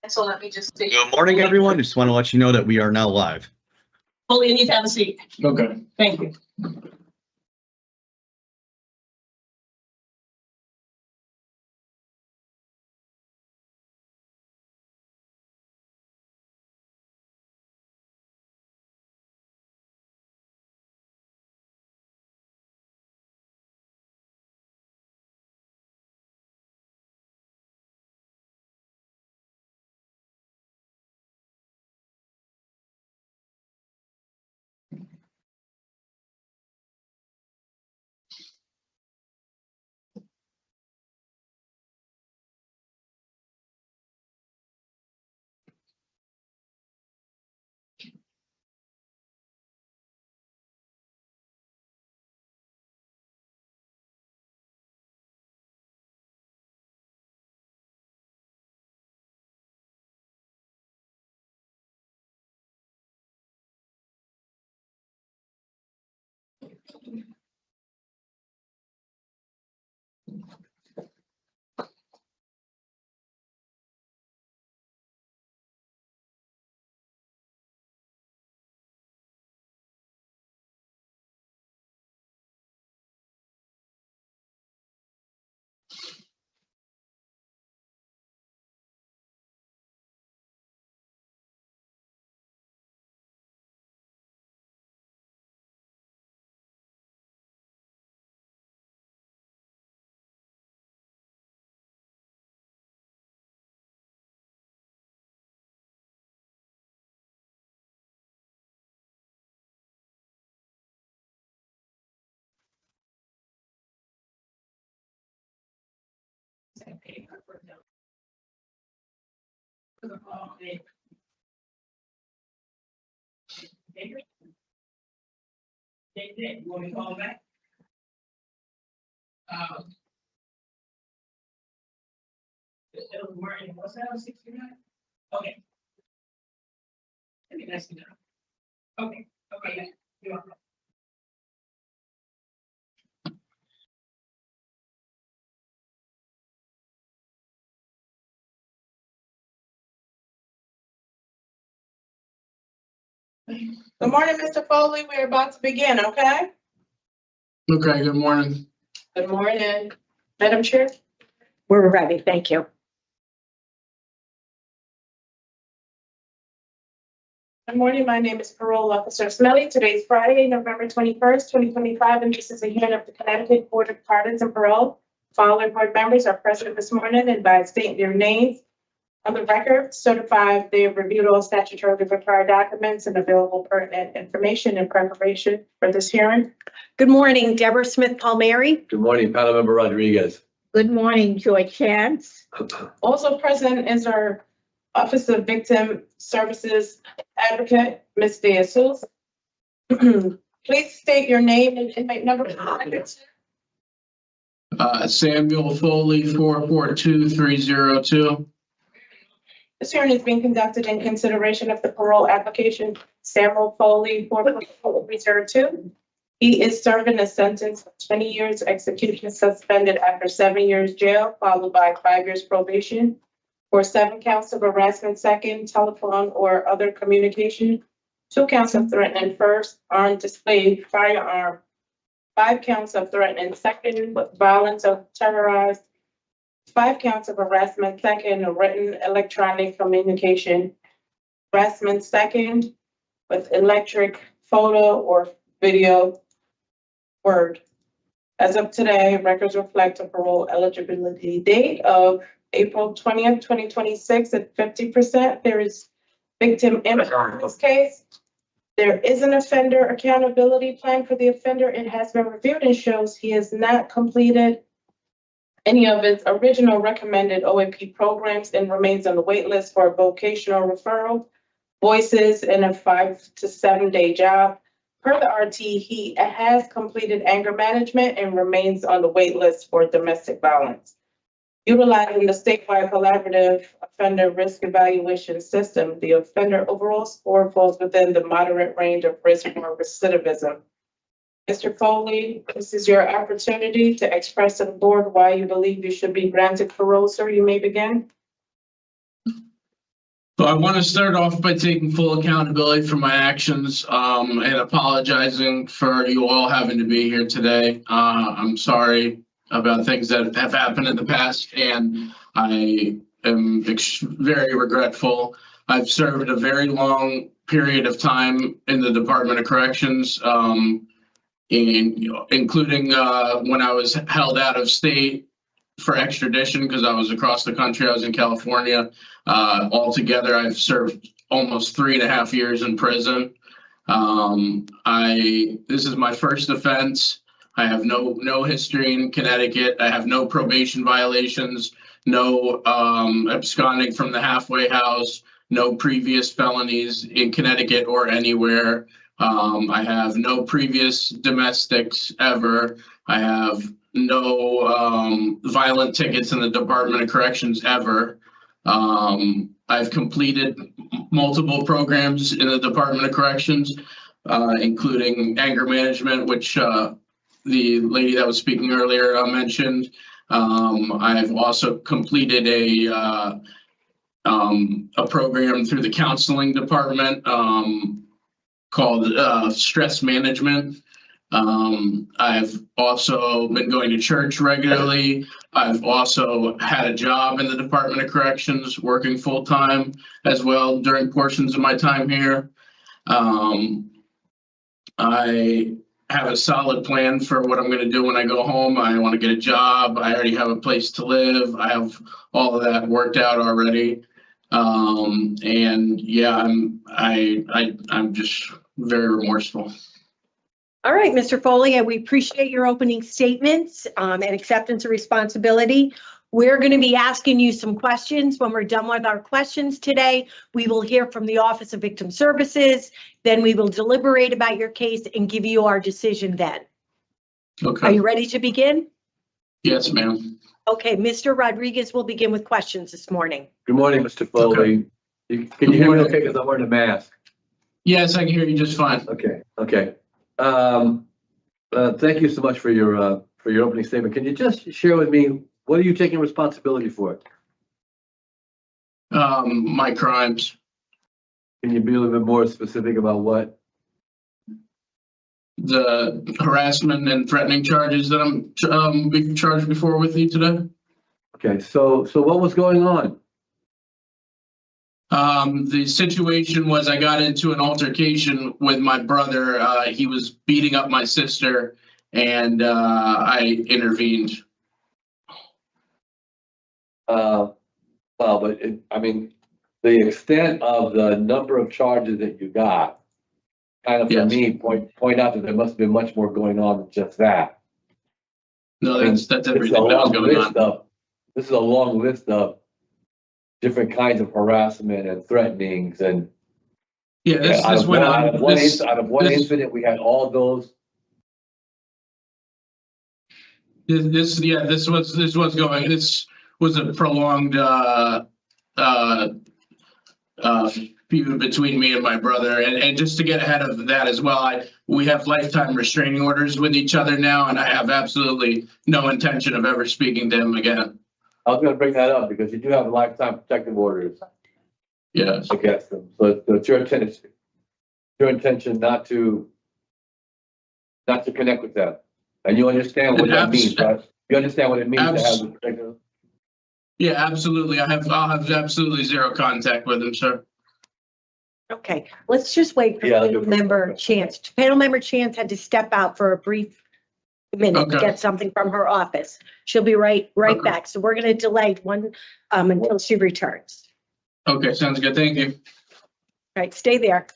And so let me just see. Good morning, everyone. Just want to let you know that we are now live. Foley, you need to have a seat. Okay. Thank you. You want me to call back? What's that, 69? Okay. Okay, that's enough. Okay, okay, you're welcome. Good morning, Mr. Foley. We're about to begin, okay? Okay, good morning. Good morning. Madam Chair? We're ready, thank you. Good morning. My name is Parole Officer Smelly. Today's Friday, November 21st, 2025, and this is a hearing of the Connecticut Board of Pardons and Parole. Following board members are present this morning and by stating their names on the record, certify they have reviewed all statutorily required documents and available pertinent information in preparation for this hearing. Good morning, Deborah Smith Palmieri. Good morning, Panel Member Rodriguez. Good morning, Joy Chance. Also present is our Office of Victim Services Advocate, Ms. De Jesus. Please state your name and inmate number for the record. Samuel Foley, 442302. This hearing is being conducted in consideration of the parole application, Samuel Foley, 442302. He is serving a sentence of 20 years execution suspended after 7 years jail, followed by 5 years probation for 7 counts of harassment, second, telephone or other communication, 2 counts of threatening first, armed display firearm, 5 counts of threatening second, with violence of terrorized, 5 counts of harassment, second, written electronic communication, harassment, second, with electric, photo, or video, word. As of today, records reflect a parole eligibility date of April 20th, 2026 at 50%. There is victim impact in this case. There is an offender accountability plan for the offender. It has been reviewed and shows he has not completed any of its original recommended OAP programs and remains on the wait list for a vocational referral, voices in a 5 to 7 day job. Per the RT, he has completed anger management and remains on the wait list for domestic violence. Utilizing the statewide collaborative offender risk evaluation system, the offender overall score falls within the moderate range of risk for recidivism. Mr. Foley, this is your opportunity to express to the board why you believe you should be granted parole, sir. You may begin. So I want to start off by taking full accountability for my actions and apologizing for you all having to be here today. I'm sorry about things that have happened in the past, and I am very regretful. I've served a very long period of time in the Department of Corrections, including when I was held out of state for extradition because I was across the country. I was in California. Altogether, I've served almost 3.5 years in prison. This is my first offense. I have no history in Connecticut. I have no probation violations, no absconding from the halfway house, no previous felonies in Connecticut or anywhere. I have no previous domestics ever. I have no violent tickets in the Department of Corrections ever. I've completed multiple programs in the Department of Corrections, including anger management, which the lady that was speaking earlier mentioned. I've also completed a program through the counseling department called stress management. I've also been going to church regularly. I've also had a job in the Department of Corrections, working full time as well during portions of my time here. I have a solid plan for what I'm going to do when I go home. I want to get a job. I already have a place to live. I have all of that worked out already. And yeah, I'm just very remorseful. All right, Mr. Foley, we appreciate your opening statements and acceptance of responsibility. We're going to be asking you some questions. When we're done with our questions today, we will hear from the Office of Victim Services. Then we will deliberate about your case and give you our decision then. Okay. Are you ready to begin? Yes, ma'am. Okay, Mr. Rodriguez will begin with questions this morning. Good morning, Mr. Foley. Can you hear me okay? Because I'm wearing a mask. Yes, I can hear you just fine. Okay. Thank you so much for your opening statement. Can you just share with me, what are you taking responsibility for? My crimes. Can you be a little bit more specific about what? The harassment and threatening charges that I'm being charged before with you today. Okay, so what was going on? The situation was I got into an altercation with my brother. He was beating up my sister, and I intervened. The extent of the number of charges that you got, kind of for Yes. me, point out that there must have been much more going on than just that. No, I mean, that's everything that was going on. This is a long list of different kinds of harassment and threatenings and Yeah, this went on. out of one incident, we had all those. This was a prolonged feud between me and my brother, and just to get ahead of that as well, we have lifetime restraining orders with each other now, and I have absolutely no intention of ever speaking to him again. I was going to bring that up because you do have lifetime protective orders Yes. against them. So it's your intention not to connect with them, and you understand what that means, right? You understand what it means to have the protective. Yeah, absolutely. I'll have absolutely zero contact with him, sir. Okay, let's just wait for panel member Chance. Panel member Chance had to step out for a brief minute to get something from her office. She'll be right back. So we're going to delay one until she returns. Okay, sounds good. Thank you. All right, stay there.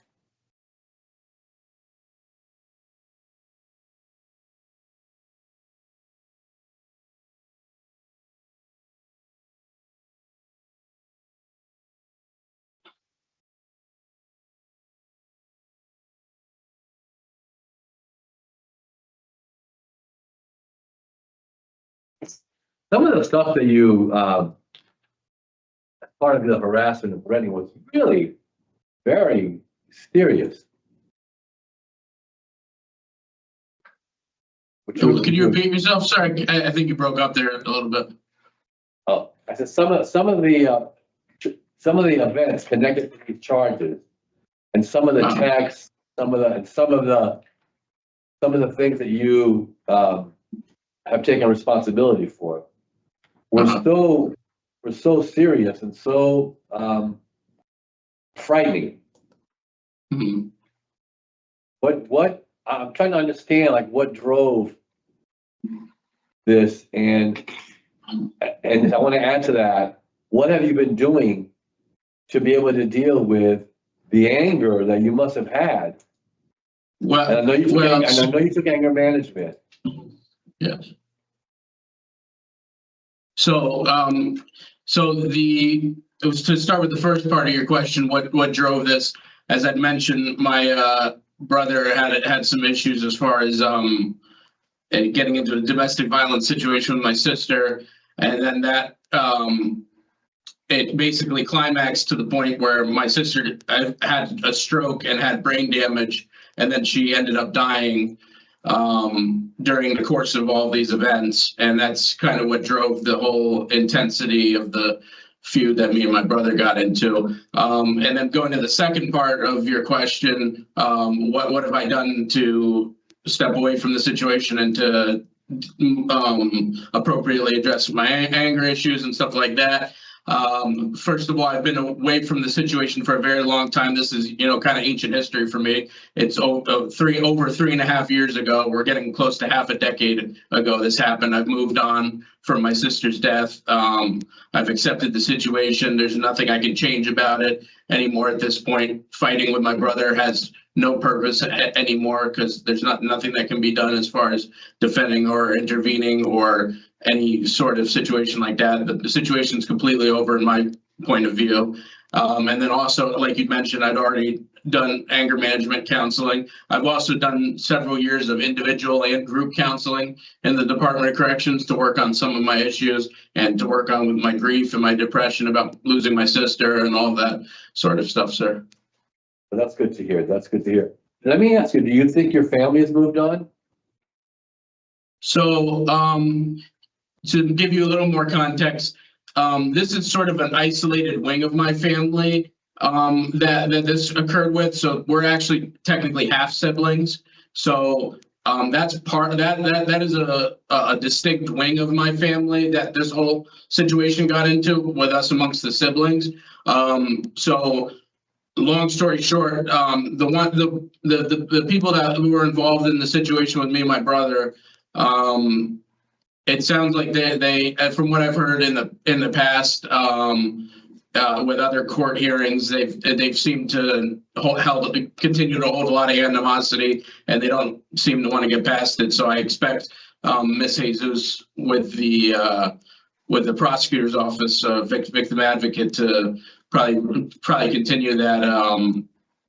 Some of the stuff that you, part of the harassment and threatening was really very serious. Can you repeat yourself? Sorry, I think you broke up there a little bit. Oh, I said some of the some of the events connected to these charges and some of the texts, some of the things that you have taken responsibility for were so serious and so frightening. Mhm. What I'm trying to understand, like what drove this, and I want to add to that, what have you been doing to be able to deal with the anger that you must have had? Well, And I know you took anger management. yes. So, it was to start with the first part of your question, what drove this? As I'd mentioned, my brother had some issues as far as getting into a domestic violence situation with my sister, and then that it basically climaxed to the point where my sister had a stroke and had brain damage, and then she ended up dying during the course of all these events. And that's kind of what drove the whole intensity of the feud that me and my brother got into. And then going to the second part of your question, what have I done to step away from the situation and to appropriately address my anger issues and stuff like that? First of all, I've been away from the situation for a very long time. This is, kind of ancient history for me. It's over 3.5 years ago. We're getting close to half a decade ago this happened. I've moved on from my sister's death. I've accepted the situation. There's nothing I can change about it anymore at this point. Fighting with my brother has no purpose anymore because there's nothing that can be done as far as defending or intervening or any sort of situation like that. The situation is completely over in my point of view. And then also, like you mentioned, I'd already done anger management counseling. I've also done several years of individual and group counseling in the Department of Corrections to work on some of my issues and to work on with my grief and my depression about losing my sister and all that sort of stuff, sir. Well, that's good to hear. That's good to hear. Let me ask you, do you think your family has moved on? So, to give you a little more context, this is sort of an isolated wing of my family that this occurred with. So we're actually technically half siblings. So that's part of that is a distinct wing of my family that this whole situation got into with us amongst the siblings. So long story short, the people who were involved in the situation with me and my brother, it sounds like they from what I've heard in the past with other court hearings, they've seemed to continue to hold a lot of animosity, and they don't seem to want to get past it. So I expect Ms. Jesus with the prosecutor's office, victim advocate, to probably continue that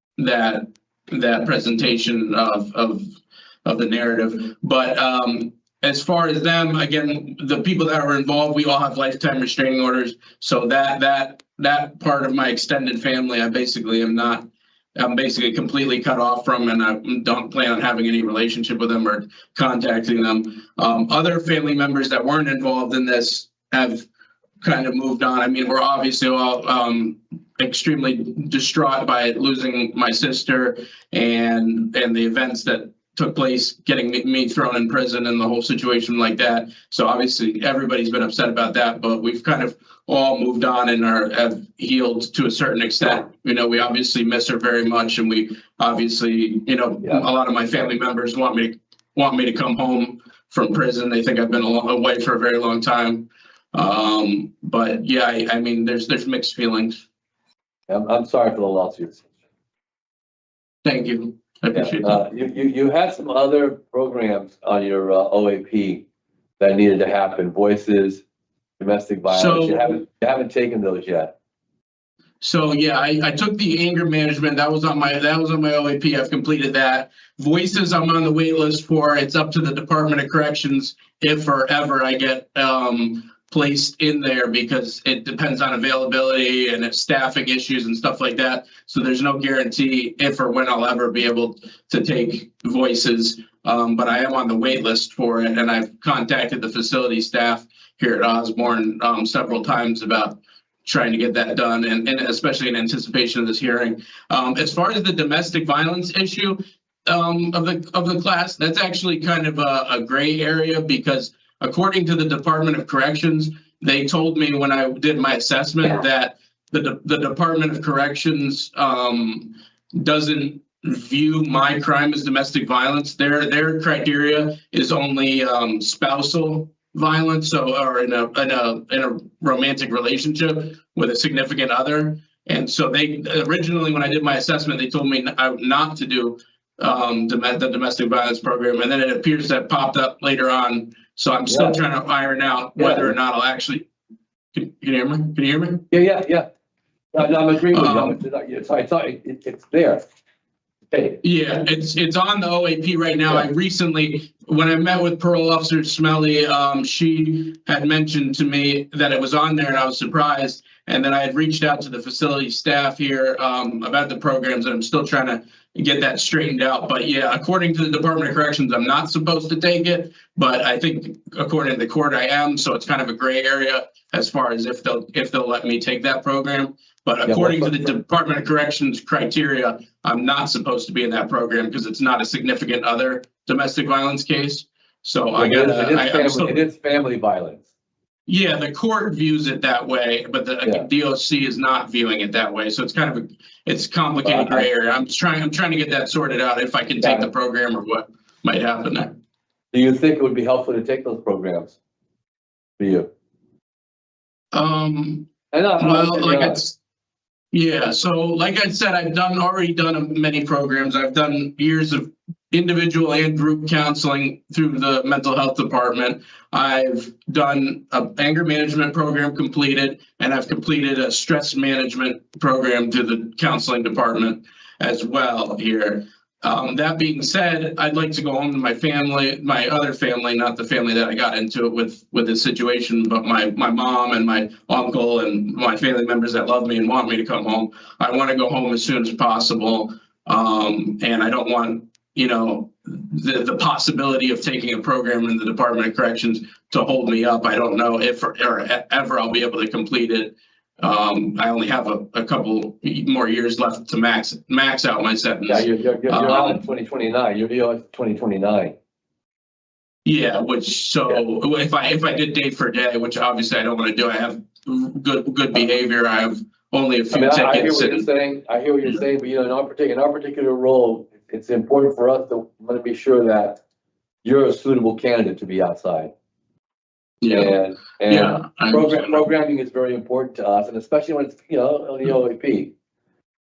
presentation of the narrative, but. As far as them, again, the people that were involved, we all have lifetime restraining orders. So that part of my extended family, I'm basically completely cut off from, and I don't plan on having any relationship with them or contacting them. Other family members that weren't involved in this have kind of moved on. I mean, we're obviously all extremely distraught by losing my sister and the events that took place, getting me thrown in prison and the whole situation like that. So obviously everybody's been upset about that, but we've kind of all moved on and have healed to a certain extent. We obviously miss her very much, and we obviously, a lot of my family members want me to come home from prison. They think I've been away for a very long time. But yeah, I mean, there's mixed feelings. I'm sorry for the lawsuits. Thank you. I appreciate that. You had some other programs on your OAP that needed to happen. Voices, domestic violence. So, you haven't taken those yet. So yeah, I took the anger management. That was on my OAP. I've completed that. Voices, I'm on the wait list for. It's up to the Department of Corrections if or ever I get placed in there, because it depends on availability and staffing issues and stuff like that. So there's no guarantee if or when I'll ever be able to take voices. But I am on the wait list for it, and I've contacted the facility staff here at Osborne several times about trying to get that done, and especially in anticipation of this hearing. As far as the domestic violence issue of the class, that's actually kind of a gray area, because according to the Department of Corrections, they told me when I did my assessment that the Department of Corrections doesn't view my crime as domestic violence. Their criteria is only spousal violence, or in a romantic relationship with a significant other. And so they originally, when I did my assessment, they told me not to do the domestic violence program, and then it appears that popped up later on. So I'm still trying to iron out whether or not I'll actually. Can you hear me? Can you hear me? Yeah. I'm agreeing with you. So I thought it's there. Okay. Yeah, it's on the OAP right now. I recently, when I met with Parole Officer Smelly, she had mentioned to me that it was on there, and I was surprised. And then I had reached out to the facility staff here about the programs, and I'm still trying to get that straightened out. But yeah, according to the Department of Corrections, I'm not supposed to take it, but I think according to the court, I am. So it's kind of a gray area as far as if they'll let me take that program. But according to the Department of Corrections criteria, I'm not supposed to be in that program because it's not a significant other domestic violence case. So it is family violence. Yeah, the court views it that way, but the DOC is not viewing it that way. So it's kind of it's complicated gray area. I'm trying to get that sorted out if I can take the program or what might happen there. Do you think it would be helpful to take those programs for you? So like I said, I've already done many programs. I've done years of individual and group counseling through the mental health department. I've done an anger management program completed, and I've completed a stress management program through the counseling department as well here. That being said, I'd like to go home to my family, my other family, not the family that I got into it with this situation, but my mom and my uncle and my family members that love me and want me to come home. I want to go home as soon as possible. And I don't want, the possibility of taking a program in the Department of Corrections to hold me up. I don't know if or ever I'll be able to complete it. I only have a couple more years left to max out my sentence. Yeah, you're out in 2029. You're 2029. Yeah, if I did day for day, which obviously I don't want to do, I have good behavior. I have only a few tickets. I hear what you're saying, but in our particular role, it's important for us to want to be sure that you're a suitable candidate to be outside. Programming is very important to us, and especially when it's on the OAP.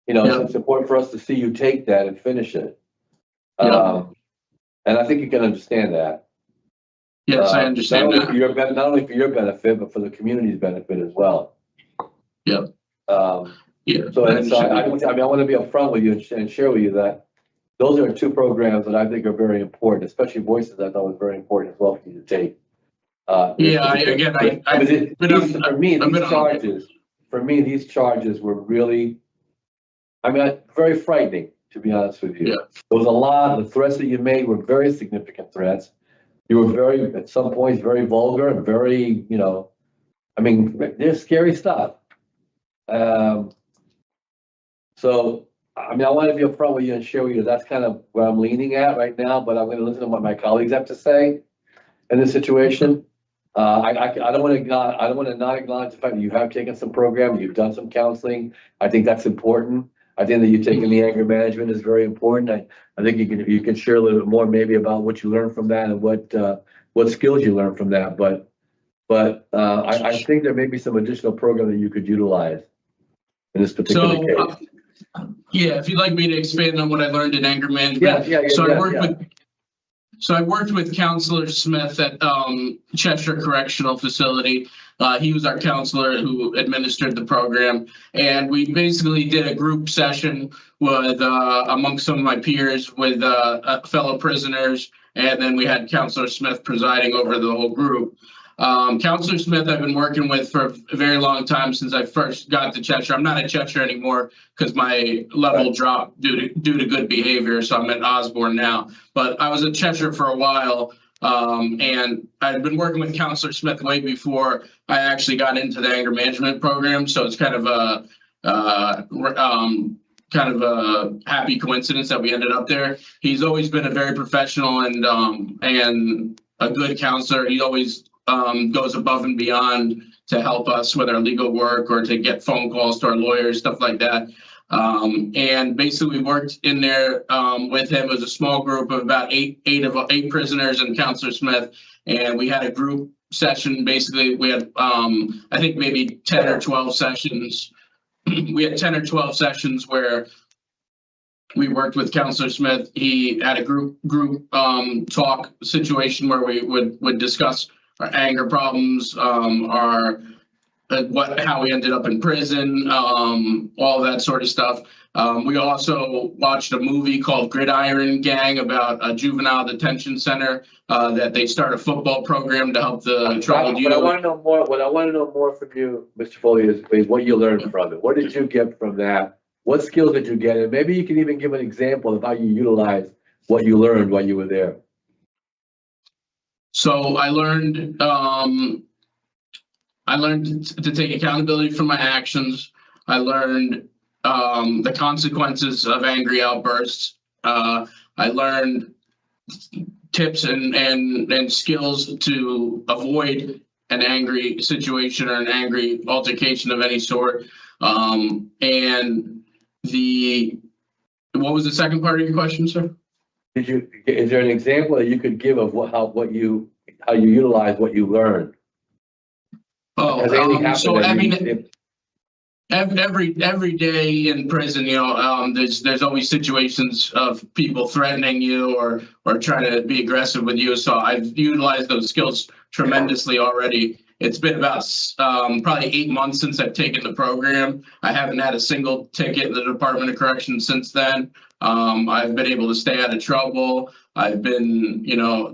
It's important for us to see you take that and finish it. And I think you can understand that. Yes, I understand not only for your benefit, but for the community's benefit as well. Yeah. So I want to be upfront with you and share with you that those are two programs that I think are very important, especially Voices. I thought was very important as well for you to take. For me, these charges were really, very frightening, to be honest with you. Yeah. There was a lot. The threats that you made were very significant threats. You were at some points, very vulgar and very, they're scary stuff. So, I want to be upfront with you and share with you that's kind of where I'm leaning at right now, but I'm going to listen to what my colleagues have to say in this situation. I don't want to not acknowledge the fact that you have taken some program, you've done some counseling. I think that's important. I think that you've taken the anger management is very important. I think you can share a little bit more maybe about what you learned from that and what skills you learned from that. But I think there may be some additional program that you could utilize in this particular case. If you'd like me to expand on what I learned in anger management. I worked with Counselor Smith at Cheshire Correctional Facility. He was our counselor who administered the program, and we basically did a group session with amongst some of my peers with fellow prisoners, and then we had Counselor Smith presiding over the whole group. Counselor Smith I've been working with for a very long time since I first got to Cheshire. I'm not at Cheshire anymore because my level dropped due to good behavior, so I'm at Osborne now. But I was at Cheshire for a while And I'd been working with Counselor Smith way before I actually got into the anger management program. So it's kind of a happy coincidence that we ended up there. He's always been a very professional and a good counselor. He always goes above and beyond to help us with our legal work or to get phone calls to our lawyers, stuff like that. And basically we worked in there with him. It was a small group of about eight prisoners and Counselor Smith. And we had a group session. Basically we had, I think maybe 10 or 12 sessions. We had 10 or 12 sessions where we worked with Counselor Smith. He had a group talk situation where we would discuss our anger problems, how we ended up in prison, all that sort of stuff. We also watched a movie called Gridiron Gang about a juvenile detention center that they start a football program to help the troubled youth. What I want to know more from you, Mr. Foley, is what you learned from it. What did you get from that? What skills did you get? And maybe you can even give an example of how you utilized what you learned while you were there. So I learned to take accountability for my actions. I learned the consequences of angry outbursts. I learned tips and skills to avoid an angry situation or an angry altercation of any sort. And what was the second part of your question, sir? Is there an example that you could give of how you utilize what you learned? So I mean, every day in prison, there's always situations of people threatening you or trying to be aggressive with you. So I've utilized those skills tremendously already. It's been about probably 8 months since I've taken the program. I haven't had a single ticket in the Department of Corrections since then. I've been able to stay out of trouble. I've been,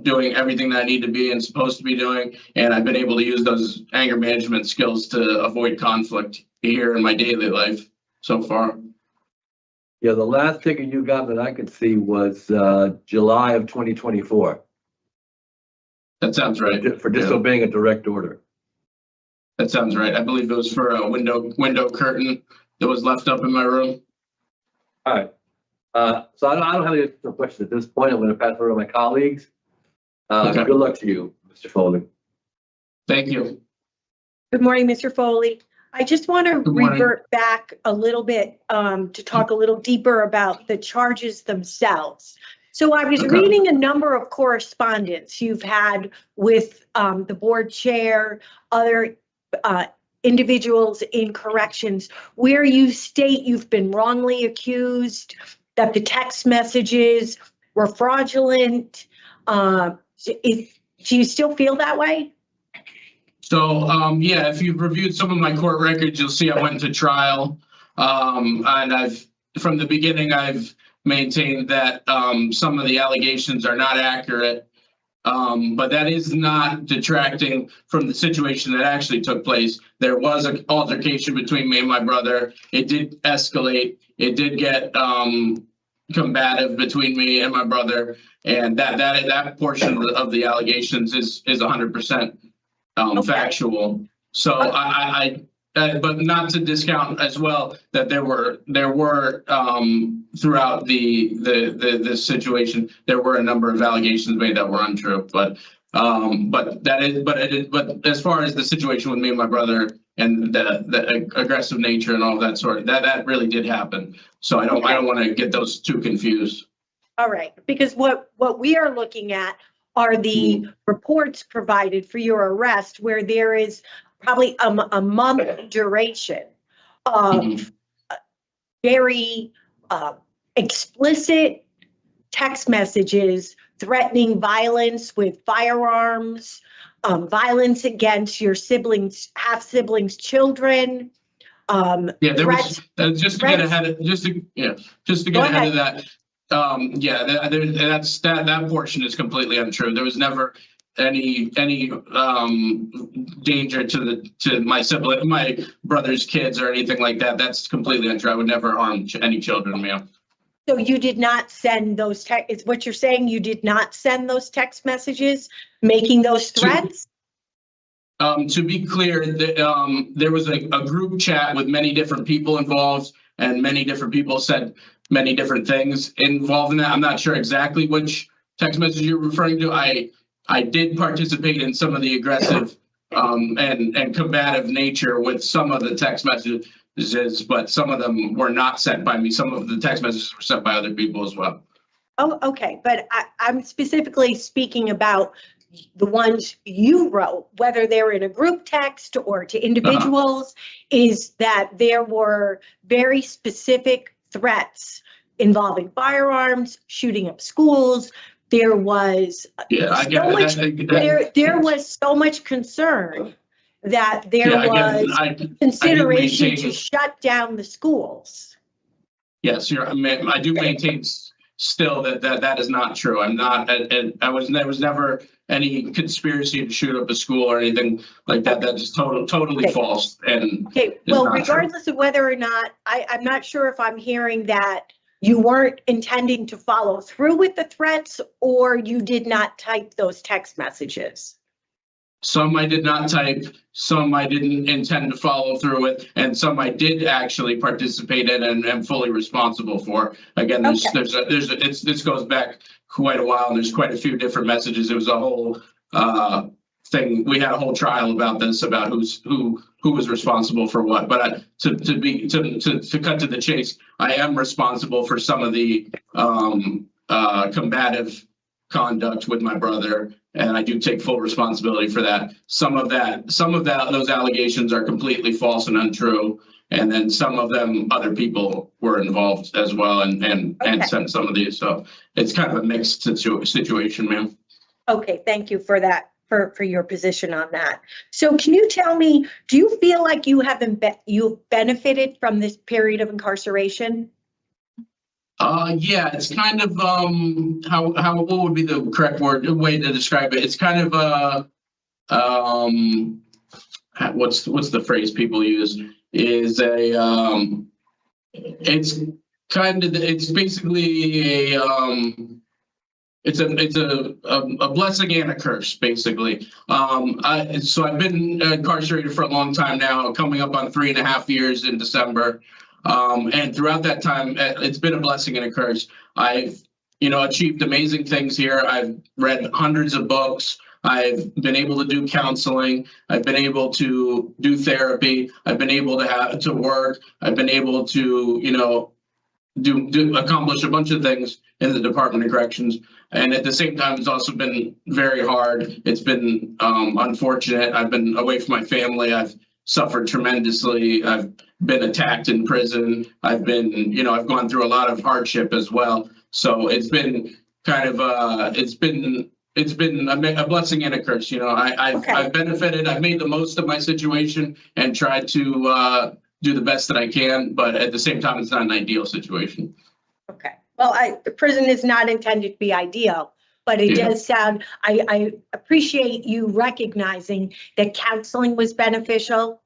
doing everything that I need to be and supposed to be doing. And I've been able to use those anger management skills to avoid conflict here in my daily life so far. Yeah, the last ticket you got that I could see was July of 2024. That sounds right. For disobeying a direct order. That sounds right. I believe it was for a window curtain that was left up in my room. All right. So I don't have any additional questions at this point. I'm going to pass it over to my colleagues. Okay. Good luck to you, Mr. Foley. Thank you. Good morning, Mr. Foley. I just want to Good morning. revert back a little bit to talk a little deeper about the charges themselves. So I was reading a number of correspondence you've had with the board chair, other individuals in corrections, where you state you've been wrongly accused, that the text messages were fraudulent. Do you still feel that way? So, yeah, if you've reviewed some of my court records, you'll see I went to trial. And from the beginning, I've maintained that some of the allegations are not accurate. But that is not detracting from the situation that actually took place. There was an altercation between me and my brother. It did escalate. It did get combative between me and my brother, and that portion of the allegations is 100% factual. So but not to discount as well that there were throughout this situation, there were a number of allegations made that were untrue. But as far as the situation with me and my brother and the aggressive nature and all that sort, that really did happen. So I don't want to get those two confused. All right, because what we are looking at are the reports provided for your arrest, where there is probably a month duration of very explicit text messages threatening violence with firearms, violence against your siblings, half-siblings, children. Yeah, there was just to get ahead of that. That portion is completely untrue. There was never any danger to my brother's kids or anything like that. That's completely untrue. I would never harm any children, ma'am. So you did not send those is what you're saying, you did not send those text messages making those threats? To be clear, there was a group chat with many different people involved, and many different people said many different things involved in that. I'm not sure exactly which text message you're referring to. I did participate in some of the aggressive and combative nature with some of the text messages, but some of them were not sent by me. Some of the text messages were sent by other people as well. Oh, okay, but I'm specifically speaking about the ones you wrote, whether they're in a group text or to individuals, is that there were very specific threats involving firearms, shooting up schools. There was there was so much concern that there was consideration to shut down the schools. Yes, I do maintain still that is not true. I'm not, and there was never any conspiracy to shoot up a school or anything like that. That is totally false. And well, regardless of whether or not, I'm not sure if I'm hearing that you weren't intending to follow through with the threats, or you did not type those text messages. Some I did not type, some I didn't intend to follow through with, and some I did actually participate in and am fully responsible for. Again, this goes back quite a while, and there's quite a few different messages. It was a whole thing. We had a whole trial about this, about who was responsible for what. But to cut to the chase, I am responsible for some of the combative conduct with my brother, and I do take full responsibility for that. Some of those allegations are completely false and untrue, and then some of them other people were involved as well and sent some of these. So it's kind of a mixed situation, ma'am. Okay, thank you for that, for your position on that. So can you tell me, do you feel like you've benefited from this period of incarceration? Yeah, it's kind of what would be the correct way to describe it? It's kind of what's the phrase people use? Is it's basically it's a blessing and a curse, basically. So I've been incarcerated for a long time now, coming up on 3.5 years in December. And throughout that time, it's been a blessing and a curse. I've, achieved amazing things here. I've read hundreds of books. I've been able to do counseling. I've been able to do therapy. I've been able to work. I've been able to, accomplish a bunch of things in the Department of Corrections. And at the same time, it's also been very hard. It's been unfortunate. I've been away from my family. I've suffered tremendously. I've been attacked in prison. I've been, I've gone through a lot of hardship as well. So it's been kind of, it's been a blessing and a curse. I've benefited. I've made the most of my situation and tried to do the best that I can. But at the same time, it's not an ideal situation. Okay. Well, the prison is not intended to be ideal, but it does sound, I appreciate you recognizing that counseling was beneficial,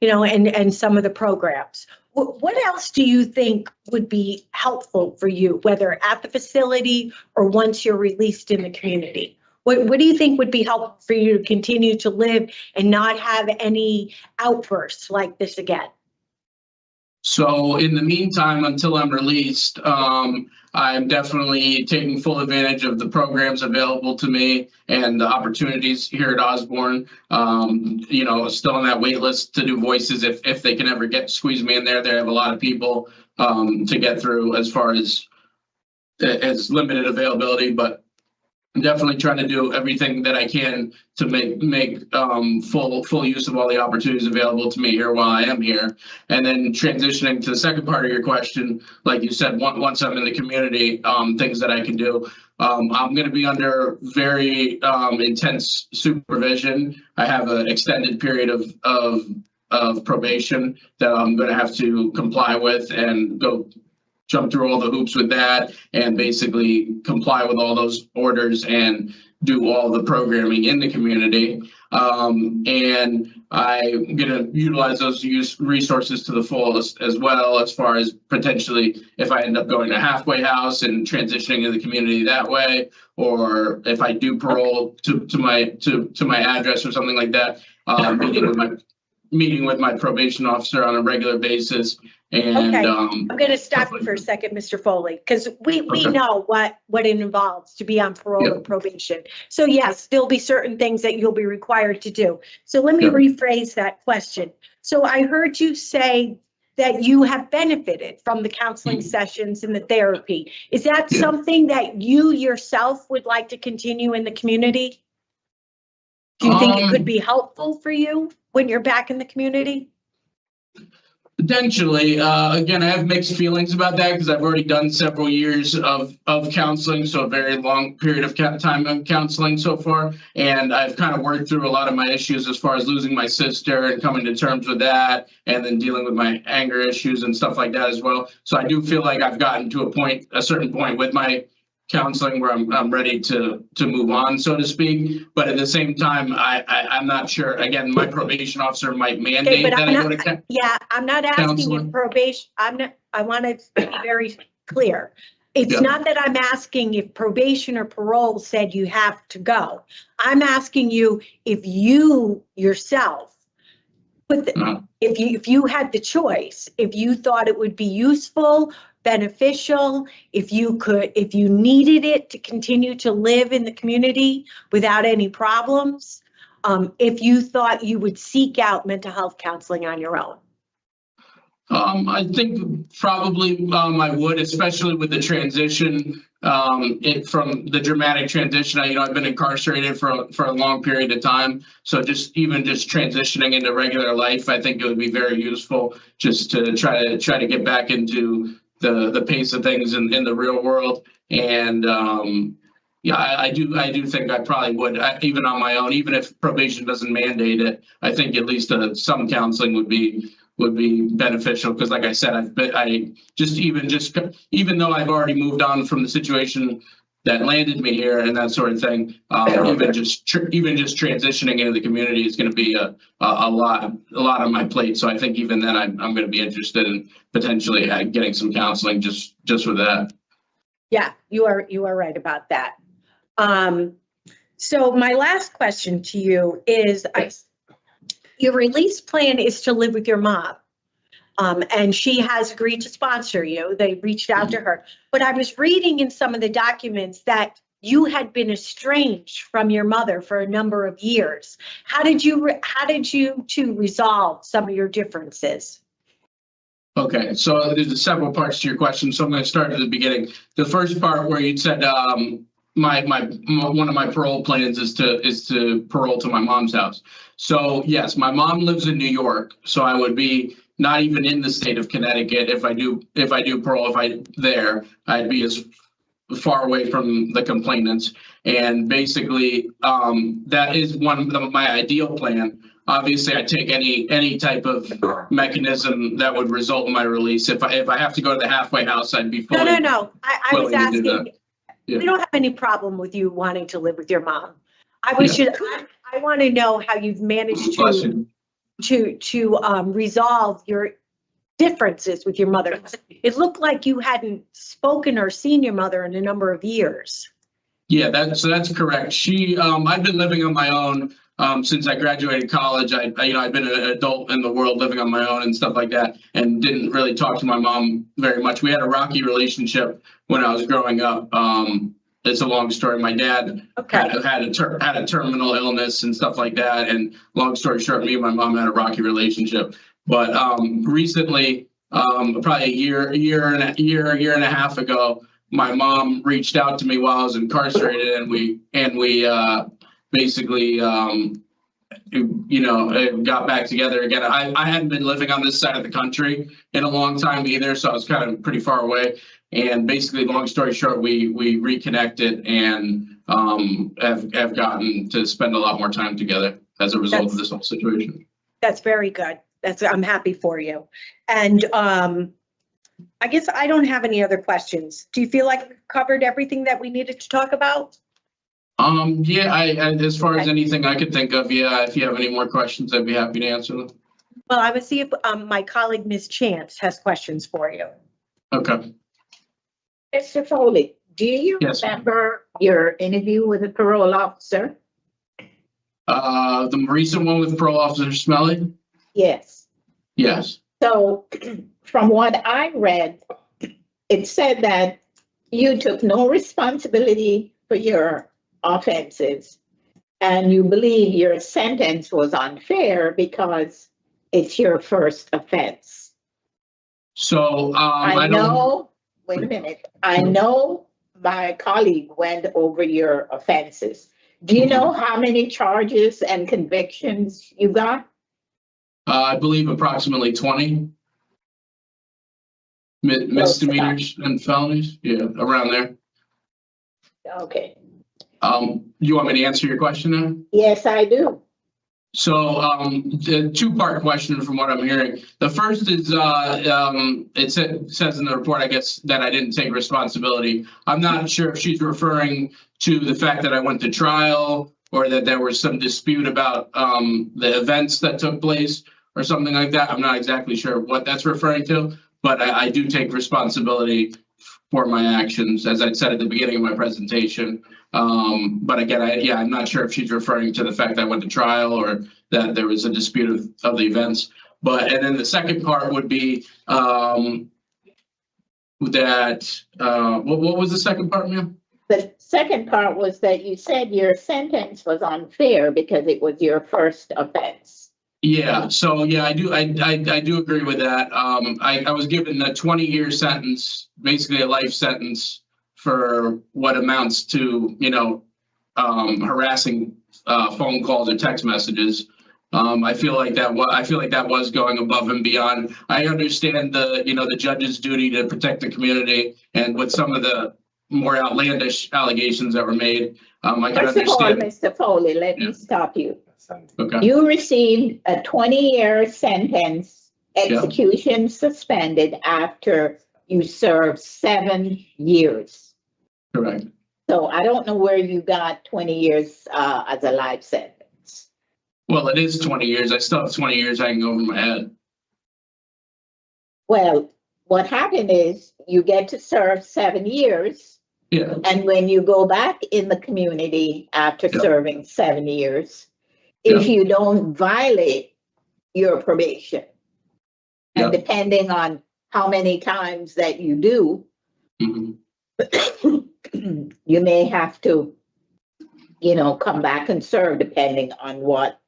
and some of the programs. What else do you think would be helpful for you, whether at the facility or once you're released in the community? What do you think would be helpful for you to continue to live and not have any outbursts like this again? So in the meantime, until I'm released, I'm definitely taking full advantage of the programs available to me and the opportunities here at Osborne. Still on that wait list to do voices if they can ever squeeze me in there. They have a lot of people to get through as far as limited availability, but I'm definitely trying to do everything that I can to make full use of all the opportunities available to me here while I am here. And then transitioning to the second part of your question, like you said, once I'm in the community, things that I can do. I'm going to be under very intense supervision. I have an extended period of probation that I'm going to have to comply with and jump through all the hoops with that and basically comply with all those orders and do all the programming in the community. And I'm gonna utilize those resources to the fullest, as well as far as potentially if I end up going to halfway house and transitioning to the community that way, or if I do parole to my address or something like that, meeting with my probation officer on a regular basis. And Okay. I'm going to stop you for a second, Mr. Foley, because we Okay. know what it involves to be on parole Yep. or probation. So yes, there'll be certain things that you'll be required to do. So let me Yep. rephrase that question. So I heard you say that you have benefited from the counseling sessions and the therapy. Is that Yeah. something that you yourself would like to continue in the community? Do you think it could be helpful for you when you're back in the community? Potentially. Again, I have mixed feelings about that because I've already done several years of counseling, so a very long period of time of counseling so far. And I've kind of worked through a lot of my issues as far as losing my sister and coming to terms with that, and then dealing with my anger issues and stuff like that as well. So I do feel like I've gotten to a certain point with my counseling where I'm ready to move on, so to speak. But at the same time, I'm not sure. Again, my probation officer might mandate but that I go to I'm not asking counseling. if probation, I want to be very clear. It's Yeah. not that I'm asking if probation or parole said you have to go. I'm asking you if you yourself, if you had the choice, if you thought it would be useful, beneficial, if you needed it to continue to live in the community without any problems, if you thought you would seek out mental health counseling on your own. I think probably I would, especially with the transition, from the dramatic transition. I've been incarcerated for a long period of time. So just transitioning into regular life, I think it would be very useful just to try to get back into the pace of things in the real world. And yeah, I do think I probably would, even on my own, even if probation doesn't mandate it. I think at least some counseling would be beneficial, because like I said, even though I've already moved on from the situation that landed me here and that sort of thing, even just transitioning into the community is going to be a lot on my plate. So I think even then I'm going to be interested in potentially getting some counseling just with that. Yeah, you are right about that. So my last question to you is, your release plan is to live with your mom. And she has agreed to sponsor you. They reached out to her. But I was reading in some of the documents that you had been estranged from your mother for a number of years. How did you two resolve some of your differences? Okay, so there's several parts to your question. So I'm going to start at the beginning. The first part where you said one of my parole plans is to parole to my mom's house. So yes, my mom lives in New York, so I would be not even in the state of Connecticut if I do parole. I'd be as far away from the complainants. And basically, that is one of my ideal plan. Obviously, I take any type of mechanism that would result in my release. If I have to go to the halfway house, I'd be fully. No. I was asking. Yeah. We don't have any problem with you wanting to live with your mom. I want to know how you've managed to resolve your differences with your mother. It looked like you hadn't spoken or seen your mother in a number of years. Yeah, that's correct. I've been living on my own since I graduated college. I've been an adult in the world, living on my own and stuff like that, and didn't really talk to my mom very much. We had a rocky relationship when I was growing up. It's a long story. My dad had a terminal illness and stuff like that. And long story short, me and my mom had a rocky relationship. But recently, probably a year and a half ago, my mom reached out to me while I was incarcerated, and we basically got back together again. I hadn't been living on this side of the country in a long time either, so I was kind of pretty far away. And basically, long story short, we reconnected and have gotten to spend a lot more time together as a result of this whole situation. That's very good. I'm happy for you. And I guess I don't have any other questions. Do you feel like we've covered everything that we needed to talk about? Yeah, as far as anything I could think of, yeah, if you have any more questions, I'd be happy to answer them. Well, I will see if my colleague, Ms. Chance, has questions for you. Okay. Mr. Foley, do you Yes. remember your interview with the parole officer? The recent one with Parole Officer Smelly? Yes. Yes. So from what I read, it said that you took no responsibility for your offenses and you believe your sentence was unfair because it's your first offense. So, I know, wait a minute, I know my colleague went over your offenses. Do you know how many charges and convictions you got? I believe approximately 20 misdemeanors and felonies. Yeah, around there. Okay, You want me to answer your question now? yes, I do. So, the two-part question from what I'm hearing. The first is, it says in the report, I guess, that I didn't take responsibility. I'm not sure if she's referring to the fact that I went to trial or that there was some dispute about the events that took place or something like that. I'm not exactly sure what that's referring to, but I do take responsibility for my actions, as I said at the beginning of my presentation. But again, I'm not sure if she's referring to the fact that I went to trial or that there was a dispute of the events. And then the second part would be what was the second part, ma'am? The second part was that you said your sentence was unfair because it was your first offense. Yeah, so yeah, I do agree with that. I was given a 20-year sentence, basically a life sentence for what amounts to, harassing phone calls or text messages. I feel like that was going above and beyond. I understand the judge's duty to protect the community, and with some of the more outlandish allegations that were made, I can First of all, understand. Mr. Foley, let Yeah. me stop you. Okay. You received a 20-year sentence, execution suspended after you served 7 years. Correct. So I don't know where you got 20 years as a life sentence. Well, it is 20 years. I still have 20 years hanging over my head. Well, what happened is you get to serve 7 years. Yeah. And when you go back in the community after Yeah. serving 7 years, if you don't violate your probation, and depending on how many times that you do, Mhm. you may have to, come back and serve depending on what.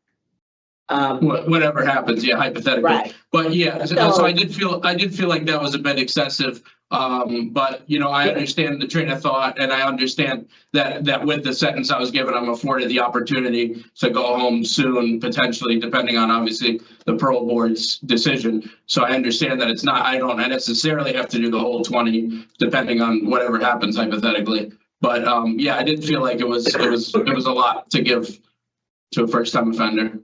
Whatever happens, yeah, hypothetically. Right. But yeah, so I did feel like that was a bit excessive. But I understand the train of thought, and I understand that with the sentence I was given, I'm afforded the opportunity to go home soon, potentially, depending on obviously the parole board's decision. So I understand that I don't necessarily have to do the whole 20, depending on whatever happens hypothetically. But yeah, I did feel like it was a lot to give to a first-time offender.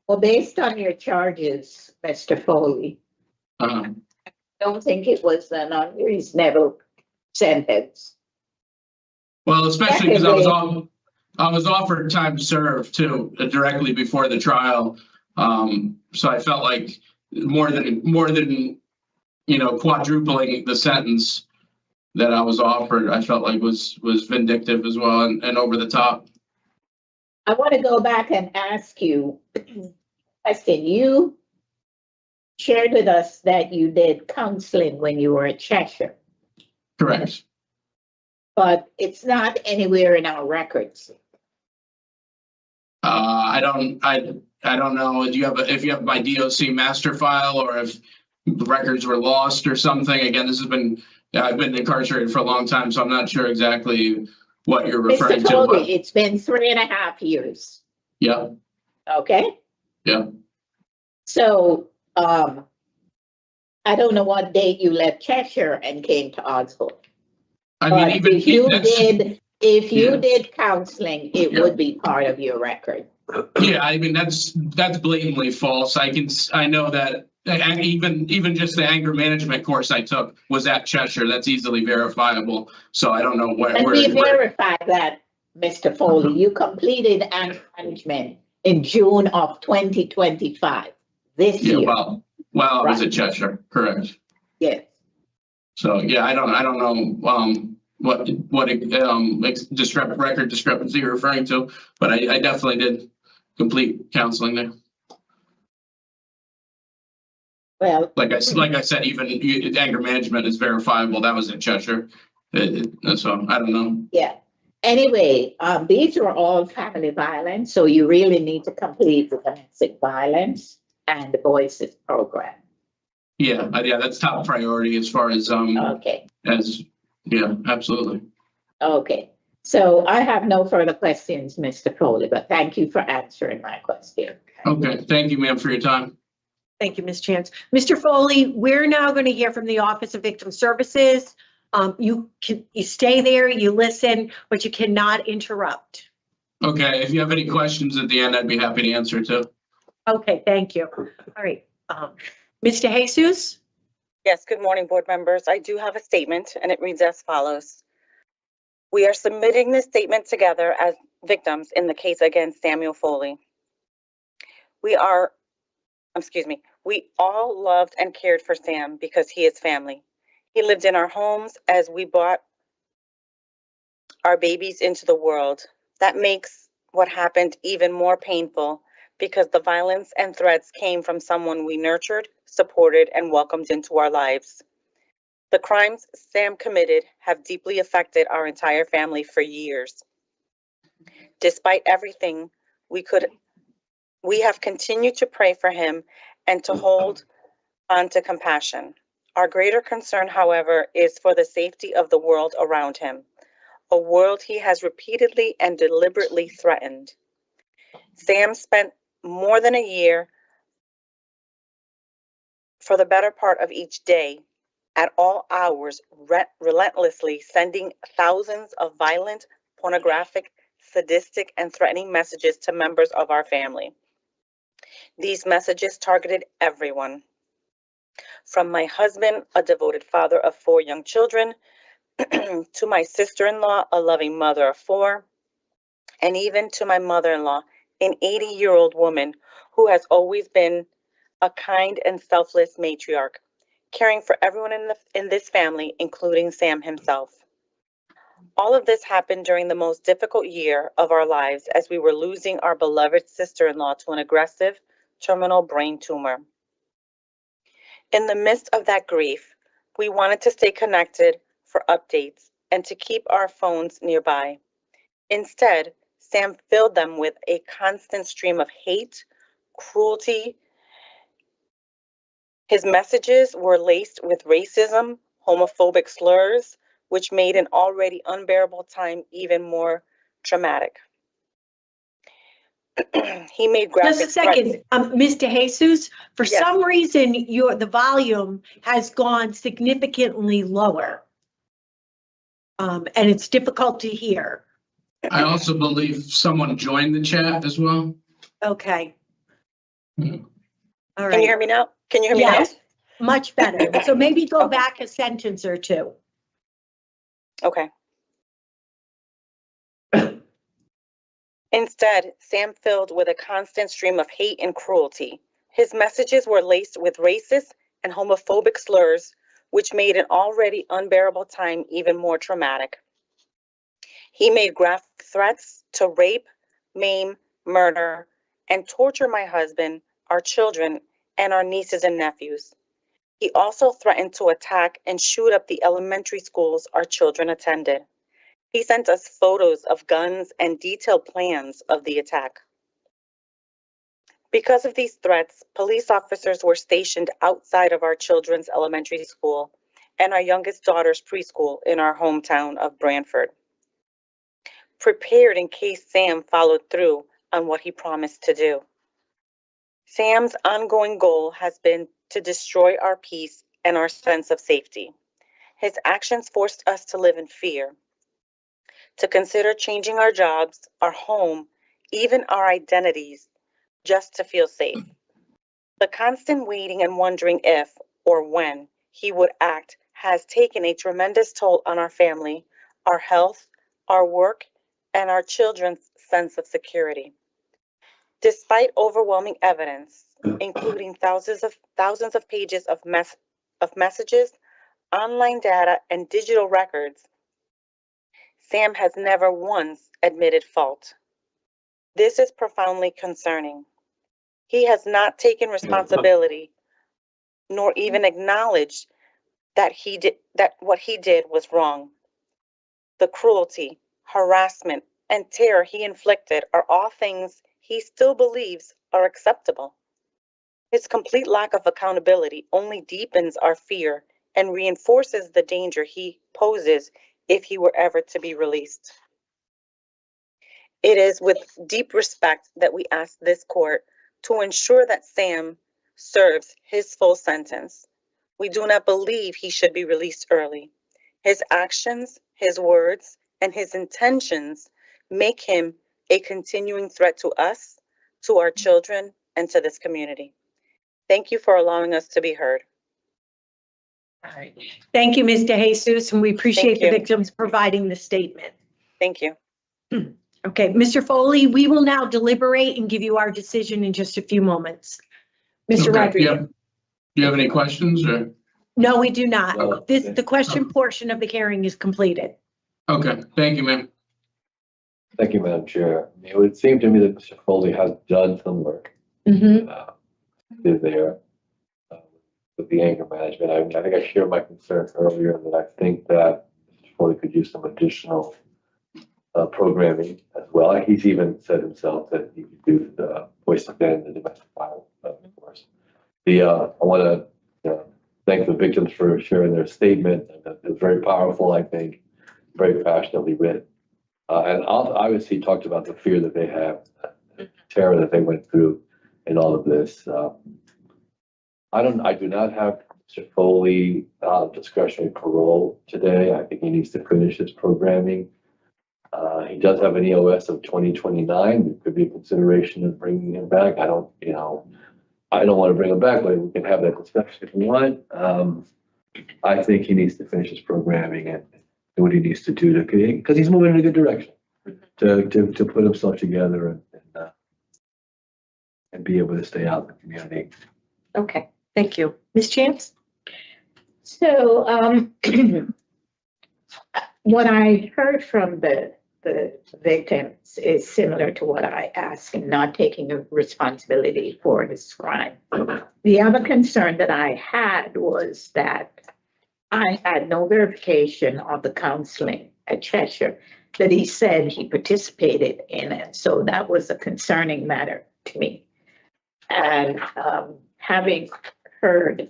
Well, based on your charges, Mr. Foley, I don't think it was an unreasonable sentence. Well, especially because I was offered time served too, directly before the trial. So I felt like more than quadrupling the sentence that I was offered, I felt like was vindictive as well and over the top. I want to go back and ask you, question. You shared with us that you did counseling when you were at Cheshire, Correct. but it's not anywhere in our records. I don't know. If you have my DOC master file, or if the records were lost or something? Again, I've been incarcerated for a long time, so I'm not sure exactly what you're referring Mr. to. Foley, it's been 3.5 years. Yeah. Okay? Yeah. So, I don't know what date you left Cheshire and came to Oswald. I mean, But if you did counseling, it would be part of your record. Yeah, I mean, that's blatantly false. I know that even just the anger management course I took was at Cheshire. That's easily verifiable. So I don't know where. And we verify that Mr. Foley, you completed anger management in June of 2025, this Yeah, year. while I was Right. at Cheshire, correct. Yes. So, yeah, I don't know, what record discrepancy you're referring to, but I definitely did complete counseling there. Well, Like I said, even anger management is verifiable. That was in Cheshire. So I don't know. yeah. Anyway, these are all family violence, so you really need to complete the domestic violence and the voices program. Yeah, that's top priority as far as Okay, yeah, absolutely. okay. So I have no further questions, Mr. Foley, but thank you for answering my question. Okay, thank you, ma'am, for your time. Thank you, Ms. Chance. Mr. Foley, we're now going to hear from the Office of Victim Services. You stay there, you listen, but you cannot interrupt. Okay, if you have any questions at the end, I'd be happy to answer too. Okay, thank you. All right. Mr. Jesus? Yes, good morning, board members. I do have a statement, and it reads as follows. We are submitting this statement together as victims in the case against Samuel Foley. We all loved and cared for Sam because he is family. He lived in our homes as we brought our babies into the world. That makes what happened even more painful because the violence and threats came from someone we nurtured, supported, and welcomed into our lives. The crimes Sam committed have deeply affected our entire family for years. Despite everything, we have continued to pray for him and to hold on to compassion. Our greater concern, however, is for the safety of the world around him, a world he has repeatedly and deliberately threatened. Sam spent more than a year for the better part of each day at all hours, relentlessly sending thousands of violent, pornographic, sadistic, and threatening messages to members of our family. These messages targeted everyone, from my husband, a devoted father of 4 young children, to my sister-in-law, a loving mother of 4, and even to my mother-in-law, an 80-year-old woman who has always been a kind and selfless matriarch, caring for everyone in this family, including Sam himself. All of this happened during the most difficult year of our lives as we were losing our beloved sister-in-law to an aggressive terminal brain tumor. In the midst of that grief, we wanted to stay connected for updates and to keep our phones nearby. Instead, Sam filled them with a constant stream of hate, cruelty. His messages were laced with racism, homophobic slurs, which made an already unbearable time even more traumatic. He made graphic Just a second, Mr. Jesus, for Yes. some reason, the volume has gone significantly lower. And it's difficult to hear. I also believe someone joined the chat as well. Okay. Hmm. All right. Can you hear me now? Can you hear me Yes, much better. So maybe go back a sentence or two. now? Okay. Instead, Sam filled with a constant stream of hate and cruelty. His messages were laced with racist and homophobic slurs, which made an already unbearable time even more traumatic. He made graphic threats to rape, maim, murder, and torture my husband, our children, and our nieces and nephews. He also threatened to attack and shoot up the elementary schools our children attended. He sent us photos of guns and detailed plans of the attack. Because of these threats, police officers were stationed outside of our children's elementary school and our youngest daughter's preschool in our hometown of Branford, prepared in case Sam followed through on what he promised to do. Sam's ongoing goal has been to destroy our peace and our sense of safety. His actions forced us to live in fear, to consider changing our jobs, our home, even our identities, just to feel safe. The constant waiting and wondering if or when he would act has taken a tremendous toll on our family, our health, our work, and our children's sense of security. Despite overwhelming evidence, including thousands of pages of messages, online data, and digital records, Sam has never once admitted fault. This is profoundly concerning. He has not taken responsibility, nor even acknowledged that what he did was wrong. The cruelty, harassment, and terror he inflicted are all things he still believes are acceptable. His complete lack of accountability only deepens our fear and reinforces the danger he poses if he were ever to be released. It is with deep respect that we ask this court to ensure that Sam serves his full sentence. We do not believe he should be released early. His actions, his words, and his intentions make him a continuing threat to us, to our children, and to this community. Thank you for allowing us to be heard. All right. Thank you, Ms. DeJesus, and we appreciate Thank the you. victims providing the statement. Thank you. Okay, Mr. Foley, we will now deliberate and give you our decision in just a few moments. Mr. Okay, Rodriguez. yeah. Do you have any questions or? No, we do not. No. The question portion of the hearing is completed. Okay, thank you, ma'am. Thank you, Madam Chair. It would seem to me that Mr. Foley has done some work Mhm. is there with the anger management. I think I shared my concern earlier that I think that Mr. Foley could use some additional programming as well. He's even said himself that he could do the voice of the domestic violence, of course. I want to thank the victims for sharing their statement. It was very powerful, I think, very passionately written. And obviously talked about the fear that they have, terror that they went through in all of this. I do not have Mr. Foley discretionary parole today. I think he needs to finish his programming. He does have an EOS of 2029. There could be a consideration of bringing him back. I don't want to bring him back, but we can have that discussion if we want. I think he needs to finish his programming and do what he needs to do because he's moving in a good direction to put himself together and be able to stay out in the community. Okay, thank you. Ms. Chance? So, what I heard from the victims is similar to what I asked, him, not taking responsibility for his crime. The other concern that I had was that I had no verification of the counseling at Cheshire that he said he participated in it. So that was a concerning matter to me. And having heard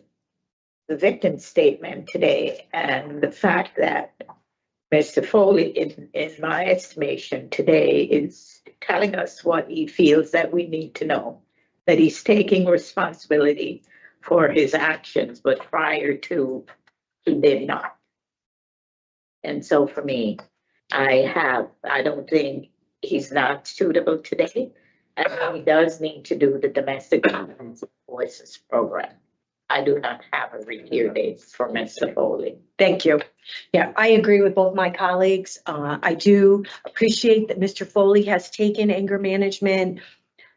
the victim's statement today and the fact that Mr. Foley, in my estimation today, is telling us what he feels that we need to know, that he's taking responsibility for his actions, but prior to, he did not. And so for me, I don't think he's not suitable today. And he does need to do the domestic violence voices program. I do not have a review date for Mr. Foley. Thank you. Yeah, I agree with both my colleagues. I do appreciate that Mr. Foley has taken anger management.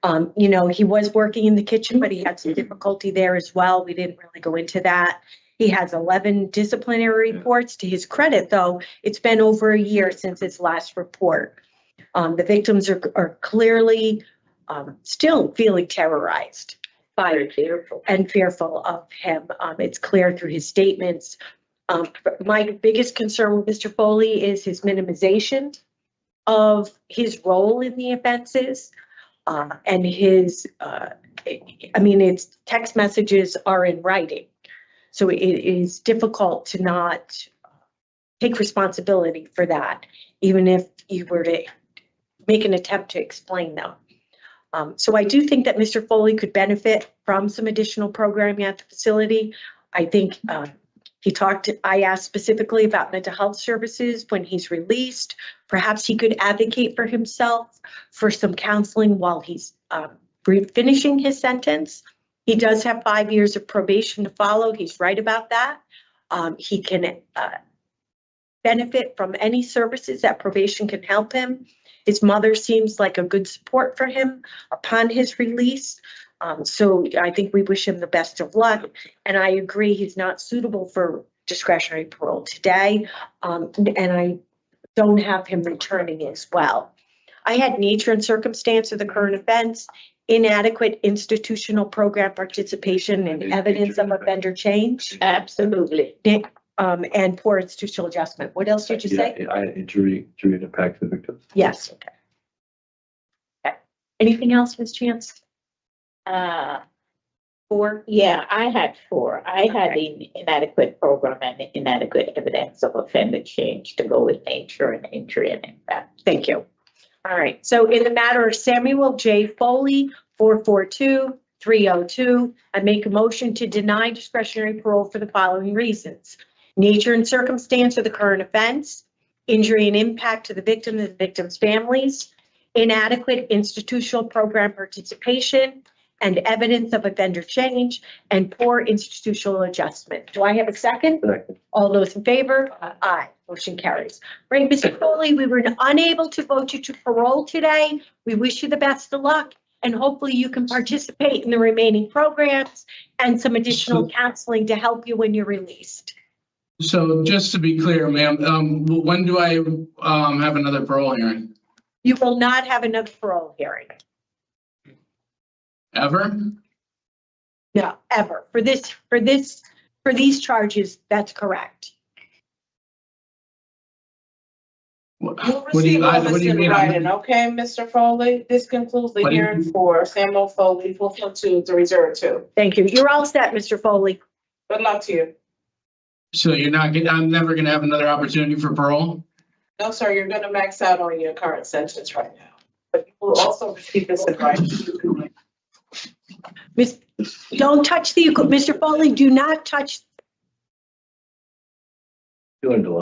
He was working in the kitchen, but he had some difficulty there as well. We didn't really go into that. He has 11 disciplinary reports. To his credit, though, it's been over a year since his last report. The victims are clearly still feeling terrorized by and fearful of him. It's clear through his statements. My biggest concern with Mr. Foley is his minimization of his role in the offenses and his, his text messages are in writing. So it is difficult to not take responsibility for that, even if you were to make an attempt to explain them. So I do think that Mr. Foley could benefit from some additional programming at the facility. I think I asked specifically about mental health services when he's released. Perhaps he could advocate for himself for some counseling while he's finishing his sentence. He does have 5 years of probation to follow. He's right about that. He can benefit from any services that probation can help him. His mother seems like a good support for him upon his release. So I think we wish him the best of luck. And I agree, he's not suitable for discretionary parole today. And I don't have him returning as well. I had nature and circumstance of the current events, inadequate institutional program participation and evidence of offender change, Absolutely. and poor institutional adjustment. What else did you say? Yeah, I had injury and impact to the victims. Yes. Okay. Anything else, Ms. Chance? Uh, 4? yeah, I had 4. I had the inadequate program and inadequate evidence of offender change to go with nature and injury and impact. Thank you. All right. So in the matter of Samuel J. Foley, 442-302, I make a motion to deny discretionary parole for the following reasons: nature and circumstance of the current offense, injury and impact to the victim and the victim's families, inadequate institutional program participation, and evidence of offender change, and poor institutional adjustment. Do I have a second? Second. All those in favor? Aye. Motion carries. Right, Mr. Foley, we were unable to vote you to parole today. We wish you the best of luck, and hopefully you can participate in the remaining programs and some additional counseling to help you when you're released. So just to be clear, ma'am, when do I have another parole hearing? You will not have another parole hearing. Ever? No, ever. For these charges, that's correct. You'll What do you, receive all what this do you in mean? writing, okay, Mr. Foley? This concludes the What do you- hearing for Samuel Foley, 442-302. Thank you. You're all set, Mr. Foley. Good luck to you. So you're not, I'm never gonna have another opportunity for parole? No, sir, you're gonna max out on your current sentence right now. But you will also receive this in writing. Don't touch Mr. Foley, do not touch. Doing delay.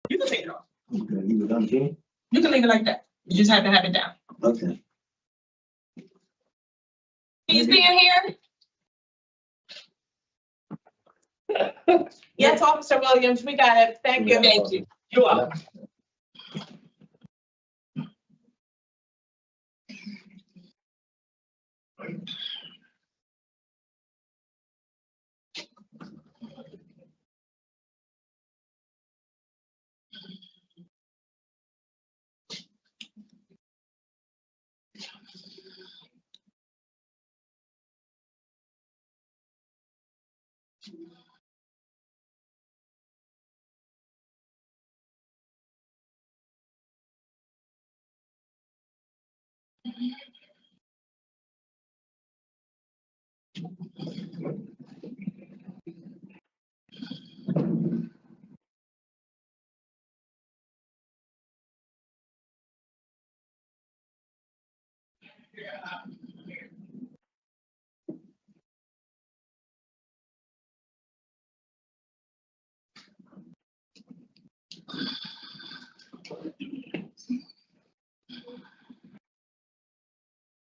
You can take it off. Okay, you were done here? You can leave it like that. You just have to have it down. Okay. He's being here. Yes, Officer Williams, we got it. Thank you. Thank you. You're welcome.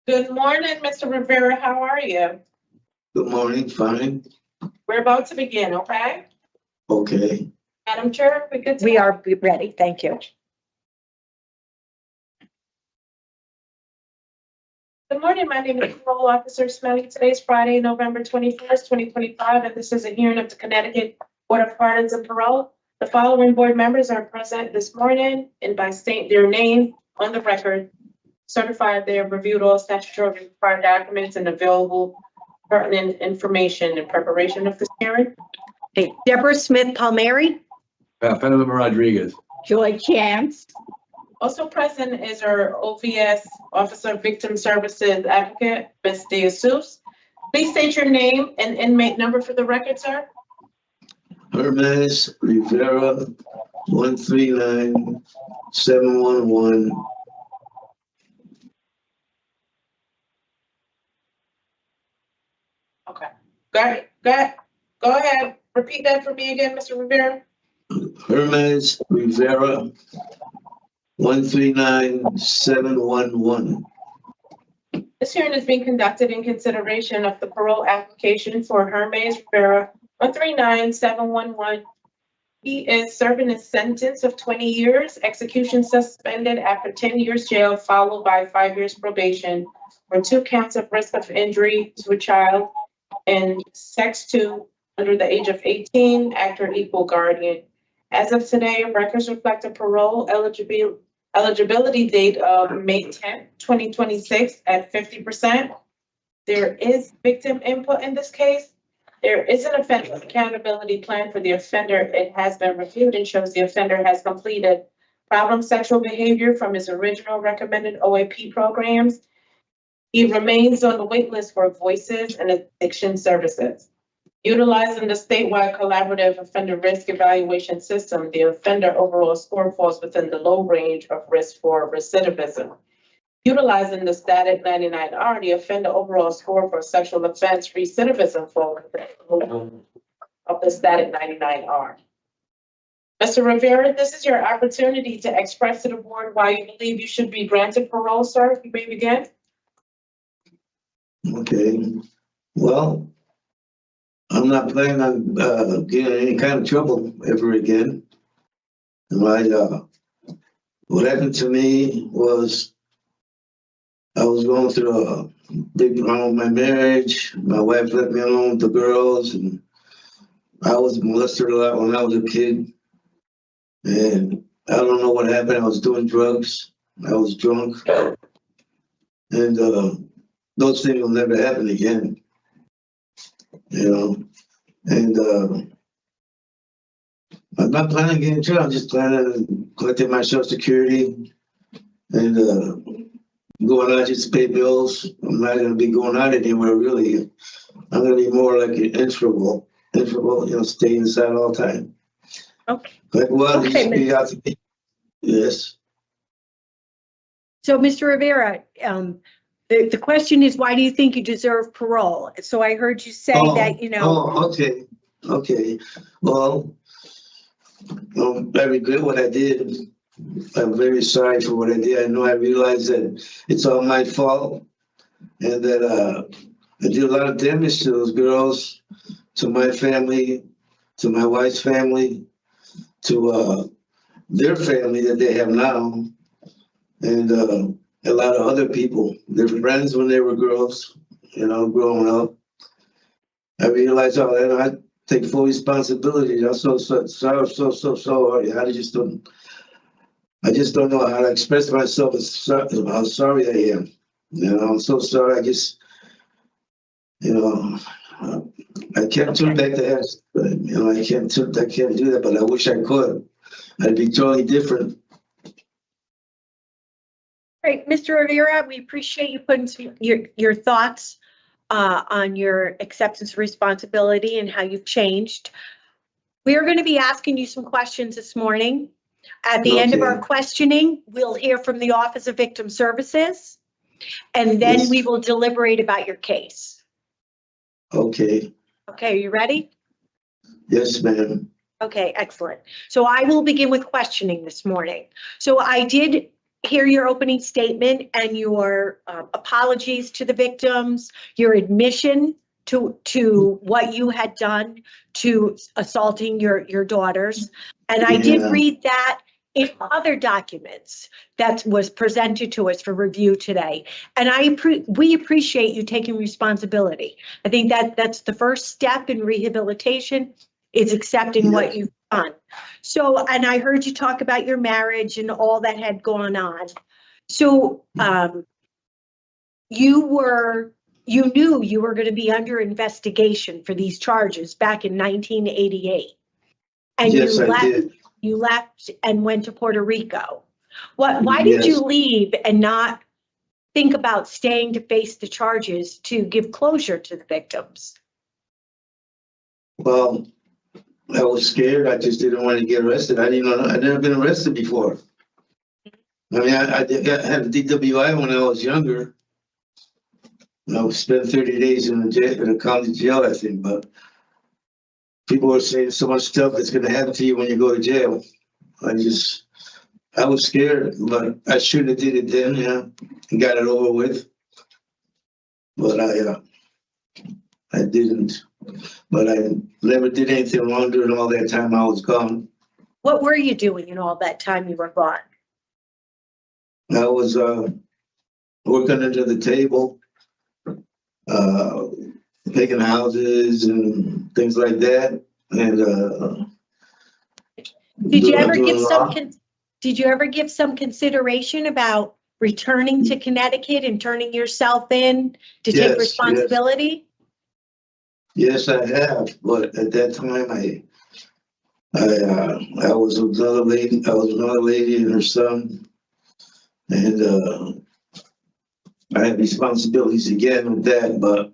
Good morning, Mr. Rivera. How are you? Good morning, fine, We're about to begin, okay? okay. Madam Chair, we good to We go? are ready. Thank you. Good morning. My name is Parole Officer Smelly. Today's Friday, November 21st, 2025, and this is a hearing of the Connecticut Board of Pardons and Parole. The following board members are present this morning and by state their name on the record, certified they have reviewed all statutory required documents and available pertinent information in preparation of this hearing. Okay, Deborah Smith Palmieri, Penelope Rodriguez. Joy Chance, Also present is our OVS, Officer Victim Services Advocate, Ms. DeSuze. Please state your name and inmate number for the record, sir. Hermes Rivera, 139711. Okay. Go ahead. Repeat that for me again, Mr. Rivera. Hermes Rivera, 139711. This hearing is being conducted in consideration of the parole application for Hermes Rivera, 139711. He is serving a sentence of 20 years, execution suspended after 10 years jail, followed by 5 years probation for 2 counts of risk of injury to a child and sex to under the age of 18, actor equal guardian. As of today, records reflect a parole eligibility date of May 10th, 2026 at 50%. There is victim input in this case. There is an offender accountability plan for the offender. It has been reviewed and shows the offender has completed problem sexual behavior from his original recommended OAP programs. He remains on the wait list for voices and addiction services. Utilizing the statewide collaborative offender risk evaluation system, the offender overall score falls within the low range of risk for recidivism. Utilizing the static 99R, the offender overall score for sexual offense recidivism falls within the low of the static 99R. Mr. Rivera, this is your opportunity to express to the board why you believe you should be granted parole, sir. You may begin. Okay, well, I'm not planning on getting in any kind of trouble ever again. What happened to me was I was going through a big problem with my marriage. My wife left me alone with the girls, and I was molested a lot when I was a kid. And I don't know what happened. I was doing drugs. I was drunk. And those things will never happen again. You know, and I'm not planning on getting in trouble. I'm just planning on collecting my Social Security and going out just to pay bills. I'm not going to be going out anywhere really. I'm going to be more like an introvert, stay inside all the time. Okay. Like, well, Okay, just be out to be. Yes. So, Mr. Rivera, the question is, why do you think you deserve parole? So I heard you say that, you know. Oh, okay. Okay. Well, I regret what I did. I'm very sorry for what I did. I know I realize that it's all my fault and that I did a lot of damage to those girls, to my family, to my wife's family, to their family that they have now, and a lot of other people, their friends when they were girls, growing up. I realized all that. I take full responsibility. I'm so sorry. I just don't know how to express myself how sorry I am. I'm so sorry. I just, I can't turn back the ass. I can't do that, but I wish I could. I'd be totally different. Great, Mr. Rivera, we appreciate you putting your thoughts on your acceptance of responsibility and how you've changed. We are going to be asking you some questions this morning. At the end of our questioning, we'll hear from the Office of Victim Services, and then we will deliberate about your case. Okay. Okay, are you ready? Yes, ma'am. Okay, excellent. So I will begin with questioning this morning. So I did hear your opening statement and your apologies to the victims, your admission to what you had done to assaulting your daughters. And I did read that in other documents that was presented to us for review today. And we appreciate you taking responsibility. I think that's the first step in rehabilitation is accepting what you've done. So, and I heard you talk about your marriage and all that had gone on. So you knew you were going to be under investigation for these charges back in 1988. And yes, I did. You left and went to Puerto Rico. Why did you Yes. leave and not think about staying to face the charges to give closure to the victims? Well, I was scared. I just didn't want to get arrested. I didn't know. I'd never been arrested before. I mean, I had a DWI when I was younger. I spent 30 days in a county jail, I think. But people were saying so much stuff that's going to happen to you when you go to jail. I was scared, but I should have did it then, and got it over with. But I didn't. But I never did anything wrong during all that time I was gone. What were you doing in all that time you were gone? I was working under the table, picking houses and things like that. And Did you ever doing give some, law. did you ever give some consideration about returning to Connecticut and turning yourself in to Yes, take responsibility? Yes, I have. But at that time, I was with another lady. I was with another lady and her son, and I had responsibilities again with that. But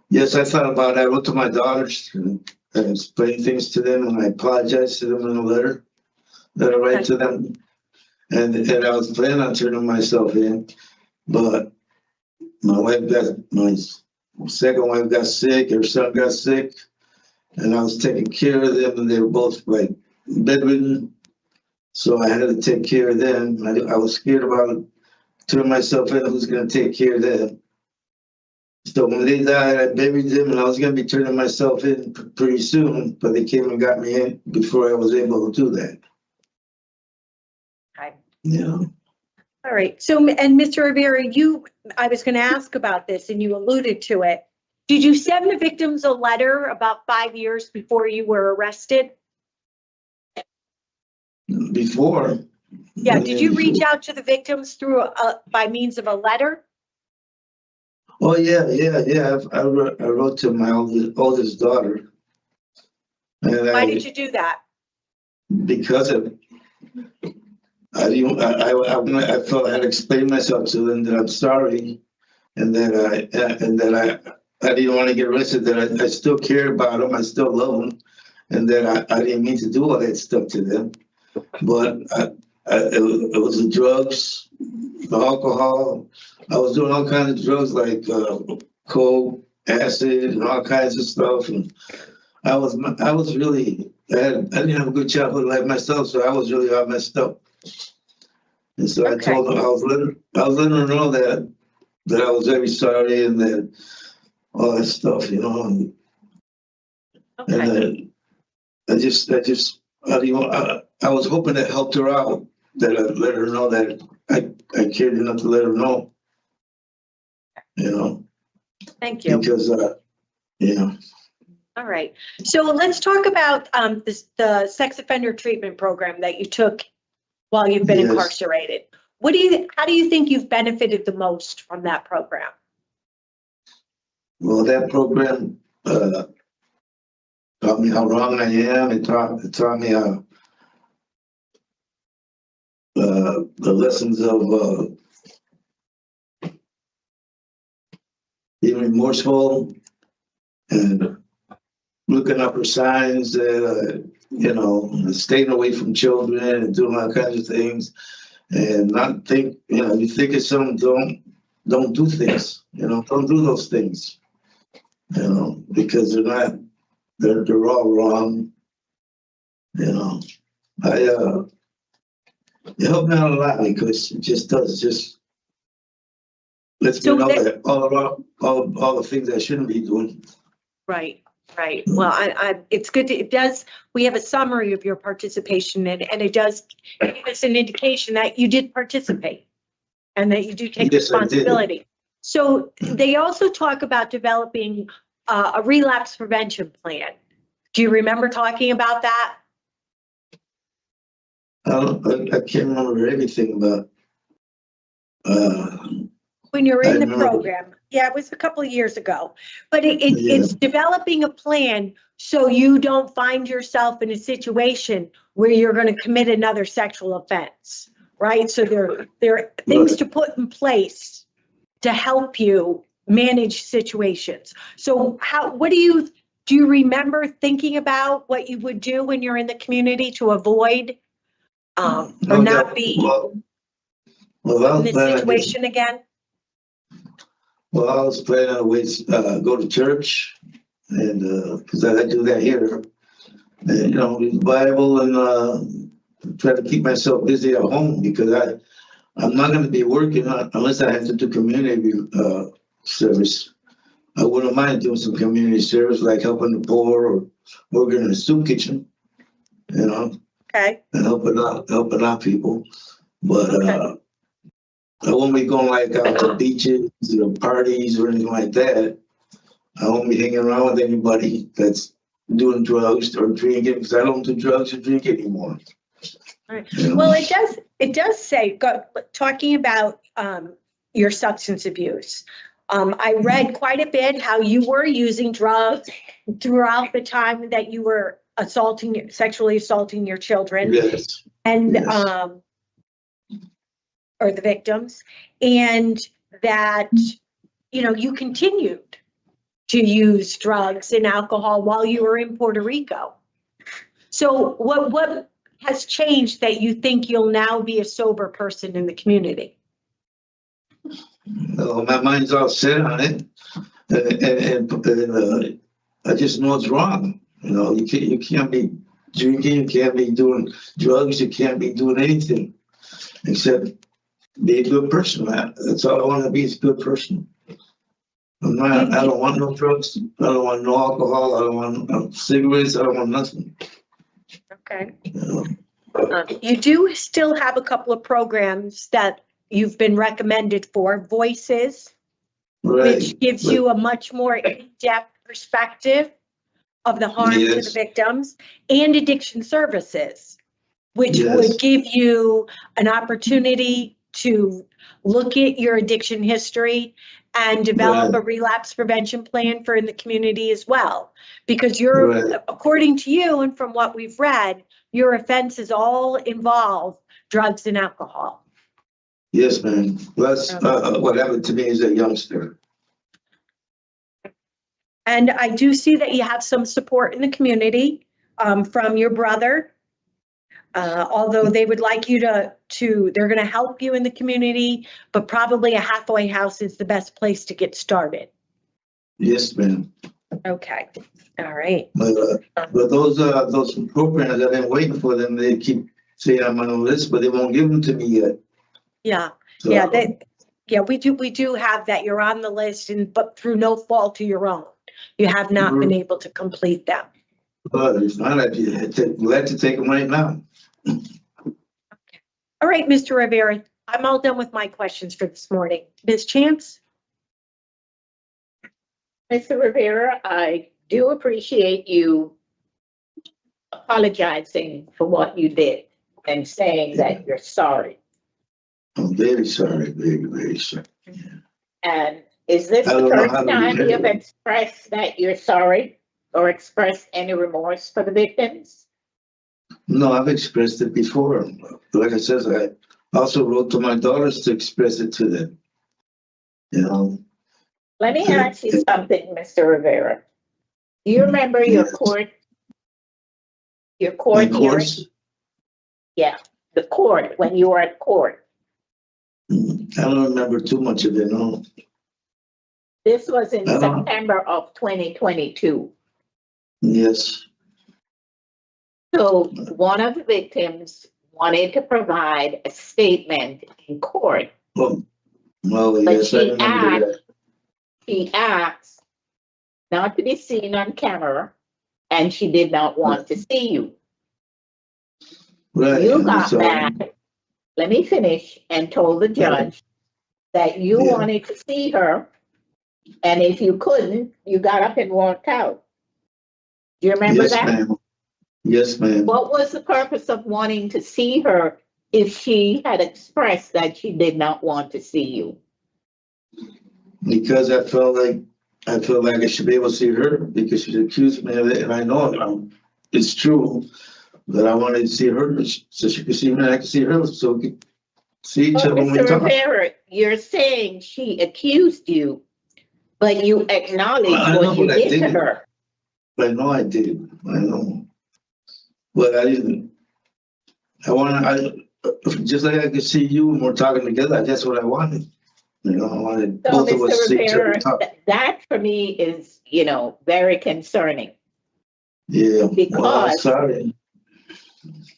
yes, I thought about it. I wrote to my daughters and explained things to them, and I apologized to them in a letter that I write to them. And I was planning on turning myself in, but my second wife got sick, her son got sick, and I was taking care of them, and they were both like bedridden. So I had to take care of them. I was scared about turning myself in. Who's going to take care of them? So when they died, I buried them, and I was going to be turning myself in pretty soon, but they came and got me in before I was able to do that. Okay. Yeah. All right. So, and Mr. Rivera, I was going to ask about this and you alluded to it. Did you send the victims a letter about 5 years before you were arrested? Before. Yeah. Did you reach out to the victims by means of a letter? Oh yeah. I wrote to my oldest daughter. And Why did you do that? Because I felt I had to explain myself to them that I'm sorry, and that I didn't want to get arrested. That I still cared about them, I still love them, and that I didn't mean to do all that stuff to them. But it was the drugs, the alcohol. I was doing all kinds of drugs like coke, acid, and all kinds of stuff. And I didn't have a good childhood life myself, so I was really all messed up. And so I told her, I was letting her know that I was very sorry and that all that stuff, And then I was hoping that helped her out, that I let her know that I cared enough to let her know, Thank you. Because, All right. So let's talk about the sex offender treatment program that you took while you've been Yes. incarcerated. How do you think you've benefited the most from that program? Well, that program taught me how wrong I am. It taught me the lessons of being remorseful and looking up for signs that, staying away from children and doing all kinds of things, and not think, you think it's something, don't do things, don't do those things, because they're all wrong, it helped me out a lot because it just lets me know that all the things I shouldn't be doing. Right. Well, it's good we have a summary of your participation and it does give us an indication that you did participate and that you do take Yes, responsibility. So they also talk about developing a relapse prevention plan. Do you remember talking about that? I can't remember everything, but When you're in I the remember. program. Yeah, it was a couple of years ago. But it's developing a plan so you don't find yourself in a situation where you're going to commit another sexual offense, right? So there are things to put in place to help you manage situations. So what do you remember thinking about what you would do when you're in the community to avoid or not be in this situation again? Well, I was planning on ways, go to church, and because I do that here, and read the Bible and try to keep myself busy at home because I'm not going to be working unless I have to do community service. I wouldn't mind doing some community service like helping the poor or working in a soup kitchen, Okay. and helping out people, but. Okay. I won't be going like out to beaches or parties or anything like that. I won't be hanging around with anybody that's doing drugs or drinking because I don't do drugs or drink anymore. All right. Well, it does say, talking about your substance abuse. I read quite a bit how you were using drugs throughout the time that you were sexually assaulting your children. Yes. And Yes. Or the victims, and that, you continued to use drugs and alcohol while you were in Puerto Rico. So what has changed that you think you'll now be a sober person in the community? Well, my mind's all set on it, and I just know it's wrong. You can't be drinking, you can't be doing drugs, you can't be doing anything except be a good person. That's all I want to be, is a good person. I don't want no drugs. I don't want no alcohol. I don't want cigarettes. I don't want nothing. Okay. You do still have a couple of programs that you've been recommended for, Voices, Right. which gives you a much more in-depth perspective of the harm to the victims, and Addiction Services, which would give you an opportunity to look at your addiction history and develop a relapse prevention plan for in the community as well. Because according to you and from what we've read, your offenses all involve drugs and alcohol. Yes, ma'am. That's what happened to me as a youngster. And I do see that you have some support in the community from your brother. Although they would like you they're going to help you in the community, but probably a halfway house is the best place to get started. Yes, ma'am. Okay. All right. But those programs, I've been waiting for them. They keep saying I'm on the list, but they won't give them to me yet. Yeah. So, We do have that. You're on the list, but through no fault of your own, you have not been able to complete them. But it's not like you glad to take them right now. All right, Mr. Rivera, I'm all done with my questions for this morning. Ms. Chance? Mr. Rivera, I do appreciate you apologizing for what you did and saying that you're sorry. I'm very sorry, very, very sorry. And is this the first time you've expressed that you're sorry or expressed any remorse for the victims? No, I've expressed it before. Like I said, I also wrote to my daughters to express it to them. Let me ask you something, Mr. Rivera. Do you remember your court hearing? Yeah, the court, when you were at court. I don't remember too much of it, no. This was in September of 2022. Yes. So one of the victims wanted to provide a statement in court. Well, But yes, I remember that. she asked not to be seen on camera, and she did not want to see you. Right. You got back, let me finish, and told the judge that you wanted to see her, and if you couldn't, you got up and walked out. Do you remember that? Ma'am. Yes, ma'am. What was the purpose of wanting to see her if she had expressed that she did not want to see you? Because I felt like I should be able to see her because she's accused me of it, and I know it's true that I wanted to see her so she could see me and I could see her. So see each other when we Mr. talk. Rivera, you're saying she accused you, but you acknowledge I know what you what I did to did. her. I know I did, I know. But I didn't, just like I could see you when we're talking together, that's what I wanted. You know, I wanted So, both of us to Mr. see each other Rivera, talk. that for me is, very concerning Yeah, well, because- sorry.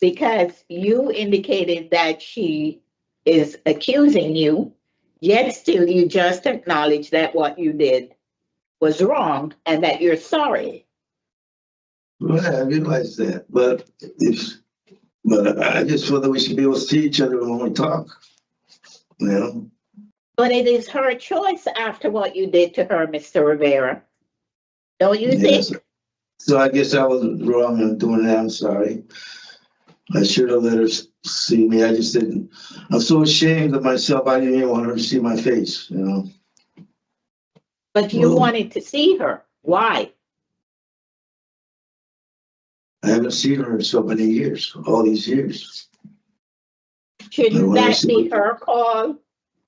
because you indicated that she is accusing you, yet still you just acknowledge that what you did was wrong and that you're sorry. Well, I realize that, but I just feel that we should be able to see each other when we talk. You know? But it is her choice after what you did to her, Mr. Rivera. Don't you Yes. think? So I guess I was wrong in doing that. I'm sorry. I should have let her see me. I just didn't. I'm so ashamed of myself. I didn't even want her to see my face, you know. But you Well- wanted to see her. Why? I haven't seen her in so many years, all these years. Shouldn't wanna that see be her. her call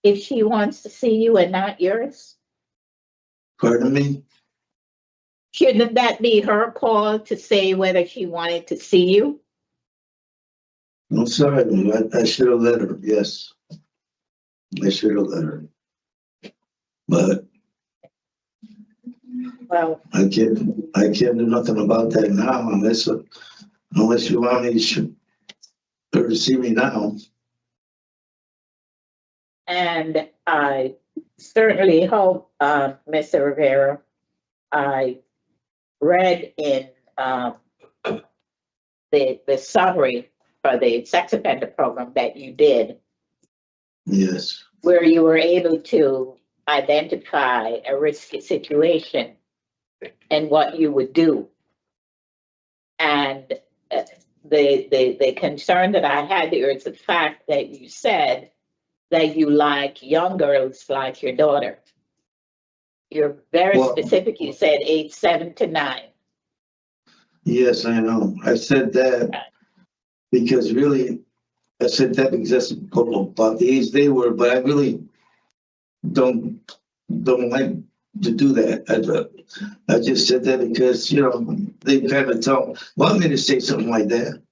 if she wants to see you and not yours? Pardon me? Shouldn't that be her call to say whether she wanted to see you? I'm sorry. I should have let her. Yes. I should have let her. But Well, I can't do nothing about that now unless you want me to her to see me now. and I certainly hope, Mr. Rivera, I read in the summary for the sex offender program that you did, Yes. where you were able to identify a risky situation and what you would do. And the concern that I had here is the fact that you said that you like young girls like your daughter. You're very Well- specific. You said age 7 to 9. Yes, I know. I said that because really, I said that because that's about the age they were, but I really don't like to do that. I just said that because, they kind of want me to say something like that.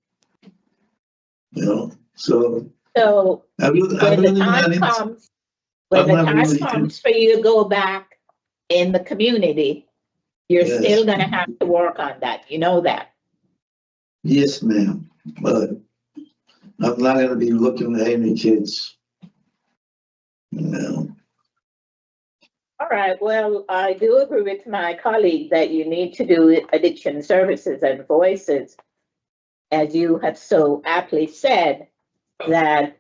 So So I when the really time not comes, when the I'm not time really comes for you to go back in the community, you're Yes. still gonna have to work on that. You know that. Yes, ma'am, but I'm not gonna be looking at any kids. All right, well, I do agree with my colleague that you need to do addiction services and voices. As you have so aptly said, that,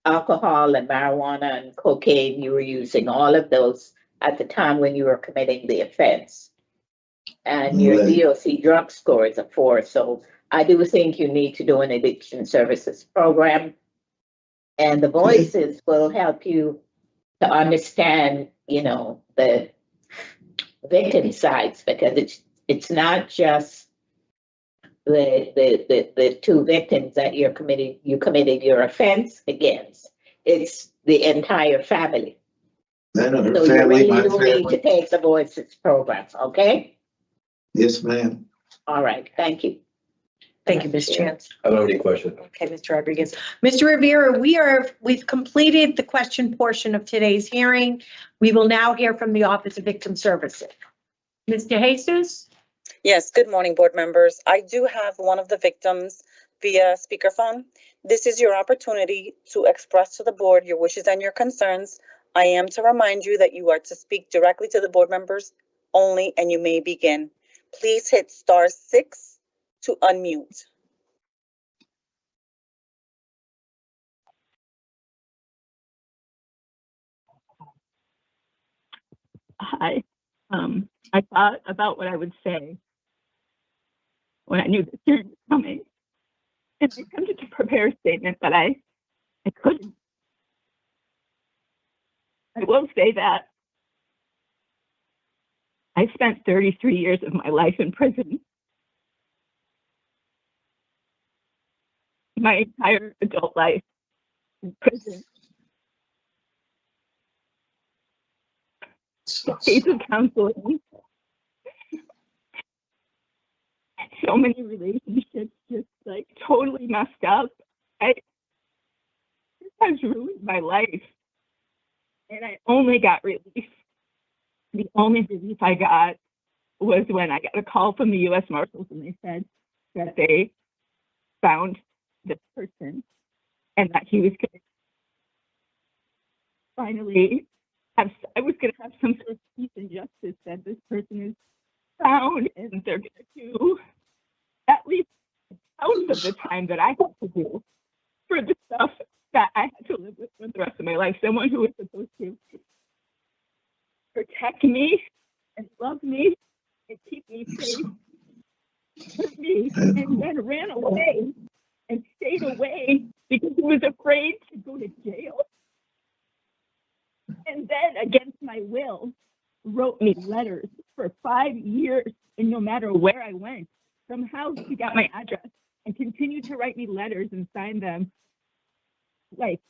alcohol and marijuana and cocaine, you were using all of those at the time when you were committing the offense. And your Right. DOC drug score is a 4, so I do think you need to do an addiction services program. And the voices will help you to understand, the victim sides, because it's not just the two victims that you committed your offense against. It's the entire family. I know her So you family, really my do need to family. take the voices program, okay? Yes, ma'am. All right, thank you. Thank you, Ms. Chance. I don't have any questions. Okay, Mr. Rodriguez. Mr. Rivera, we've completed the question portion of today's hearing. We will now hear from the Office of Victim Services. Ms. DeJesus? Yes, good morning, board members. I do have one of the victims via speakerphone. This is your opportunity to express to the board your wishes and your concerns. I am to remind you that you are to speak directly to the board members only, and you may begin. Please hit *6 to unmute. Hi. I thought about what I would say when I knew this hearing was coming, and I attempted to prepare a statement, but I couldn't. I will say that I spent 33 years of my life in prison. my entire adult life in prison. Decades of counseling. So many relationships just like totally messed up. This has ruined my life. And I only got relief. The only relief I got was when I got a call from the U.S. Marshals and they said that they found this person and that he was going to finally have some sort of peace and justice, that this person is found and they're going to do at least out of the time that I had to do for the stuff that I had to live with for the rest of my life. Someone who was supposed to protect me and love me and keep me safe, hurt me, and then ran away and stayed away because he was afraid to go to jail. And then, against my will, wrote me letters for 5 years. And no matter where I went, somehow he got my address and continued to write me letters and sign them like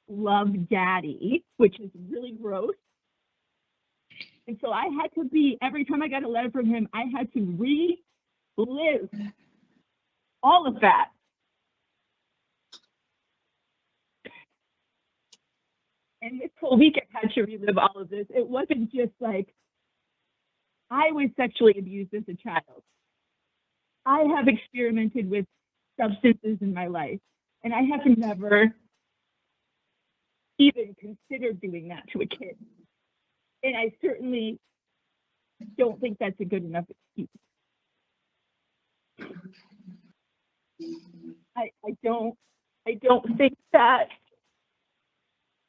"Love Daddy," which is really gross. And so I had to every time I got a letter from him, I had to relive all of that. And this whole week I had to relive all of this. It wasn't just like I was sexually abused as a child. I have experimented with substances in my life, and I have never even considered doing that to a kid. And I certainly don't think that's a good enough excuse. I don't think that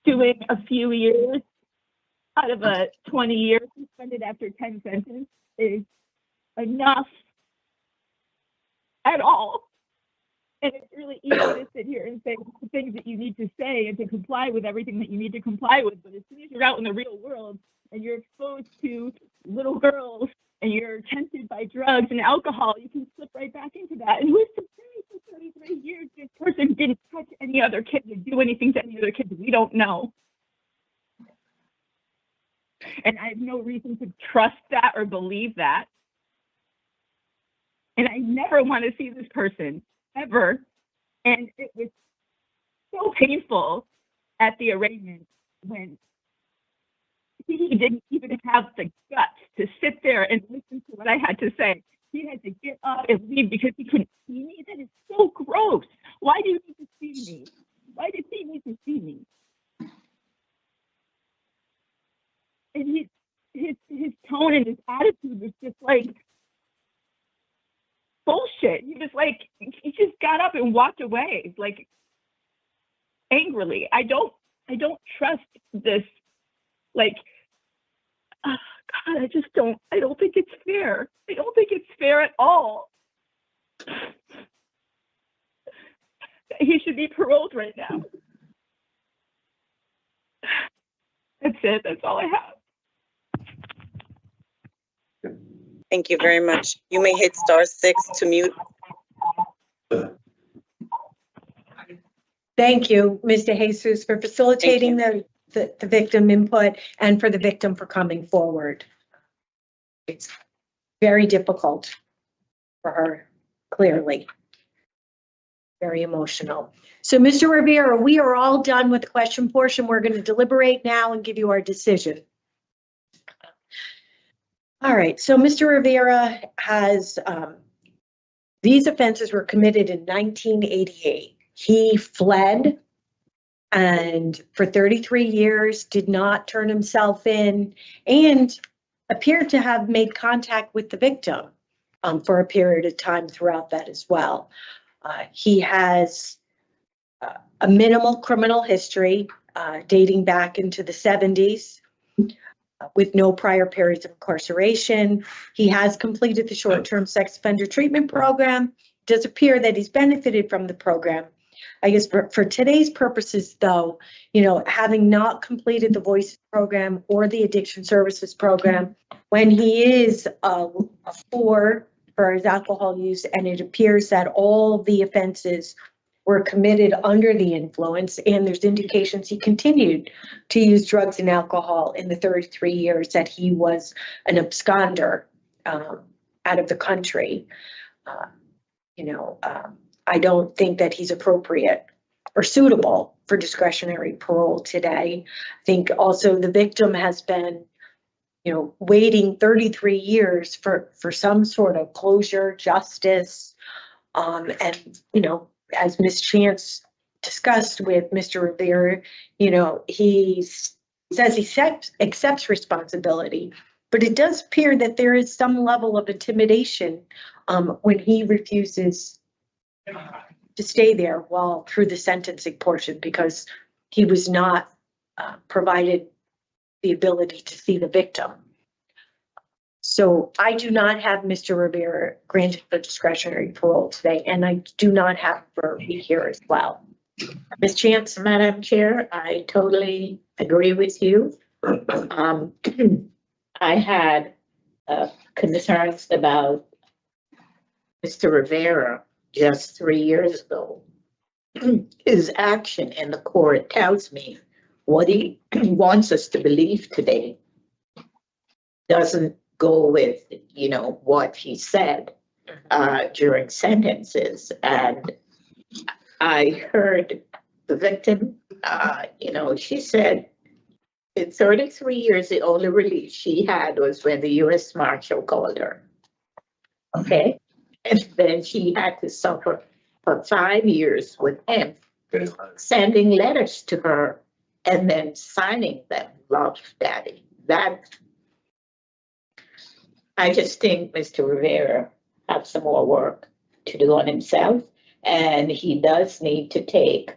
doing a few years out of a 20-year suspended after 10 sentence is enough at all. And it's really easy to sit here and say the things that you need to say and to comply with everything that you need to comply with. But as soon as you're out in the real world and you're exposed to little girls and you're tempted by drugs and alcohol, you can slip right back into that. And who's to say for 33 years this person didn't touch any other kid or do anything to any other kids? We don't know. And I have no reason to trust that or believe that. And I never want to see this person ever. And it was so painful at the arraignment when he didn't even have the guts to sit there and listen to what I had to say. He had to get up and leave because he couldn't see me. That is so gross. Why do you need to see me? Why did he need to see me? And his tone and his attitude was just like bullshit. He was like, he just got up and walked away, like angrily. I don't trust this. Like, oh God, I don't think it's fair. I don't think it's fair at all. He should be paroled right now. That's it. That's all I have. Thank you very much. You may hit *6 to mute. Thank you, Mr. Jesus, for facilitating the victim input and for the victim for coming forward. It's very difficult for her, clearly. Very emotional. So, Mr. Rivera, we are all done with the question portion. We're going to deliberate now and give you our decision. All right, so Mr. Rivera has, these offenses were committed in 1988. He fled and for 33 years did not turn himself in and appeared to have made contact with the victim for a period of time throughout that as well. He has a minimal criminal history dating back into the 70s. With no prior periods of incarceration. He has completed the short-term sex offender treatment program. It does appear that he's benefited from the program. I guess for today's purposes, though, having not completed the Voices program or the addiction services program, when he is a 4 for his alcohol use, and it appears that all of the offenses were committed under the influence, and there's indications he continued to use drugs and alcohol in the 33 years that he was an absconder out of the country. I don't think that he's appropriate or suitable for discretionary parole today. I think also the victim has been, waiting 33 years for some sort of closure, justice. And, as Ms. Chance discussed with Mr. Rivera, he says he accepts responsibility, but it does appear that there is some level of intimidation when he refuses to stay there through the sentencing portion, because he was not provided the ability to see the victim. So I do not have Mr. Rivera granted for discretionary parole today, and I do not have Verby here as well. Ms. Chance? Madam Chair, I totally agree with you. I had concerns about Mr. Rivera just 3 years ago. His action in the court tells me what he wants us to believe today doesn't go with, what he said during sentences. And I heard the victim, she said in 33 years, the only release she had was when the U.S. Marshal called her. Okay. And then she had to suffer for 5 years with him, sending letters to her and then signing them, "Love, Daddy." I just think Mr. Rivera has some more work to do on himself, and he does need to take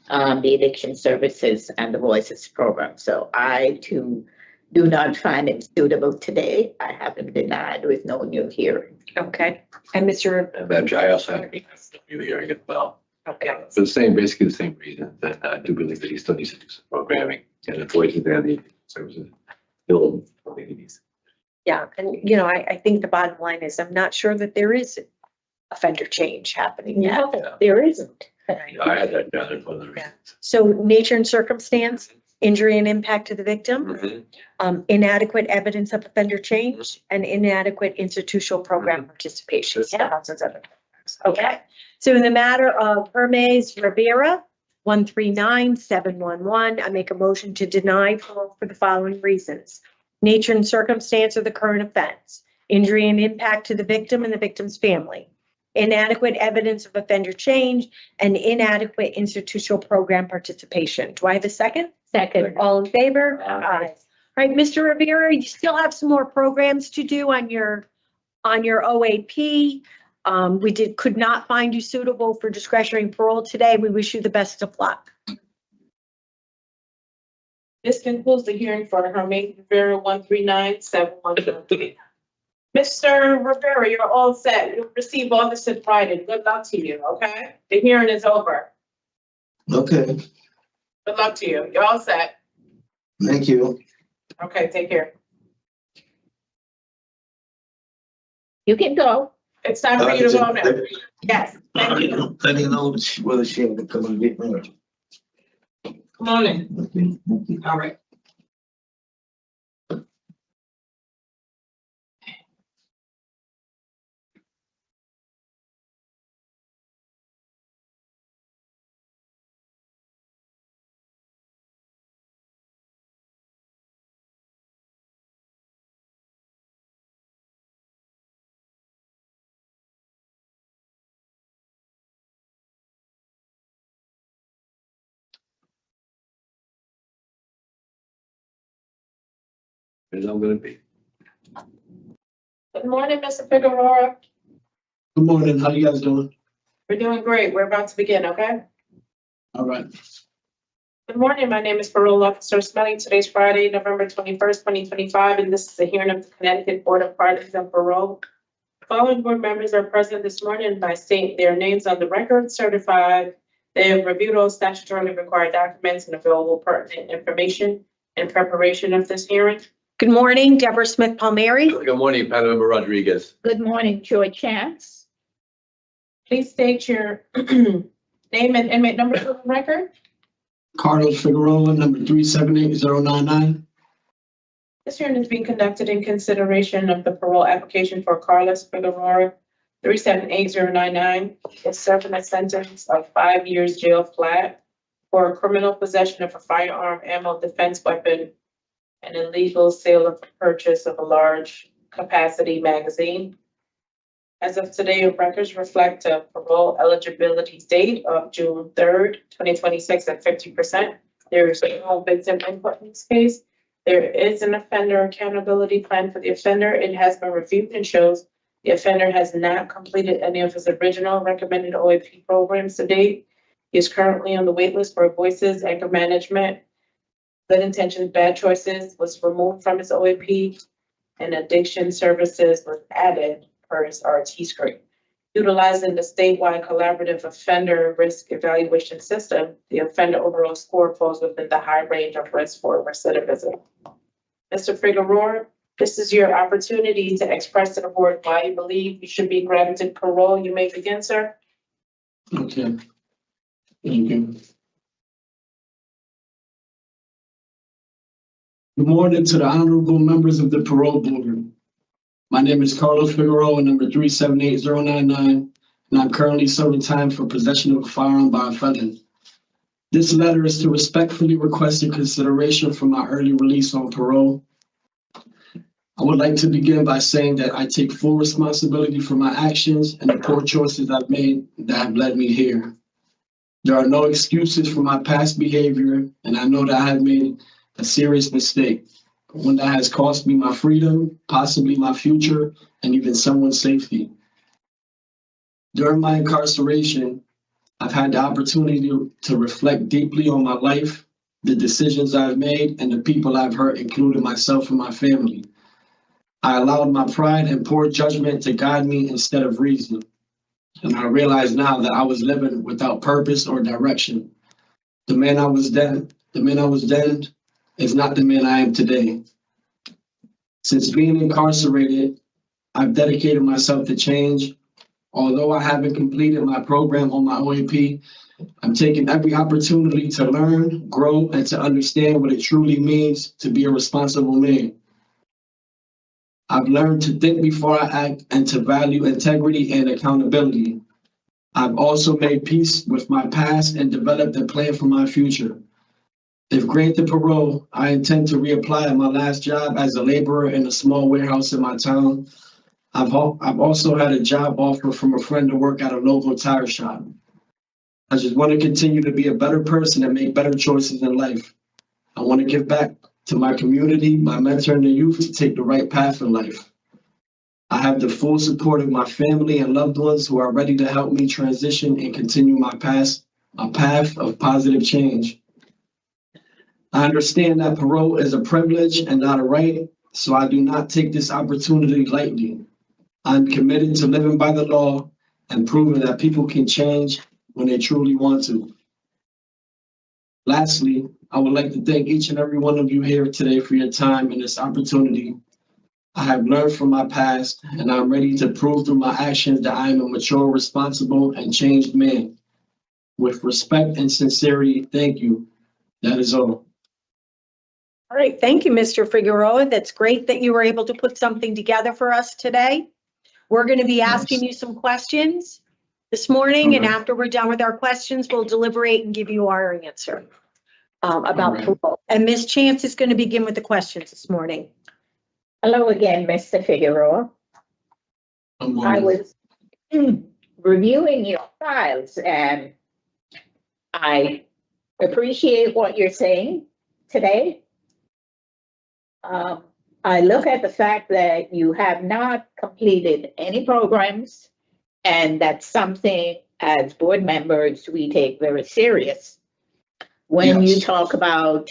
the Addiction Services and the Voices program. So I, too, do not find him suitable today. I have him denied with no new hearing. Okay. And Mr. Madam Chair, I also have a new hearing as well. Okay. For basically the same reason, that I do believe that he still needs to do some programming and avoid the services. Still, he needs. Yeah, and I think the bottom line is I'm not sure that there is offender change happening yet. No, there isn't. I had that down as one of the reasons. So nature and circumstance, injury and impact to the victim, inadequate evidence of offender change, and inadequate institutional program participation. Thousands of others. Okay, so in the matter of Hermes Rivera, 139711, I make a motion to deny parole for the following reasons: nature and circumstance of the current offense, injury and impact to the victim and the victim's family, inadequate evidence of offender change, and inadequate institutional program participation. Do I have a second? Second. All in favor? Aye. All right, Mr. Rivera, you still have some more programs to do on your OAP. We could not find you suitable for discretionary parole today. We wish you the best of luck. This concludes the hearing for Hermes Rivera 139711. Mr. Rivera, you're all set. You'll receive all this in writing. Good luck to you, okay? The hearing is over. Okay, Good luck to you. You're all set. thank you. Okay, take care. You can go. It's time for you to go now. Yes, thank you. Let me know whether she had to come and get me. Come on in. Okay, thank you. All right. As I'm gonna be. Good morning, Mr. Figueroa. Good morning, how you guys doing? We're doing great. We're about to begin, okay? All right. Good morning. My name is Parole Officer Smelly. Today's Friday, November 21st, 2025, and this is the hearing of the Connecticut Board of Pardons and Parole. Following board members are present this morning by stating their names on the record, certified. They have reviewed all statutorily required documents and available pertinent information in preparation of this hearing. Good morning, Deborah Smith Palmieri. Good morning, Panama Rodriguez. Good morning, Joy Chance. Please state your name and inmate number for the record. Carlos Figueroa, number 378099. This hearing is being conducted in consideration of the parole application for Carlos Figueroa, 378099, is serving a sentence of 5 years jail flat for criminal possession of a firearm, ammo, defense weapon, and illegal sale of purchase of a large capacity magazine. As of today, records reflect a parole eligibility date of June 3rd, 2026 at 50%. There is no victim input in this case. There is an offender accountability plan for the offender. It has been reviewed and shows the offender has not completed any of his original recommended OAP programs to date. He is currently on the wait list for Voices, Anger Management, Good Intentions, Bad Choices was removed from his OAP, and Addiction Services was added per his RT screen. Utilizing the statewide collaborative offender risk evaluation system, the offender overall score falls within the high range of risk for recidivism. Mr. Figueroa, this is your opportunity to express to the board why you believe you should be granted parole. You may begin, sir. Okay. Thank you. Good morning to the honorable members of the parole board. My name is Carlos Figueroa, number 378099, and I'm currently serving time for possession of a firearm by a felon. This letter is to respectfully request your consideration for my early release on parole. I would like to begin by saying that I take full responsibility for my actions and the poor choices I've made that have led me here. There are no excuses for my past behavior, and I know that I have made a serious mistake, one that has cost me my freedom, possibly my future, and even someone's safety. During my incarceration, I've had the opportunity to reflect deeply on my life, the decisions I've made, and the people I've hurt, including myself and my family. I allowed my pride and poor judgment to guide me instead of reason. And I realize now that I was living without purpose or direction. The man I was then is not the man I am today. Since being incarcerated, I've dedicated myself to change. Although I haven't completed my program on my OAP, I'm taking every opportunity to learn, grow, and to understand what it truly means to be a responsible man. I've learned to think before I act and to value integrity and accountability. I've also made peace with my past and developed a plan for my future. If granted parole, I intend to reapply at my last job as a laborer in a small warehouse in my town. I've also had a job offer from a friend to work at a local tire shop. I just want to continue to be a better person and make better choices in life. I want to give back to my community by mentoring the youth to take the right path in life. I have the full support of my family and loved ones who are ready to help me transition and continue my path of positive change. I understand that parole is a privilege and not a right, so I do not take this opportunity lightly. I'm committed to living by the law and proving that people can change when they truly want to. Lastly, I would like to thank each and every one of you here today for your time and this opportunity. I have learned from my past, and I'm ready to prove through my actions that I am a mature, responsible, and changed man. With respect and sincerity, thank you. That is all. All right, thank you, Mr. Figueroa. That's great that you were able to put something together for us today. We're going to be asking you some questions this morning, and after we're done with our questions, we'll deliberate and give you our answer about parole. And Ms. Chance is going to begin with the questions this morning. Hello again, Mr. Figueroa. I was reviewing your files and I appreciate what you're saying today. I look at the fact that you have not completed any programs, and that's something as board members we take very serious. When you talk about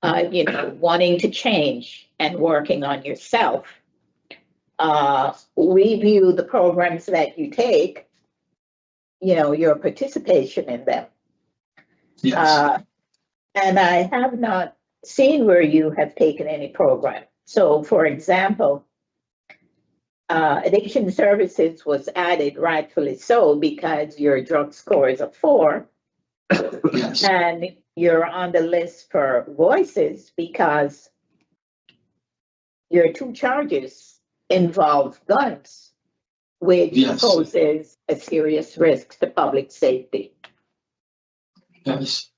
wanting to change and working on yourself, we view the programs that you take, your participation in them. Yes. And I have not seen where you have taken any program. So, for example, addiction services was added, rightfully so, because your drug score is a 4. Yes, And you're on the list for voices because your 2 charges involve guns, which Yes. poses a serious risk to public safety. yes.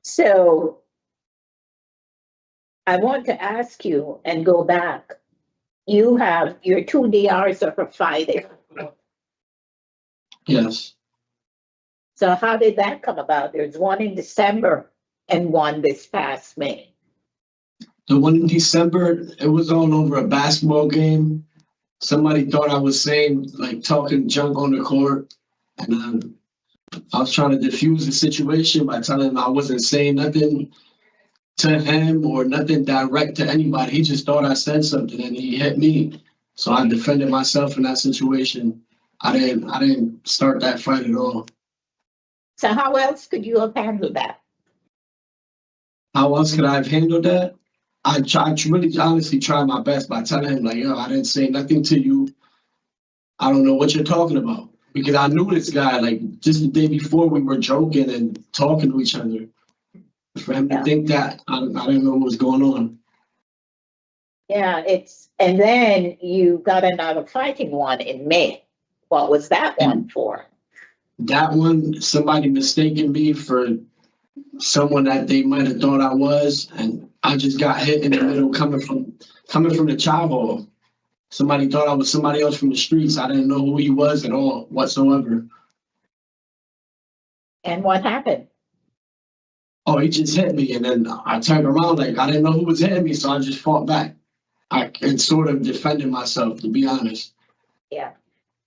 So I want to ask you and go back. You have your 2 DRs are for fighting. Yes. So how did that come about? There's one in December and one this past May. The one in December, it was all over a basketball game. Somebody thought I was saying, like, talking junk on the court. And I was trying to diffuse the situation by telling him I wasn't saying nothing to him or nothing direct to anybody. He just thought I said something and he hit me. So I defended myself in that situation. I didn't start that fight at all. So how else could you have handled that? How else could I have handled that? I really honestly tried my best by telling him, like, yo, I didn't say nothing to you. I don't know what you're talking about. Because I knew this guy, like, just the day before we were joking and talking to each other. For him to think that, I didn't know what was going on. Yeah, and then you got another fighting one in May. What was that one for? That one, somebody mistaken me for someone that they might have thought I was, and I just got hit in the middle coming from the child hall. Somebody thought I was somebody else from the streets. I didn't know who he was at all whatsoever. And what happened? Oh, he just hit me, and then I turned around like I didn't know who was hitting me, so I just fought back. I sort of defended myself, to be honest. Yeah.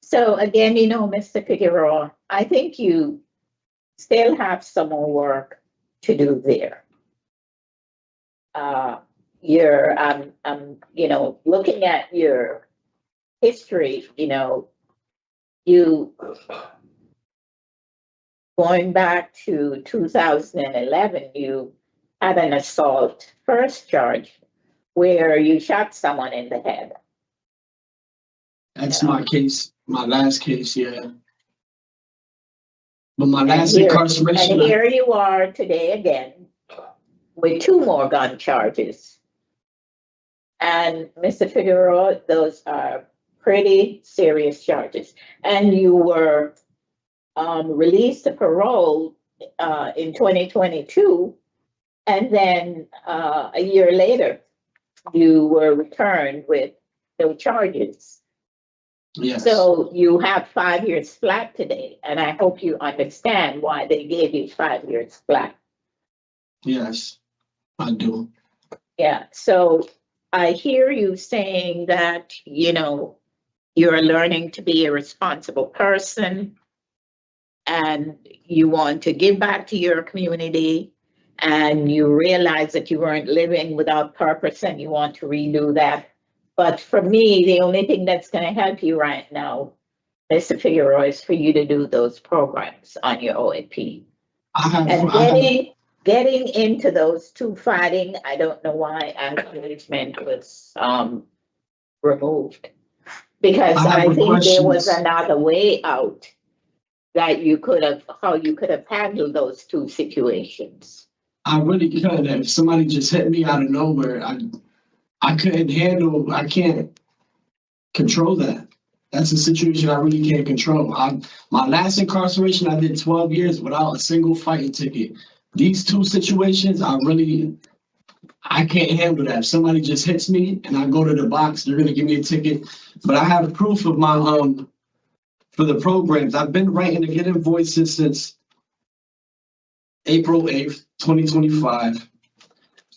So again, Mr. Figueroa, I think you still have some more work to do there. Looking at your history, you going back to 2011, you had an assault first charge where you shot someone in the head. That's my case, my last case, yeah. But my last And incarceration. here you are today again with 2 more gun charges. And Mr. Figueroa, those are pretty serious charges. And you were released to parole in 2022. And then a year later, you were returned with no charges. Yes. So you have 5 years flat today. And I hope you understand why they gave you 5 years flat. Yes, I do. Yeah. So I hear you saying that, you're learning to be a responsible person and you want to give back to your community and you realize that you weren't living without purpose and you want to redo that. But for me, the only thing that's going to help you right now, Mr. Figueroa, is for you to do those programs on your OAP. Getting into those 2 fighting, I don't know why engagement was removed. Because I think there was another way out that how you could have handled those 2 situations. I really could. If somebody just hit me out of nowhere, I can't control that. That's a situation I really can't control. My last incarceration, I did 12 years without a single fighting ticket. These 2 situations, I can't handle that. If somebody just hits me and I go to the box, they're gonna give me a ticket. But I have proof of my for the programs. I've been writing to get invoices since April 8th, 2025.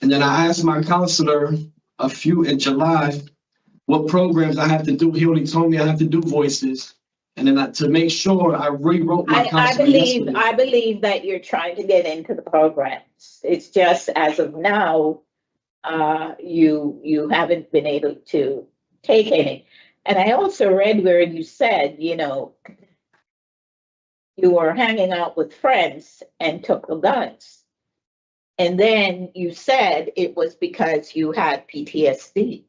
And then I asked my counselor in July what programs I have to do. He only told me I have to do voices. And then to make sure, I rewrote my counselor yesterday. I believe that you're trying to get into the programs. It's just as of now, you haven't been able to take any. And I also read where you said, you were hanging out with friends and took the guns. And then you said it was because you had PTSD.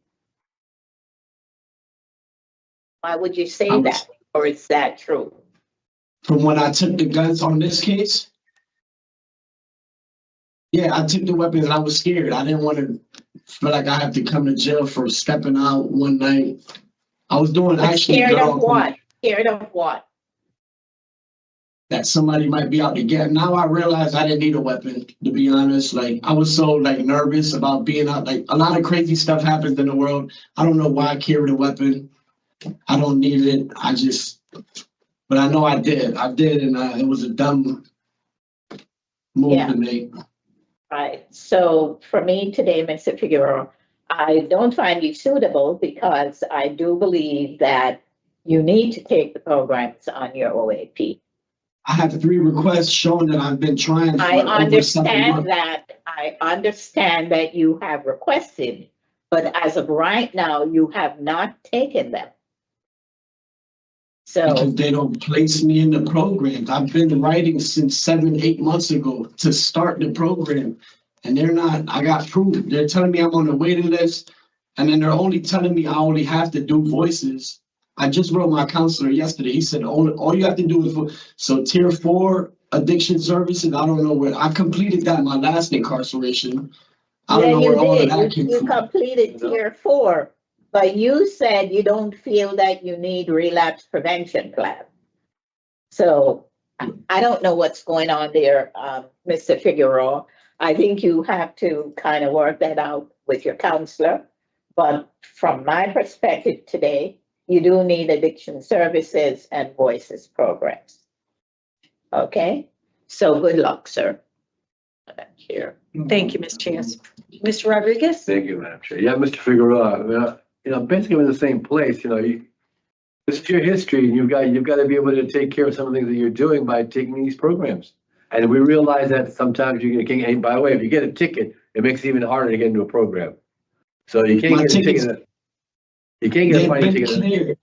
Why would you say I was- that? Or is that true? From when I took the guns on this case, yeah, I took the weapons and I was scared. I didn't want to feel like I had to come to jail for stepping out one night. I was doing But actually scared good of on what? Scared of what? that somebody might be out to get. Now I realize I didn't need a weapon, to be honest. Like I was so like nervous about being out. Like a lot of crazy stuff happens in the world. I don't know why I carried a weapon. I don't need it. But I know I did. I did, and it was a dumb move Yeah. to make. Right. So for me today, Mr. Figueroa, I don't find you suitable because I do believe that you need to take the programs on your OAP. I have 3 requests showing that I've been trying for I over 7 understand months. that. I understand that you have requested, but as of right now, you have not taken them. So, Because they don't place me in the programs. I've been writing since 7, 8 months ago to start the program. And they're not, I got proof. They're telling me I'm on the waiting list. And then they're only telling me I only have to do voices. I just wrote my counselor yesterday. He said, all you have to do is, so tier 4 addiction services, I don't know where, I completed that in my last incarceration. I don't yeah, know where all of you that did. came You from. completed tier 4, but you said you don't feel that you need relapse prevention plan. So I don't know what's going on there, Mr. Figueroa. I think you have to kind of work that out with your counselor. But from my perspective today, you do need addiction services and voices programs. Okay, so good luck, sir. Here. Thank you, Ms. Chance. Mr. Rodriguez? Thank you, Madam Chair. Yeah, Mr. Figueroa, basically in the same place, this is your history, and you've got to be able to take care of some of the things that you're doing by taking these programs. And we realize that sometimes you get, and by the way, if you get a ticket, it makes it even harder to get into a program. So you can't My get a tickets- ticket. You can't get a They've funny been ticket. cleared.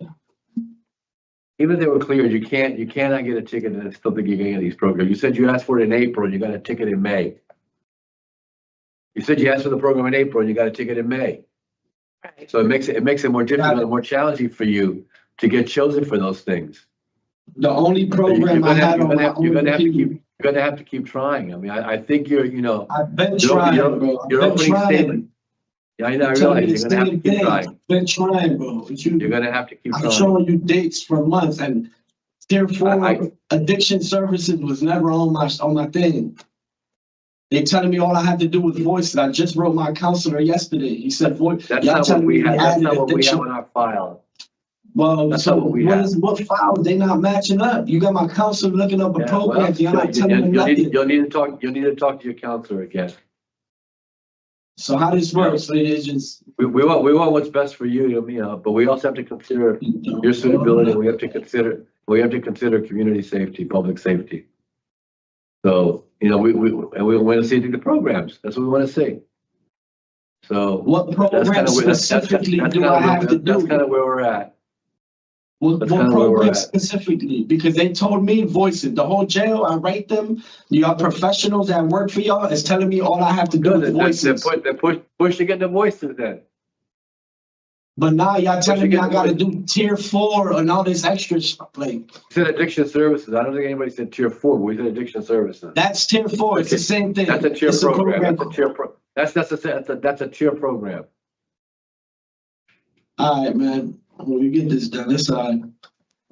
Even if they were cleared, you cannot get a ticket and still think you can get these programs. You said you asked for it in April, and you got a ticket in May. You said you asked for the program in April, and you got a ticket in May. Right. So it makes it more difficult and more challenging for you to get chosen for those things. The only You're program I had on my gonna own. have to keep trying. I mean, I think you're, I've been your trying, bro. I've your been opening trying. statement. Yeah, I know, I Tell me realize the you're gonna have to same keep thing. trying. I've been trying, bro. But You're gonna have to keep I'm trying. showing you dates for months, and tier 4 I- addiction services was never on my thing. They telling me all I had to do was voices. I just wrote my counselor yesterday. He said, "Voice." That's y'all not what telling we me have. to That's add not what we have addiction. on our file. Well, That's so not what we what have. is what files? They not matching up. You got my counselor looking up a Yeah, program. well, You're not telling them you'll nothing. need to talk to your counselor again. So how this works? So it's just We want what's best for you, but we also have to consider your suitability. We have to consider community safety, public safety. So, we want to see the programs. That's what we want to see. So What that's program kind of specifically do I have to that's do? kind of where we're at. What That's kinda where we're program at. specifically? Because they told me voices. The whole jail, I write them. Y'all professionals that work for y'all is telling me all I have to do Good. is voices. They push to get the voices then. But now y'all telling me get I the gotta do tier 4 and all this extra stuff. Like, We said addiction services. I don't think anybody said tier 4, but we said addiction services. that's tier 4. It's the same thing. That's a tier It's program. That's a tier program. All right, man. When we get this done, it's all right.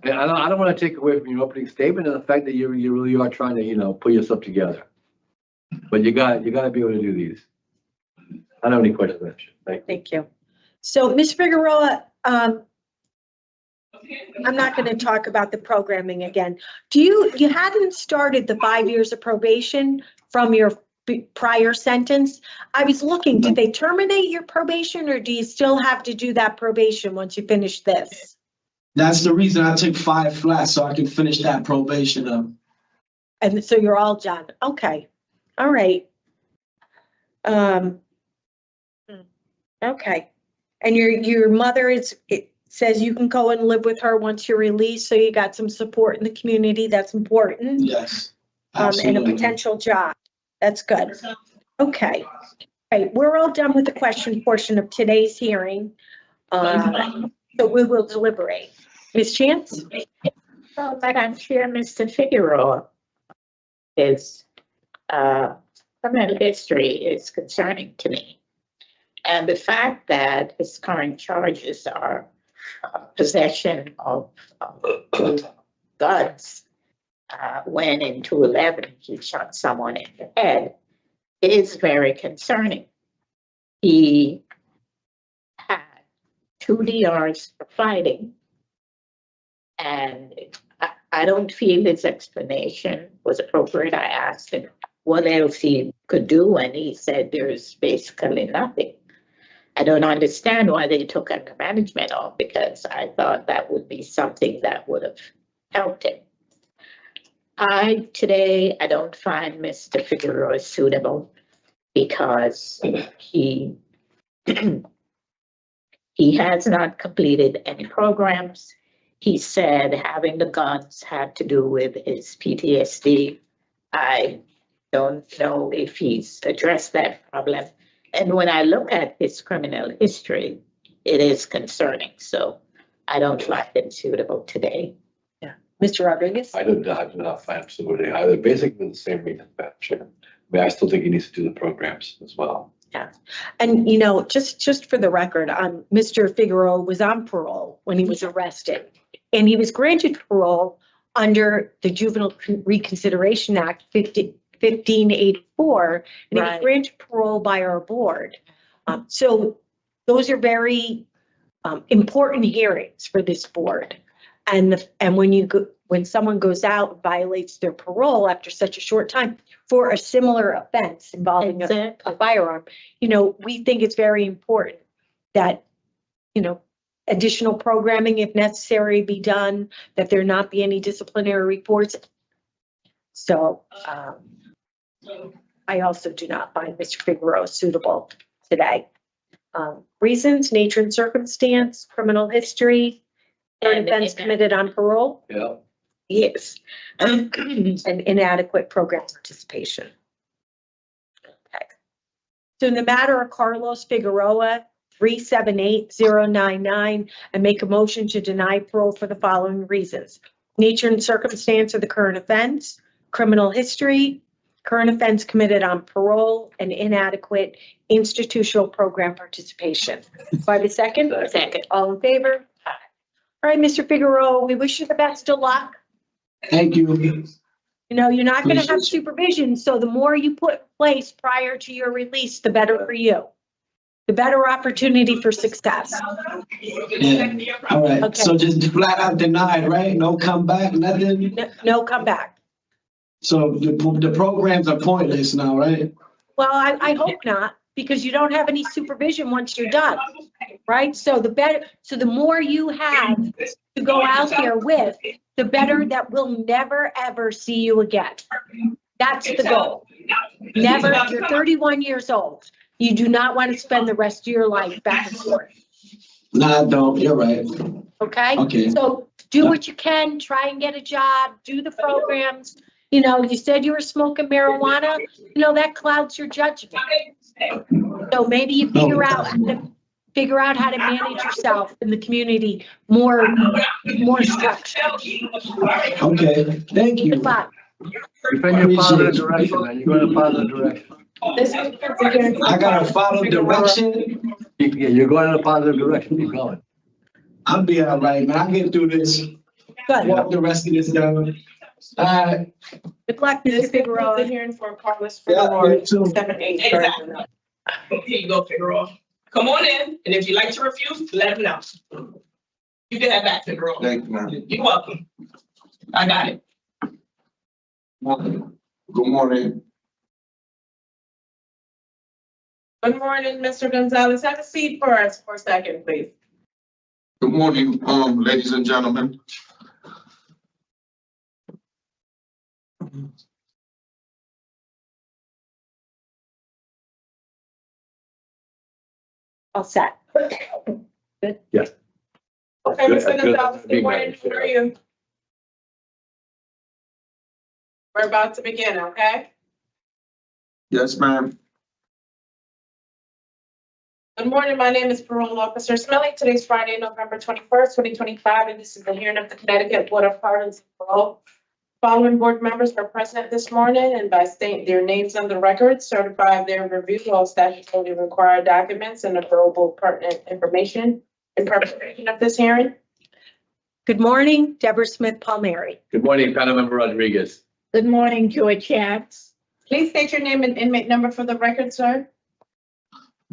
And I don't want to take away from your opening statement and the fact that you really are trying to, put yourself together. But you got to be able to do these. I don't have any questions. Thank you. Thank you. So, Ms. Figueroa, I'm not going to talk about the programming again. You hadn't started the 5 years of probation from your prior sentence? I was looking, did they terminate your probation, or do you still have to do that probation once you finish this? That's the reason I took 5 flats, so I can finish that probation up. And so you're all done. Okay. All right. Okay. And your mother it says you can go and live with her once you're released, so you got some support in the community. That's important. Yes. And a Absolutely. potential job. That's good. Okay. All right, we're all done with the question portion of today's hearing. So we will deliberate. Ms. Chance? So, Madam Chair, Mr. Figueroa, his criminal history is concerning to me. And the fact that his current charges are possession of guns, when in 2011 he shot someone in the head, is very concerning. He had 2 DRs for fighting, and I don't feel his explanation was appropriate. I asked him what else he could do, and he said there's basically nothing. I don't understand why they took anger management off, because I thought that would be something that would have helped him. Today, I don't find Mr. Figueroa suitable because he he has not completed any programs. He said having the guns had to do with his PTSD. I don't know if he's addressed that problem. And when I look at his criminal history, it is concerning. So I don't find him suitable today. Mr. Rodriguez? I do not find absolutely, either basically the same reason, Madam Chair. I mean, I still think he needs to do the programs as well. And, you know, just for the record, Mr. Figueroa was on parole when he was arrested. And he was granted parole under the Juvenile Reconsideration Act 1584. And he was Right. granted parole by our board. So those are very important hearings for this board. And when someone goes out and violates their parole after such a short time for a similar offense involving a firearm, you know, we think it's very important that, you know, additional programming, if necessary, be done, that there not be any disciplinary reports. So I also do not find Mr. Figueroa suitable today. Reasons: nature and circumstance, criminal history, and offense committed on parole. Yeah. Yes. And inadequate program participation. Okay. So in the matter of Carlos Figueroa, 378099, I make a motion to deny parole for the following reasons: nature and circumstance of the current offense, criminal history, current offense committed on parole, and inadequate institutional program participation. Do I have a second? Second. All in favor? All right, Mr. Figueroa, we wish you the best of luck. Thank you. You know, you're not going to have supervision, so the more you put in place prior to your release, the better for you. The better opportunity for success. Yeah. All right. Okay. So just flat out denied, right? No comeback, nothing? No comeback. So the programs are pointless now, right? Well, I hope not, because you don't have any supervision once you're done, right? So the more you have to go out there with, the better that we'll never, ever see you again. That's the goal. Never. You're 31 years old. You do not want to spend the rest of your life back and forth. No, I don't. You're right. Okay? Okay. So do what you can, try and get a job, do the programs. You know, you said you were smoking marijuana, you know, that clouds your judgment. So maybe you figure out how to manage yourself in the community more structured. Okay, thank you. Good luck. You're in your positive direction, man. You're going in a positive direction. I gotta follow direction. Yeah, you're going in a positive direction. Keep going. I'll be all right, man. I'll get through this. Good. Walk the rest of this down. All right. Good luck, This Mr. concludes the Figueroa. hearing for Carlos Yeah, Figueroa, you too. 7839. Here you go, Figueroa. Come on in, and if you like to refuse, let him know. You can have that, Figueroa. Thank you, ma'am. You're welcome. I got it. Good morning. Good morning, Mr. Gonzalez. Have a seat for us for a second, please. Good morning, ladies and gentlemen. All set. Yes. Okay, Good, Mr. good. Gonzalez, good morning. Who are you? We're about to begin, okay? Yes, ma'am. Good morning. My name is Parole Officer Smelly. Today's Friday, November 21st, 2025, and this is the hearing of the Connecticut Board of Pardons and Parole. Following board members are present this morning and by stating their names on the record, certify their review of all statutorily required documents and available pertinent information in preparation of this hearing. Good morning, Deborah Smith Palmieri. Good morning, Councilmember Rodriguez. Good morning, George Yats. Please state your name and inmate number for the record, sir.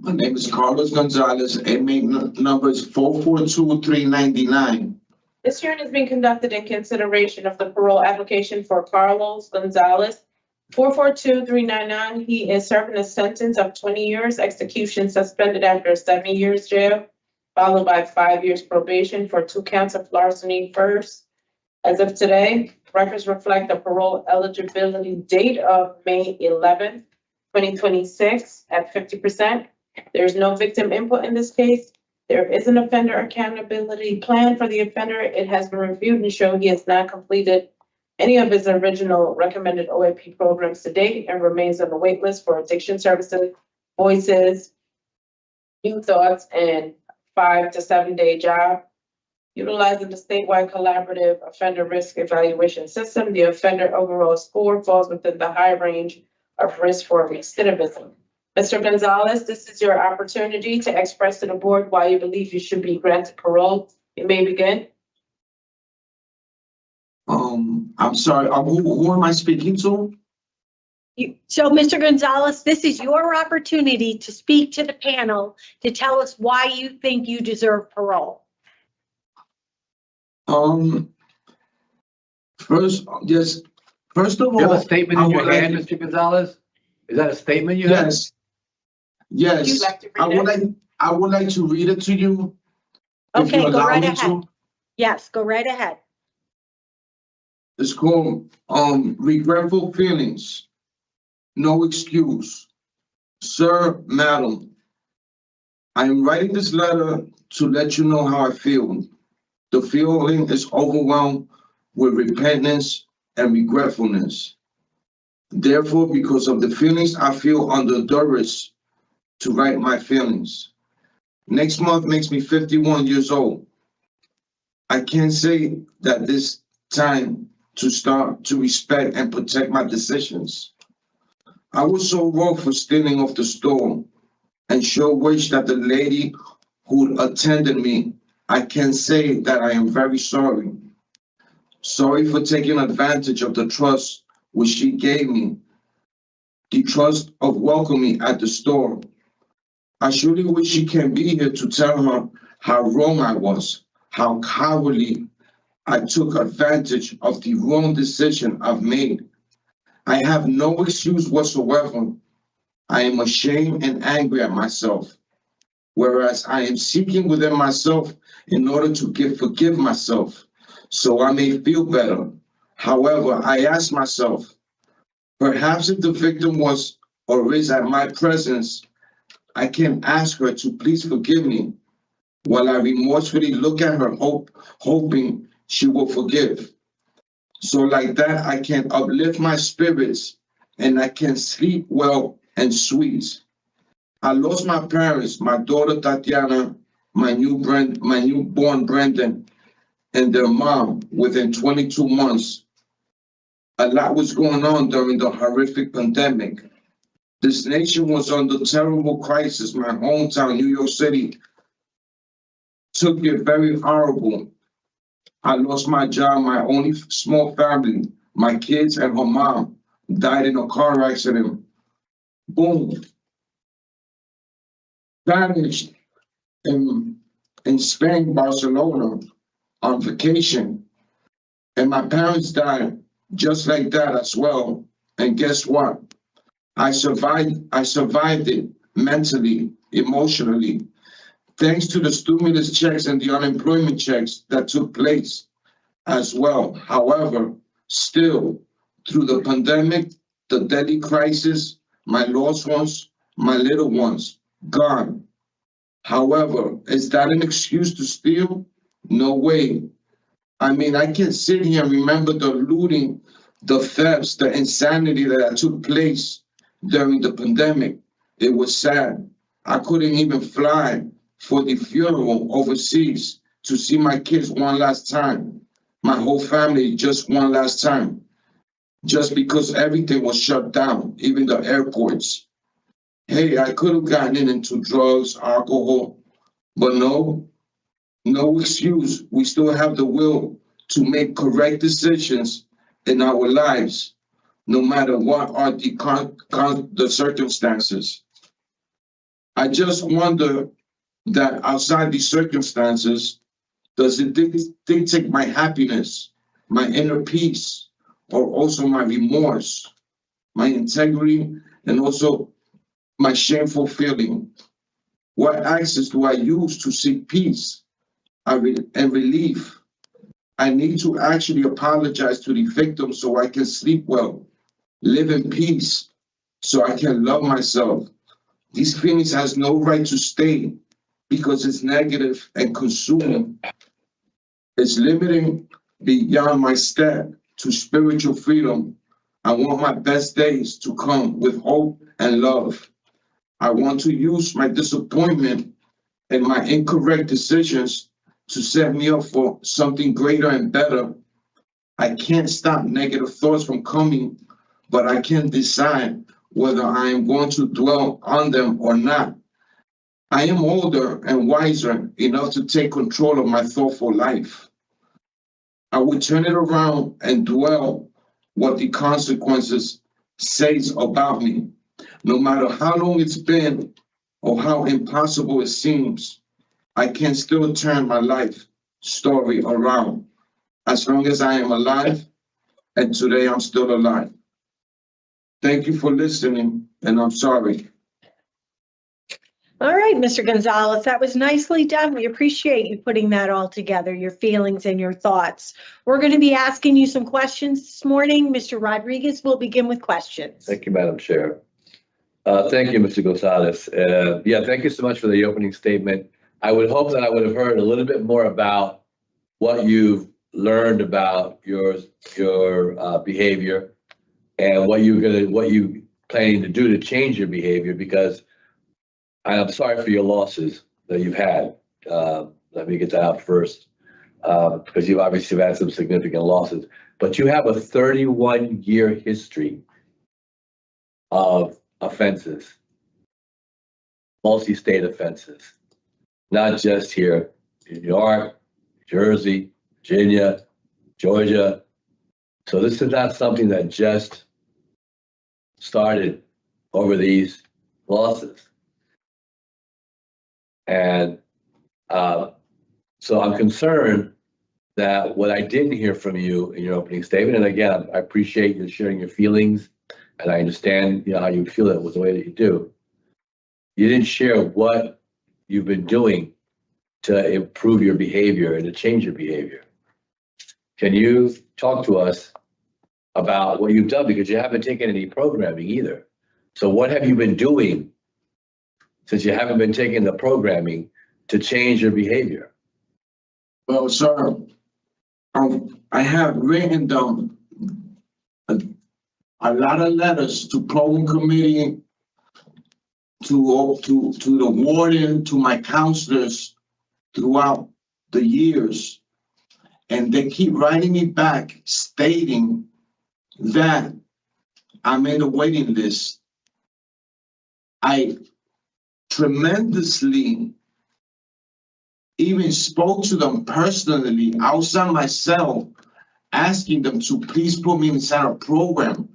My name is Carlos Gonzalez, inmate number is 442-399. This hearing is being conducted in consideration of the parole application for Carlos Gonzalez, 442-399. He is serving a sentence of 20 years, execution suspended after 7 years jail, followed by 5 years probation for 2 counts of larceny first. As of today, records reflect the parole eligibility date of May 11th, 2026 at 50%. There's no victim input in this case. There is an offender accountability plan for the offender. It has been reviewed and shown he has not completed any of his original recommended OAP programs to date and remains on the wait list for addiction services, voices, new thoughts, and 5 to 7 day job. Utilizing the statewide collaborative offender risk evaluation system, the offender overall score falls within the high range of risk for recidivism. Mr. Gonzalez, this is your opportunity to express to the board why you believe you should be granted parole. You may begin. I'm sorry, who am I speaking to? So, Mr. Gonzalez, this is your opportunity to speak to the panel to tell us why you think you deserve parole. First of You have all, a statement in your hand, Mr. Gonzalez? Is that a statement you have? yes, Would you yes, like to read it? I would like to read it to you. if Okay, you go allow right me ahead. to. Yes, go right ahead. It's called, regretful feelings. No excuse. Sir, madam, I am writing this letter to let you know how I feel. The feeling is overwhelmed with repentance and regretfulness. Therefore, because of the feelings, I feel under duress to write my feelings. Next month makes me 51 years old. I can't say that this time to start to respect and protect my decisions. I was so wrong for stealing off the store and sure wish that the lady who attended me, I can say that I am very sorry. Sorry for taking advantage of the trust which she gave me, the trust of welcoming me at the store. I surely wish she can be here to tell her how wrong I was, how cowardly I took advantage of the wrong decision I've made. I have no excuse whatsoever. I am ashamed and angry at myself, whereas I am seeking within myself in order to forgive myself, so I may feel better. However, I ask myself, perhaps if the victim was or is at my presence, I can ask her to please forgive me, while I remorsefully look at her, hoping she will forgive. So like that, I can uplift my spirits and I can sleep well and sweet. I lost my parents, my daughter Tatiana, my newborn Brendan, and their mom within 22 months. A lot was going on during the horrific pandemic. This nation was under terrible crisis. My hometown, New York City, took it very horrible. I lost my job, my only small family, my kids and her mom died in a car accident. Boom. Vanished in Spain, Barcelona, on vacation. And my parents died just like that as well. And guess what? I survived it mentally, emotionally, thanks to the stimulus checks and the unemployment checks that took place as well. However, still, through the pandemic, the deadly crisis, my lost ones, my little ones, gone. However, is that an excuse to steal? No way. I mean, I can sit here and remember the looting, the thefts, the insanity that took place during the pandemic. It was sad. I couldn't even fly for the funeral overseas to see my kids one last time. My whole family just one last time. Just because everything was shut down, even the airports. Hey, I could have gotten into drugs, alcohol, but no excuse. We still have the will to make correct decisions in our lives, no matter what are the circumstances. I just wonder that outside these circumstances, does it dictate my happiness, my inner peace, or also my remorse, my integrity, and also my shameful feeling? What access do I use to seek peace and relief? I need to actually apologize to the victim so I can sleep well, live in peace, so I can love myself. These feelings has no right to stay because it's negative and consuming. It's limiting beyond my step to spiritual freedom. I want my best days to come with hope and love. I want to use my disappointment and my incorrect decisions to set me up for something greater and better. I can't stop negative thoughts from coming, but I can decide whether I am going to dwell on them or not. I am older and wiser enough to take control of my thoughtful life. I will turn it around and dwell what the consequences says about me. No matter how long it's been or how impossible it seems, I can still turn my life story around as long as I am alive, and today I'm still alive. Thank you for listening, and I'm sorry. All right, Mr. Gonzalez, that was nicely done. We appreciate you putting that all together, your feelings and your thoughts. We're going to be asking you some questions this morning. Mr. Rodriguez will begin with questions. Thank you, Madam Chair. Thank you, Mr. Gonzalez. Yeah, thank you so much for the opening statement. I would hope that I would have heard a little bit more about what you've learned about your behavior and what you planning to do to change your behavior, because I'm sorry for your losses that you've had. Let me get that out first, because you've obviously had some significant losses. But you have a 31-year history of offenses, multi-state offenses, not just here in New York, Jersey, Virginia, Georgia. So this is not something that just started over these losses. And so I'm concerned that what I didn't hear from you in your opening statement, and again, I appreciate you sharing your feelings, and I understand how you feel it with the way that you do. You didn't share what you've been doing to improve your behavior and to change your behavior. Can you talk to us about what you've done? Because you haven't taken any programming either. So what have you been doing since you haven't been taking the programming to change your behavior? Well, sir, I have written down a lot of letters to program committee, to the warden, to my counselors throughout the years. And they keep writing me back stating that I'm in the waiting list. I tremendously even spoke to them personally outside my cell, asking them to please put me inside a program.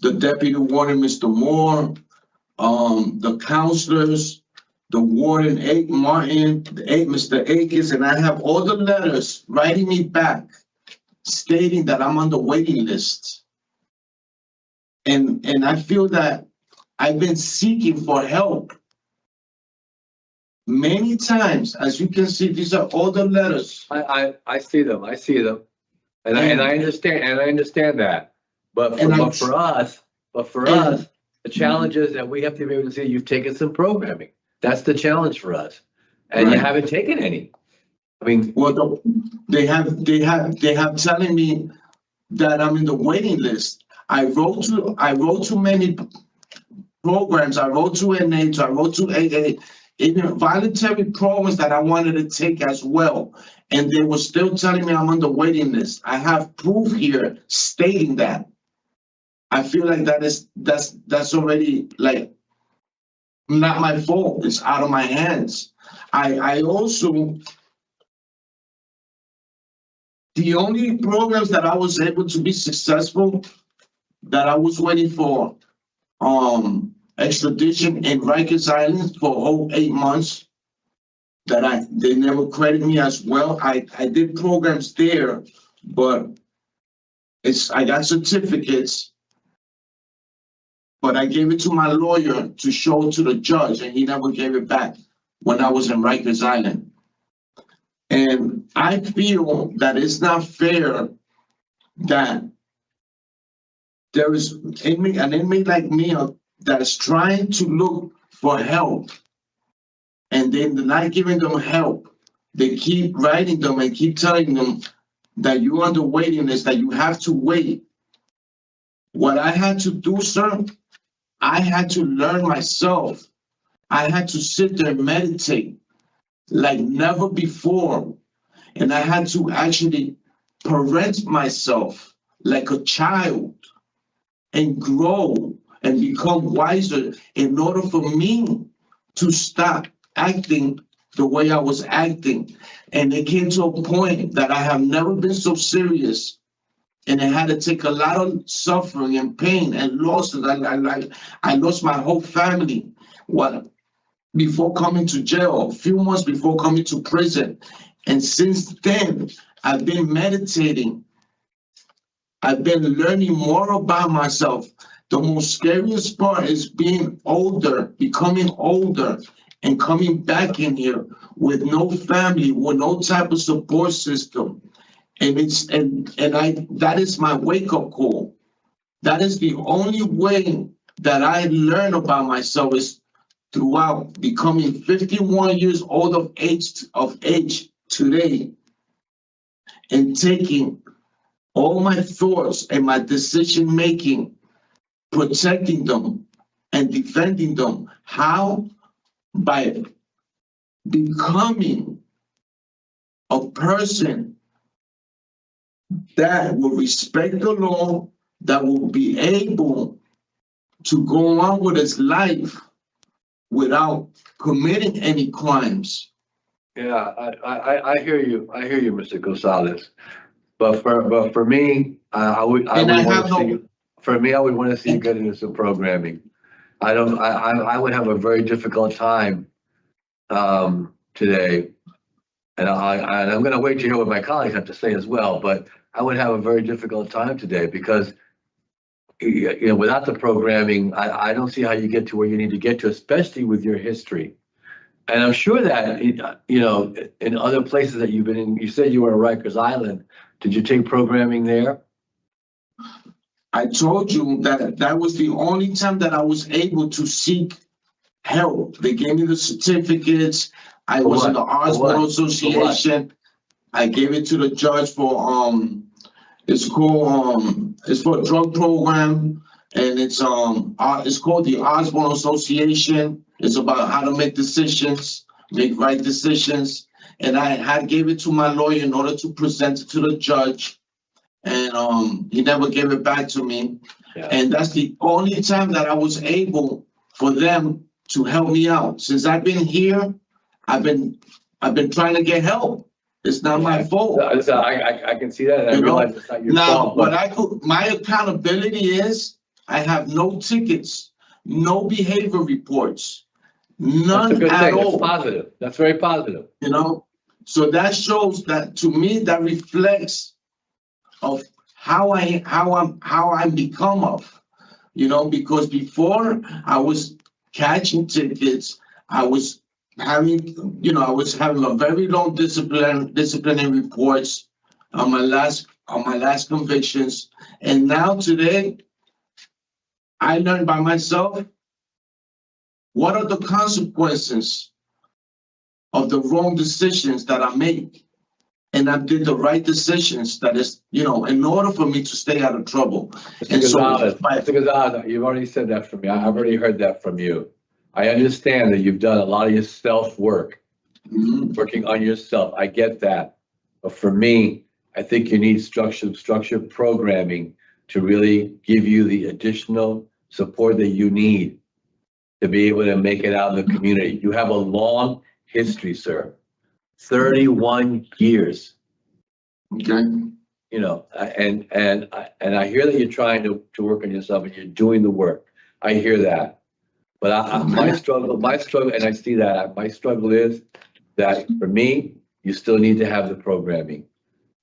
The deputy warden, Mr. Moore, the counselors, the warden, Martin, Mr. Akins, and I have all the letters writing me back stating that I'm on the waiting list. And I feel that I've been seeking for help many times. As you can see, these are all the letters. I see them. And I understand that. But for us, the challenge is that we have to be able to say you've taken some programming. That's the challenge for us. And you haven't taken any. I mean, well, they have telling me that I'm in the waiting list. I wrote to many programs. I wrote to NA, I wrote to AA, even voluntary programs that I wanted to take as well. And they were still telling me I'm on the waiting list. I have proof here stating that. I feel like that's already like not my fault. It's out of my hands. I also, the only programs that I was able to be successful, that I was waiting for extradition in Rikers Island for a whole 8 months, that they never credit me as well. I did programs there, but I got certificates, but I gave it to my lawyer to show to the judge, and he never gave it back when I was in Rikers Island. And I feel that it's not fair that there is an inmate like me that's trying to look for help, and then they're not giving them help. They keep writing them and keep telling them that you're on the waiting list, that you have to wait. What I had to do, sir, I had to learn myself. I had to sit there and meditate like never before. And I had to actually parent myself like a child and grow and become wiser in order for me to stop acting the way I was acting. And it came to a point that I have never been so serious, and it had to take a lot of suffering and pain and losses. I lost my whole family before coming to jail, a few months before coming to prison. And since then, I've been meditating. I've been learning more about myself. The most scariest part is being older, becoming older, and coming back in here with no family, with no type of support system. And that is my wake-up call. That is the only way that I learn about myself, is throughout becoming 51 years old of age today, and taking all my thoughts and my decision making, protecting them and defending them. How? By becoming a person that will respect the law, that will be able to go on with his life without committing any crimes. Yeah, I hear you. I hear you, Mr. Gonzalez. But for me, I would want to see you get into some programming. I would have a very difficult time today, and I'm going to wait to hear what my colleagues have to say as well. But I would have a very difficult time today because, you know, without the programming, I don't see how you get to where you need to get to, especially with your history. And I'm sure that, you know, in other places that you've been in, you said you were at Rikers Island. Did you take programming there? I told you that was the only time that I was able to seek help. They gave me the certificates. I was in the Parole Association. I gave it to the judge for it's for a drug program, and it's called the Osborne Association. It's about how to make decisions, make right decisions. And I gave it to my lawyer in order to present it to the judge, and he never gave it back to me. Yeah. And that's the only time that I was able for them to help me out. Since I've been here, I've been trying to get help. It's not my fault. I can see that, and I realize it's not your fault. Now, my accountability is I have no tickets, no behavior reports, none at all. That's positive. That's very positive. You know, so that shows that, to me, that reflects of how I'm become of, you know, because before I was catching tickets, I was having a very long disciplinary reports on my last convictions. And now today, I learned by myself, what are the consequences of the wrong decisions that I make? and I did the right decisions that is, you know, in order for me to stay out of trouble. Mr. And so, Gonzalez, Mr. Gonzalez, you've already said that from me. I've already heard that from you. I understand that you've done a lot of your self-work, working on yourself. I get that. But for me, I think you need structured programming to really give you the additional support that you need to be able to make it out in the community. You have a long history, sir. 31 years. Okay. You know, and I hear that you're trying to work on yourself and you're doing the work. I hear that. But my struggle, and I see that, my struggle is that for me, you still need to have the programming.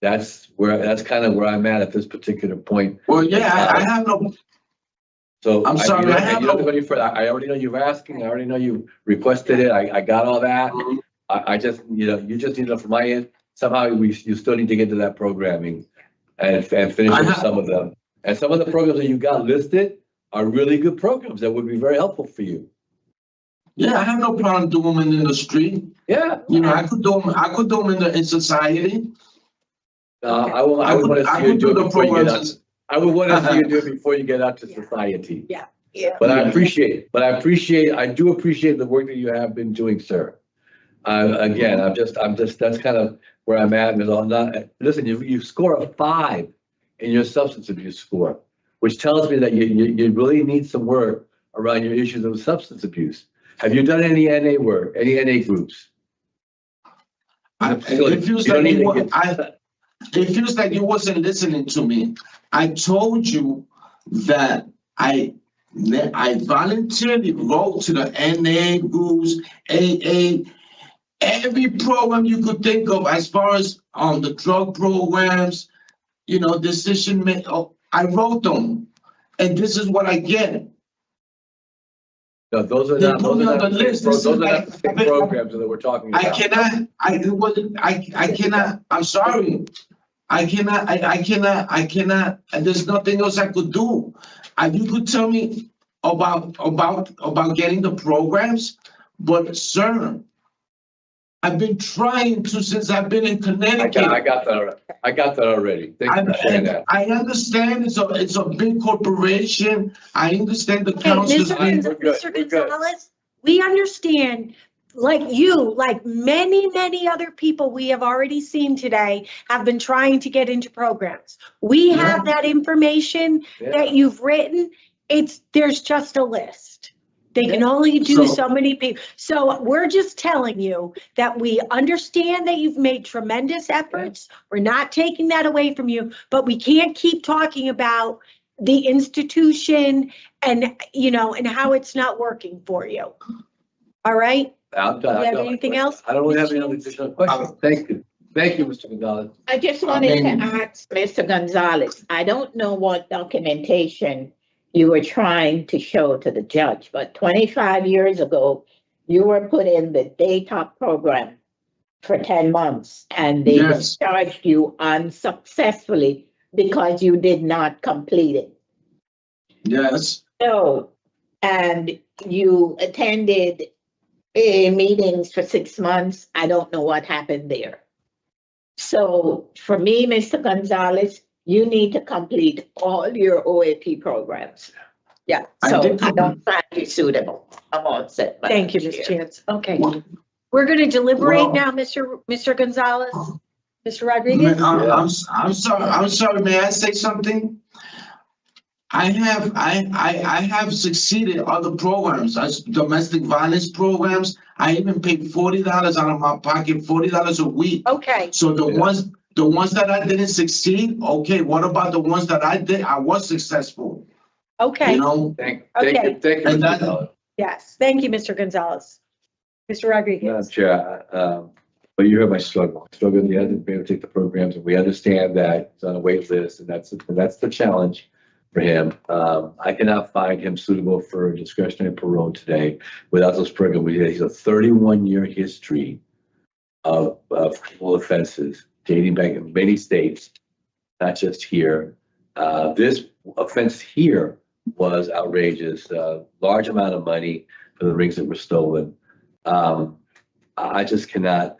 That's kind of where I'm at this particular point. Well, yeah, I have no. So I'm sorry, I have you don't no. go any further. I already know you're asking. I already know you requested it. I got all that. I just, you know, you just need to, from my end, somehow you still need to get to that programming and finish up some of them. And some of the programs that you got listed are really good programs that would be very helpful for you. Yeah, I have no problem doing them in the street. Yeah. You know, I could do them in society. I would want to see you do it before you get out. I would want to see you do it before you get out to society. Yeah. But I do appreciate the work that you have been doing, sir. Again, that's kind of where I'm at. Listen, you score a 5 in your substance abuse score, which tells me that you really need some work around your issues of substance abuse. Have you done any NA work, any NA groups? It feels like you wasn't listening to me. I told you that I voluntarily wrote to the NA groups, AA, every program you could think of as far as the drug programs, you know, decision making. I wrote them, and this is what I get. No, those are not the same programs that we're talking about. I cannot, I'm sorry. I cannot, and there's nothing else I could do. You could tell me about getting the programs, but sir, I've been trying to since I've been in Connecticut. I got that already. Thank you for saying that. I understand it's a big corporation. I understand the council's. Mr. Gonzalez, we understand, like you, like many other people we have already seen today have been trying to get into programs. We have that information that you've written. There's just a list. They can only do so many people. So we're just telling you that we understand that you've made tremendous efforts. We're not taking that away from you, but we can't keep talking about the institution and, you know, and how it's not working for you. All right? I'm done. Do you have anything else? I don't really have any other additional questions. Thank you. Thank you, Mr. Gonzalez. I just wanted to ask Mr. Gonzalez, I don't know what documentation you were trying to show to the judge, but 25 years ago, you were put in the daytop program for 10 months and they discharged you unsuccessfully because you did not complete it. Yes. So, and you attended meetings for 6 months. I don't know what happened there. So for me, Mr. Gonzalez, you need to complete all your OAP programs. Yeah, so I don't find you suitable. I'm all set. Thank you, Ms. Chance. Okay. We're going to deliberate now, Mr. Gonzalez. Mr. Rodriguez? I'm sorry. May I say something? I have succeeded other programs, as domestic violence programs. I even paid $40 out of my pocket, $40 a week. Okay. So the ones that I didn't succeed, okay, what about the ones that I did? I was successful. Okay. You know? Thank you, Mr. Gonzalez. Yes, thank you, Mr. Gonzalez. Mr. Rodriguez? Madam Chair, but you heard my struggle. Struggle, he hasn't been able to take the programs, and we understand that it's on a wait list, and that's the challenge for him. I cannot find him suitable for discretionary parole today without those programs. He's a 31-year history of criminal offenses dating back in many states, not just here. This offense here was outrageous, large amount of money for the rings that were stolen. I just cannot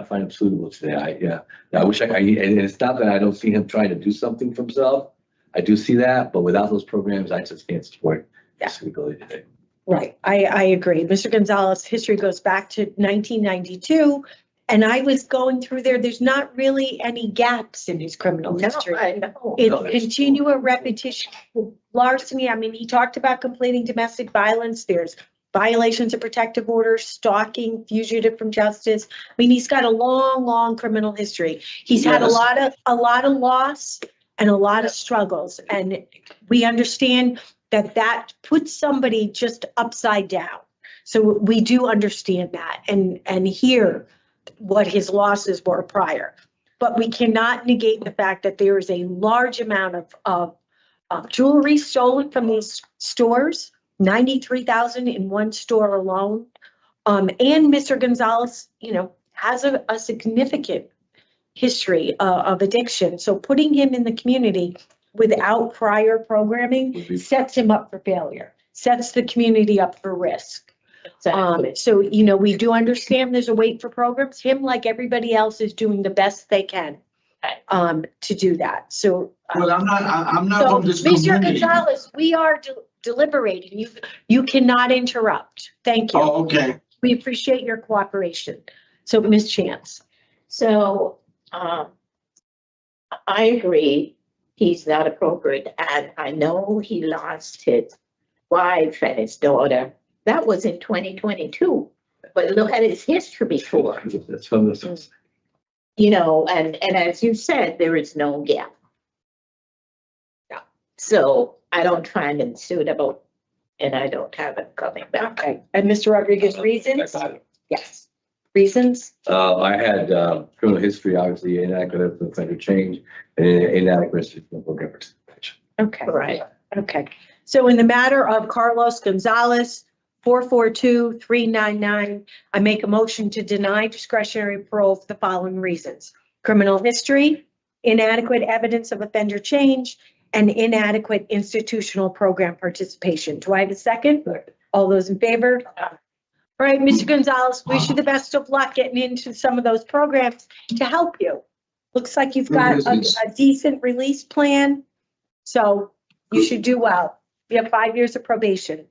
find him suitable today. I wish and it's not that I don't see him trying to do something for himself. I do see that, but without those programs, I just can't support suitability today. Right, I agree. Mr. Gonzalez, history goes back to 1992, and I was going through there. There's not really any gaps in his criminal history. I know. It's continual repetition, larceny. I mean, he talked about completing domestic violence. There's violations of protective orders, stalking, fugitive from justice. I mean, he's got a long criminal history. He's had a lot of loss and a lot of struggles, and we understand that puts somebody just upside down. So we do understand that and hear what his losses were prior. But we cannot negate the fact that there is a large amount of jewelry stolen from these stores, 93,000 in one store alone. And Mr. Gonzalez, has a significant history of addiction. So putting him in the community without prior programming sets him up for failure, sets the community up for risk. So, we do understand there's a wait for programs. Him, like everybody else, is doing the best they can to do that. So, Well, I'm not from this Mr. community. Gonzalez, we are deliberating. You cannot interrupt. Thank you. Oh, okay. We appreciate your cooperation. So, Ms. Chance. So, I agree, he's not appropriate, and I know he lost his wife and his daughter. That was in 2022, but look at his history before. That's from the. And as you said, there is no gap. Yeah. So I don't find him suitable, and I don't have him coming back. Okay. And Mr. Rodriguez, reasons? Yes. Reasons? I had criminal history, obviously inadequate offender change and inadequate institutional program participation. Okay. Right. Okay. So in the matter of Carlos Gonzalez, 442-399, I make a motion to deny discretionary parole for the following reasons: criminal history, inadequate evidence of offender change, and inadequate institutional program participation. Do I have a second? Second. All those in favor? All right, Mr. Gonzalez, wish you the best of luck getting into some of those programs to help you. Looks like you've got a decent release plan, so you should do well. You have 5 years of probation.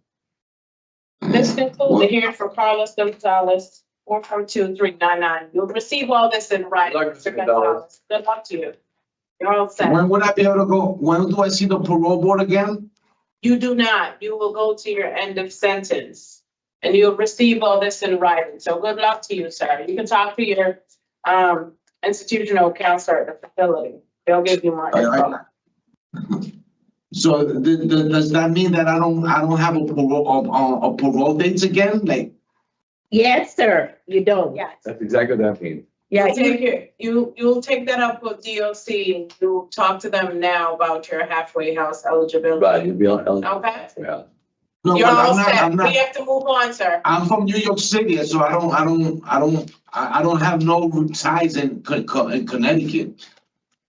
This concludes the hearing for Carlos Gonzalez, 442-399. You'll receive all this in writing, Good luck, Mr. Mr. Gonzalez. Good luck to you. You're all set. When would I be able to go? When do I see the parole board again? You do not. You will go to your end of sentence and you'll receive all this in writing. So good luck to you, sir. You can talk to your institutional counselor at the facility. They'll give you more info. So does that mean that I don't have a parole dates again? Like, Yes, sir, you don't. Yes. That's exactly what that means. Yeah, You'll take that up with DOC and you'll talk to them now about your halfway house eligibility. Right, you'll be eligible. Okay? Yeah. no, You're but all I'm set. not. We have to move on, sir. I'm from New York City, so I don't have no ties in Connecticut.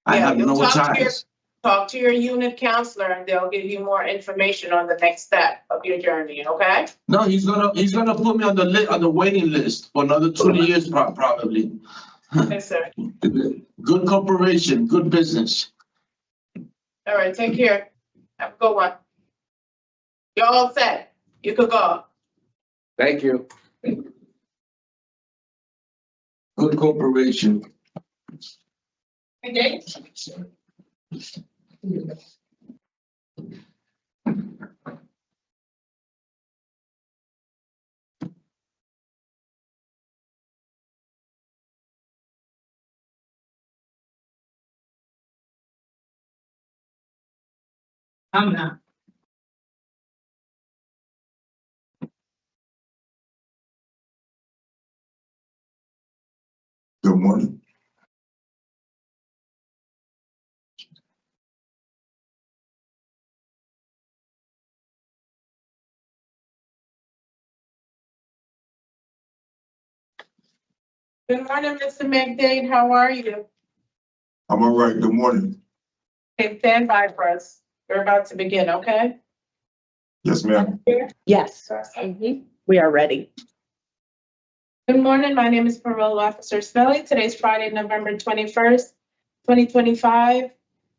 I Yeah, have you'll no ties. Talk to your unit counselor and they'll give you more information on the next step of your journey, okay? No, he's gonna put me on the waiting list for another 2 years probably. Yes, sir. Good corporation, good business. All right, take care. Have a good one. You're all set. You could go. Thank you. Good corporation. Okay. I'm not. Good morning. Good morning, Mr. McDade. How are you? I'm all right. Good morning. Okay, stand by for us. We're about to begin, okay? Yes, ma'am. yes, we are ready. Good morning. My name is Parole Officer Smelly. Today's Friday, November 21st, 2025.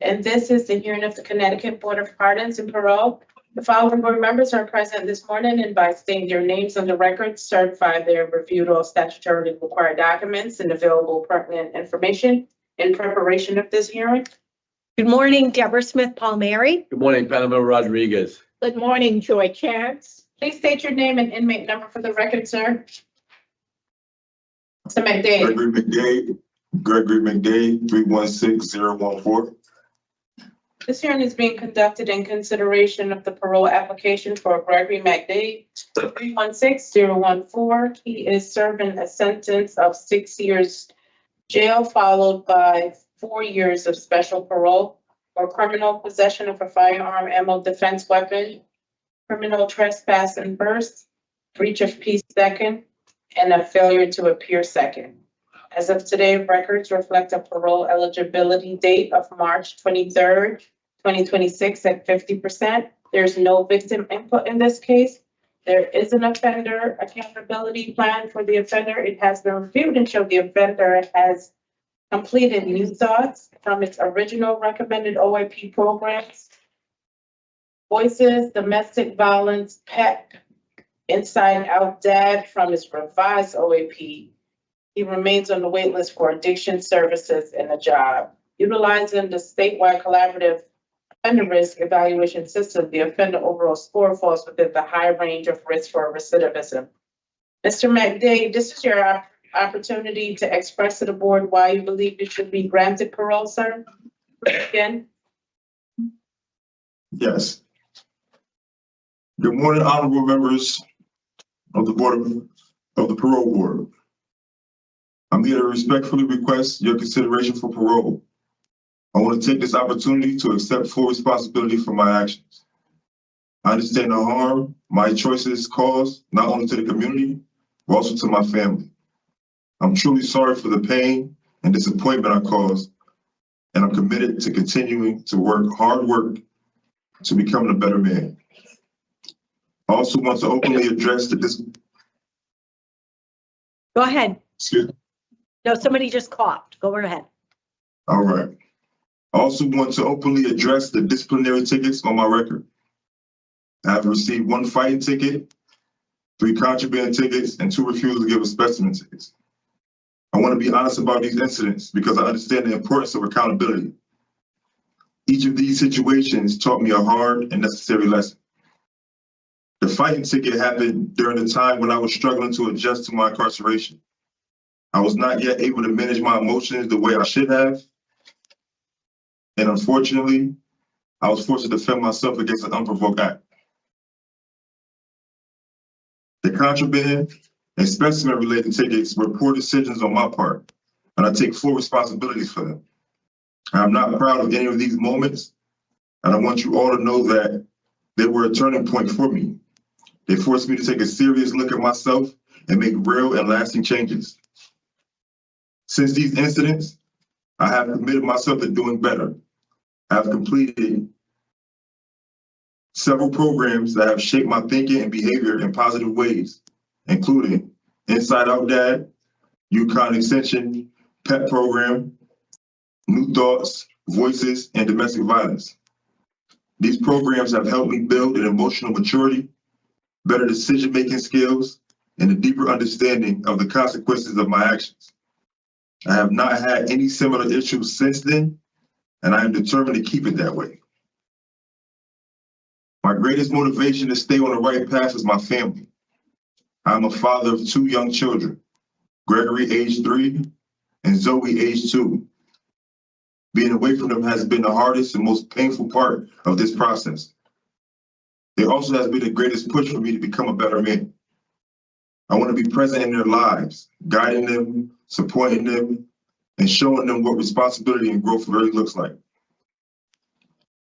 And this is the hearing of the Connecticut Board of Pardons and Parole. The following board members are present this morning and by stating their names on the record, certify they have reviewed all statutorily required documents and available pertinent information in preparation of this hearing. Good morning, Deborah Smith Palmieri. Good morning, Panama Rodriguez. Good morning, Joy Chance. Please state your name and inmate number for the record, sir. Mr. McDade. Gregory McDade, 316014. This hearing is being conducted in consideration of the parole application for Gregory McDade, 316014. He is serving a sentence of 6 years jail, followed by 4 years of special parole for criminal possession of a firearm, ammo, defense weapon, criminal trespass and first, breach of peace second, and a failure to appear second. As of today, records reflect a parole eligibility date of March 23rd, 2026 at 50%. There's no victim input in this case. There is an offender accountability plan for the offender. It has been reviewed and showed the offender has completed new thoughts from its original recommended OIP programs. Voices, domestic violence, PEP, Inside Out Dad from his revised OAP. He remains on the wait list for addiction services and a job. Utilizing the statewide collaborative offender risk evaluation system, the offender overall score falls within the high range of risk for recidivism. Mr. McDade, this is your opportunity to express to the board why you believe you should be granted parole, sir. Again. Yes. Good morning, honorable members of the Parole Board. I'm here to respectfully request your consideration for parole. I want to take this opportunity to accept full responsibility for my actions. I understand the harm my choices cause, not only to the community, but also to my family. I'm truly sorry for the pain and disappointment I caused, and I'm committed to continuing to hard work to becoming a better man. I also want to openly address Go ahead. Excuse me. No, somebody just coughed. Go right ahead. All right. I also want to openly address the disciplinary tickets on my record. I have received 1 fighting ticket, 3 contraband tickets, and 2 refusal to give a specimen tickets. I want to be honest about these incidents because I understand the importance of accountability. Each of these situations taught me a hard and necessary lesson. The fighting ticket happened during the time when I was struggling to adjust to my incarceration. I was not yet able to manage my emotions the way I should have. And unfortunately, I was forced to defend myself against an unprovoked act. The contraband and specimen related tickets were poor decisions on my part, and I take full responsibilities for them. I am not proud of any of these moments, and I want you all to know that they were a turning point for me. They forced me to take a serious look at myself and make real and lasting changes. Since these incidents, I have committed myself to doing better. I have completed several programs that have shaped my thinking and behavior in positive ways, including Inside Out Dad, UConn Extension, PEP program, New Thoughts, Voices, and Domestic Violence. These programs have helped me build an emotional maturity, better decision-making skills, and a deeper understanding of the consequences of my actions. I have not had any similar issues since then, and I am determined to keep it that way. My greatest motivation to stay on the right path is my family. I am a father of 2 young children, Gregory, age 3, and Zoe, age 2. Being away from them has been the hardest and most painful part of this process. It also has been the greatest push for me to become a better man. I want to be present in their lives, guiding them, supporting them, and showing them what responsibility and growth really looks like.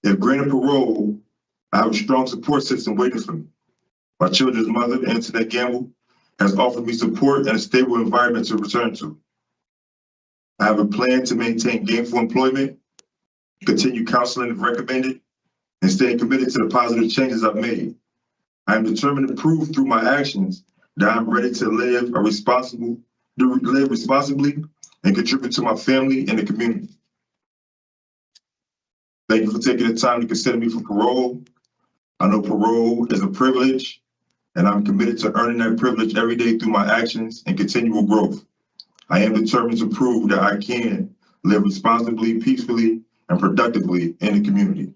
If granted parole, I have a strong support system waiting for me. My children's mother, Antoinette Gamble, has offered me support and a stable environment to return to. I have a plan to maintain gainful employment, continue counseling if recommended, and stay committed to the positive changes I've made. I am determined to prove through my actions that I'm ready to live responsibly and contribute to my family and the community. Thank you for taking the time to consider me for parole. I know parole is a privilege, and I'm committed to earning that privilege every day through my actions and continual growth. I am determined to prove that I can live responsibly, peacefully, and productively in the community.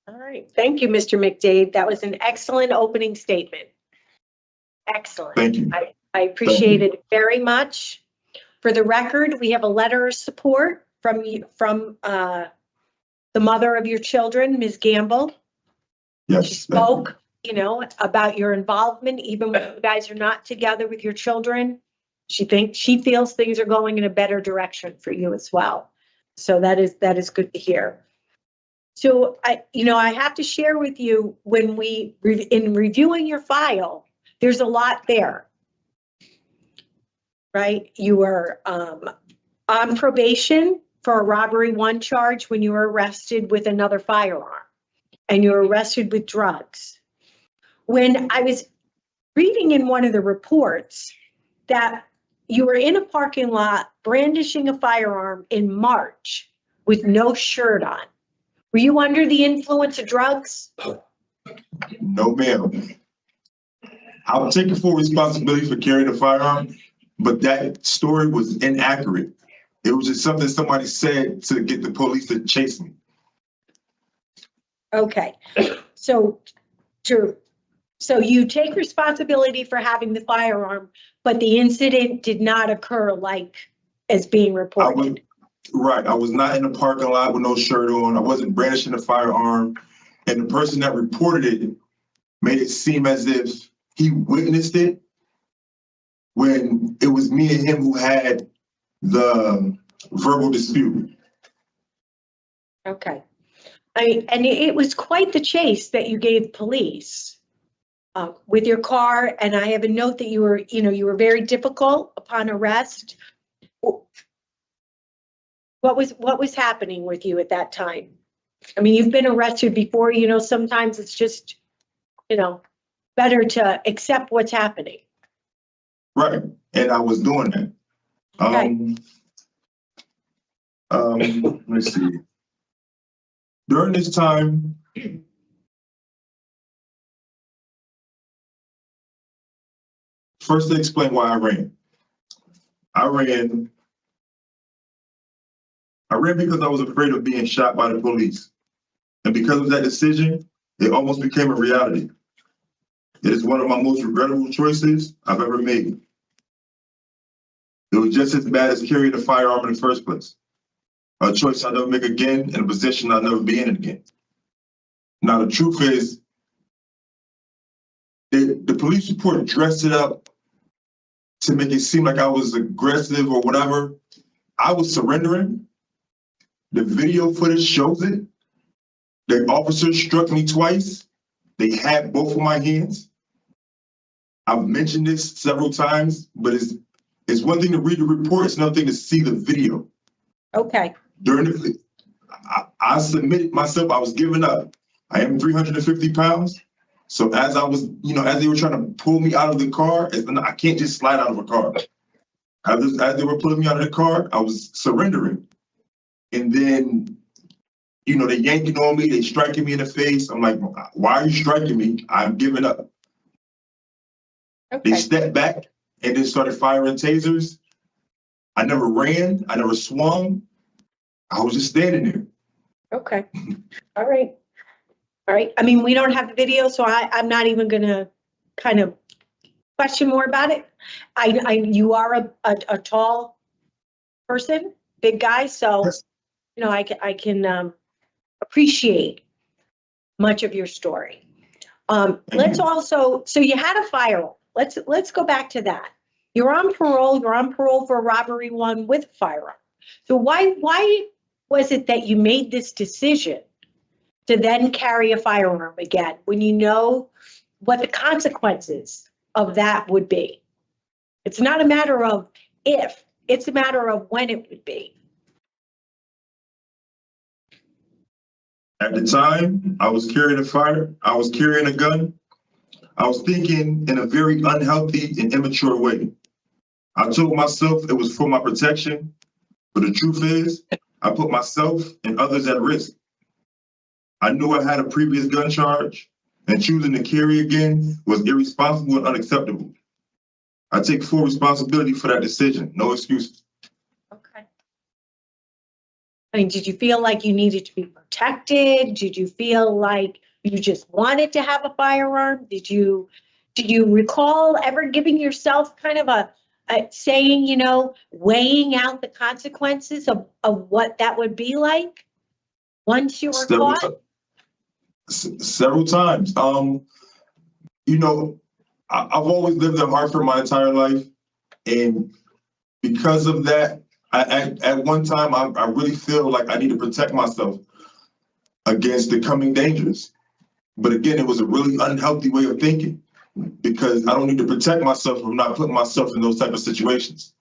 All right. Thank you, Mr. McDade. That was an excellent opening statement. Excellent. Thank you. I appreciate it very much. For the record, we have a letter of support from the mother of your children, Ms. Gamble. Yes. She spoke, about your involvement, even when you guys are not together with your children. She feels things are going in a better direction for you as well. So that is good to hear. So I have to share with you, when in reviewing your file, there's a lot there, right? You were on probation for a robbery 1 charge when you were arrested with another firearm, and you were arrested with drugs. When I was reading in one of the reports that you were in a parking lot brandishing a firearm in March with no shirt on. Were you under the influence of drugs? No, ma'am. I'm taking full responsibility for carrying a firearm, but that story was inaccurate. It was just something somebody said to get the police to chase me. Okay, so you take responsibility for having the firearm, but the incident did not occur as being reported. Right, I was not in the parking lot with no shirt on. I wasn't brandishing a firearm. And the person that reported it made it seem as if he witnessed it when it was me and him who had the verbal dispute. Okay. And it was quite the chase that you gave police with your car. And I have a note that you were very difficult upon arrest. What was happening with you at that time? I mean, you've been arrested before, sometimes it's just, better to accept what's happening. Right, and I was doing that. Okay. Let's see. During this time, first to explain why I ran. I ran because I was afraid of being shot by the police. And because of that decision, it almost became a reality. It is one of my most regrettable choices I've ever made. It was just as bad as carrying a firearm in the first place. A choice I'll never make again, in a position I'll never be in again. Now, the truth is, the police report dressed it up to make it seem like I was aggressive or whatever. I was surrendering. The video footage shows it. The officers struck me twice. They had both of my hands. I've mentioned this several times, but it's one thing to read the report, it's another thing to see the video. Okay. I submitted myself, I was giving up. I am 350 pounds. So as I was, as they were trying to pull me out of the car, I can't just slide out of a car. As they were pulling me out of the car, I was surrendering. And then, they yanking on me, they striking me in the face. I'm like, why are you striking me? I'm giving up. Okay. They stepped back and then started firing tasers. I never ran, I never swung. I was just standing there. Okay. All right. I mean, we don't have the video, so I'm not even going to kind of question more about it. You are a tall person, big guy, so I can appreciate much of your story. Let's also, so you had a firearm. Let's go back to that. You're on parole. You're on parole for robbery 1 with a firearm. So why was it that you made this decision to then carry a firearm again when you know what the consequences of that would be? It's not a matter of if, it's a matter of when it would be. At the time, I was carrying a gun. I was thinking in a very unhealthy and immature way. I told myself it was for my protection, but the truth is, I put myself and others at risk. I knew I had a previous gun charge, and choosing to carry again was irresponsible and unacceptable. I take full responsibility for that decision, no excuses. Okay. I mean, did you feel like you needed to be protected? Did you feel like you just wanted to have a firearm? Did you recall ever giving yourself kind of a saying, you know, weighing out the consequences of what that would be like once you were caught? Several times. You know, I've always lived in Hartford my entire life, and because of that, at one time I really feel like I need to protect myself against the coming dangers. But again, it was a really unhealthy way of thinking, because I don't need to protect myself from not putting myself in those type of situations.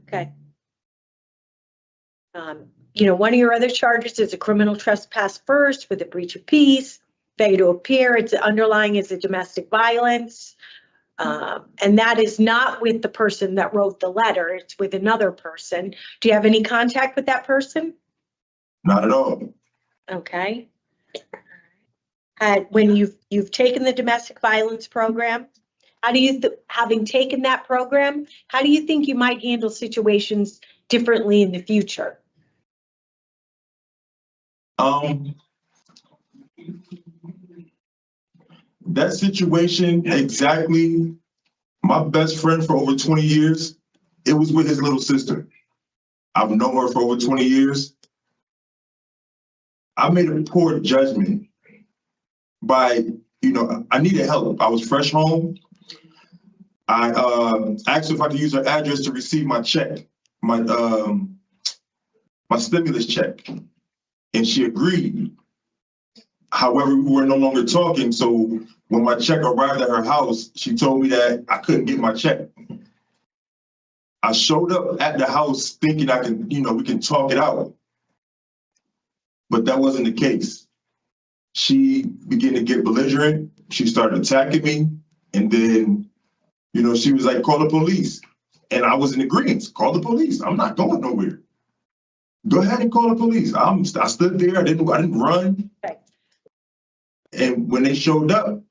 Okay. You know, one of your other charges is a criminal trespass first with a breach of peace, failure to appear. It's underlying is a domestic violence. And that is not with the person that wrote the letter. It's with another person. Do you have any contact with that person? Not at all. Okay. When you've taken the domestic violence program, how do you, having taken that program, how do you think you might handle situations differently in the future? That situation, exactly, my best friend for over 20 years, it was with his little sister. I've known her for over 20 years. I made a poor judgment by, I needed help. I was fresh home. I asked her if I could use her address to receive my check, my stimulus check, and she agreed. However, we were no longer talking, so when my check arrived at her house, she told me that I couldn't get my check. I showed up at the house thinking I could, we can talk it out. But that wasn't the case. She began to get belligerent. She started attacking me. And then, she was like, call the police. And I was in agreement. Call the police. I'm not going nowhere. Go ahead and call the police. I stood there. I didn't run. Okay. And when they showed up,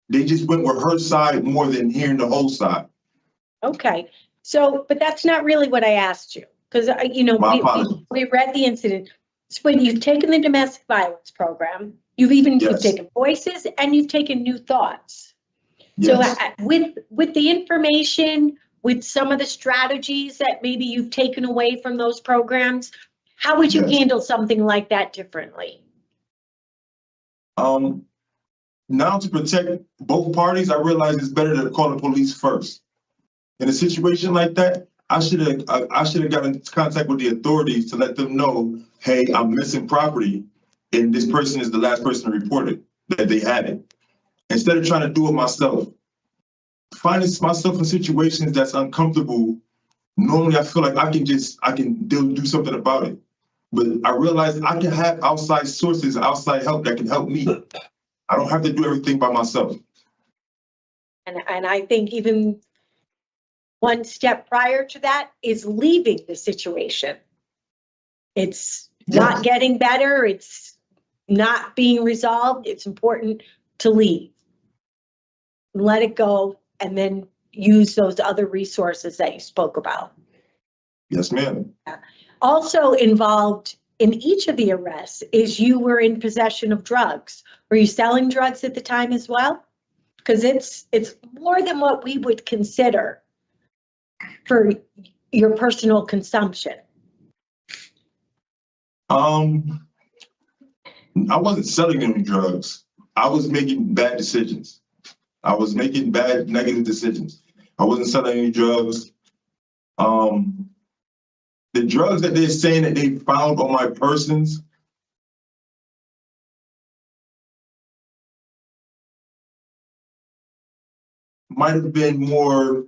they just went with her side more than hearing the whole side. Okay. So, but that's not really what I asked you, because, we read the incident. So when you've taken the domestic violence program, you've taken voices and you've taken new thoughts. Yes. So with the information, with some of the strategies that maybe you've taken away from those programs, how would you handle something like that differently? Now, to protect both parties, I realize it's better to call the police first. In a situation like that, I should have gotten in contact with the authorities to let them know, hey, I'm missing property, and this person is the last person to report it, that they had it. Instead of trying to do it myself, finding myself in situations that's uncomfortable, normally I feel like I can do something about it. But I realize I can have outside sources, outside help that can help me. I don't have to do everything by myself. And I think even one step prior to that is leaving the situation. It's not getting better. It's not being resolved. It's important to leave. Let it go and then use those other resources that you spoke about. Yes, ma'am. Also involved in each of the arrests is you were in possession of drugs. Were you selling drugs at the time as well? Because it's more than what we would consider for your personal consumption. I wasn't selling any drugs. I was making bad decisions. I was making bad, negative decisions. I wasn't selling any drugs. The drugs that they're saying that they found on my persons, might have been more,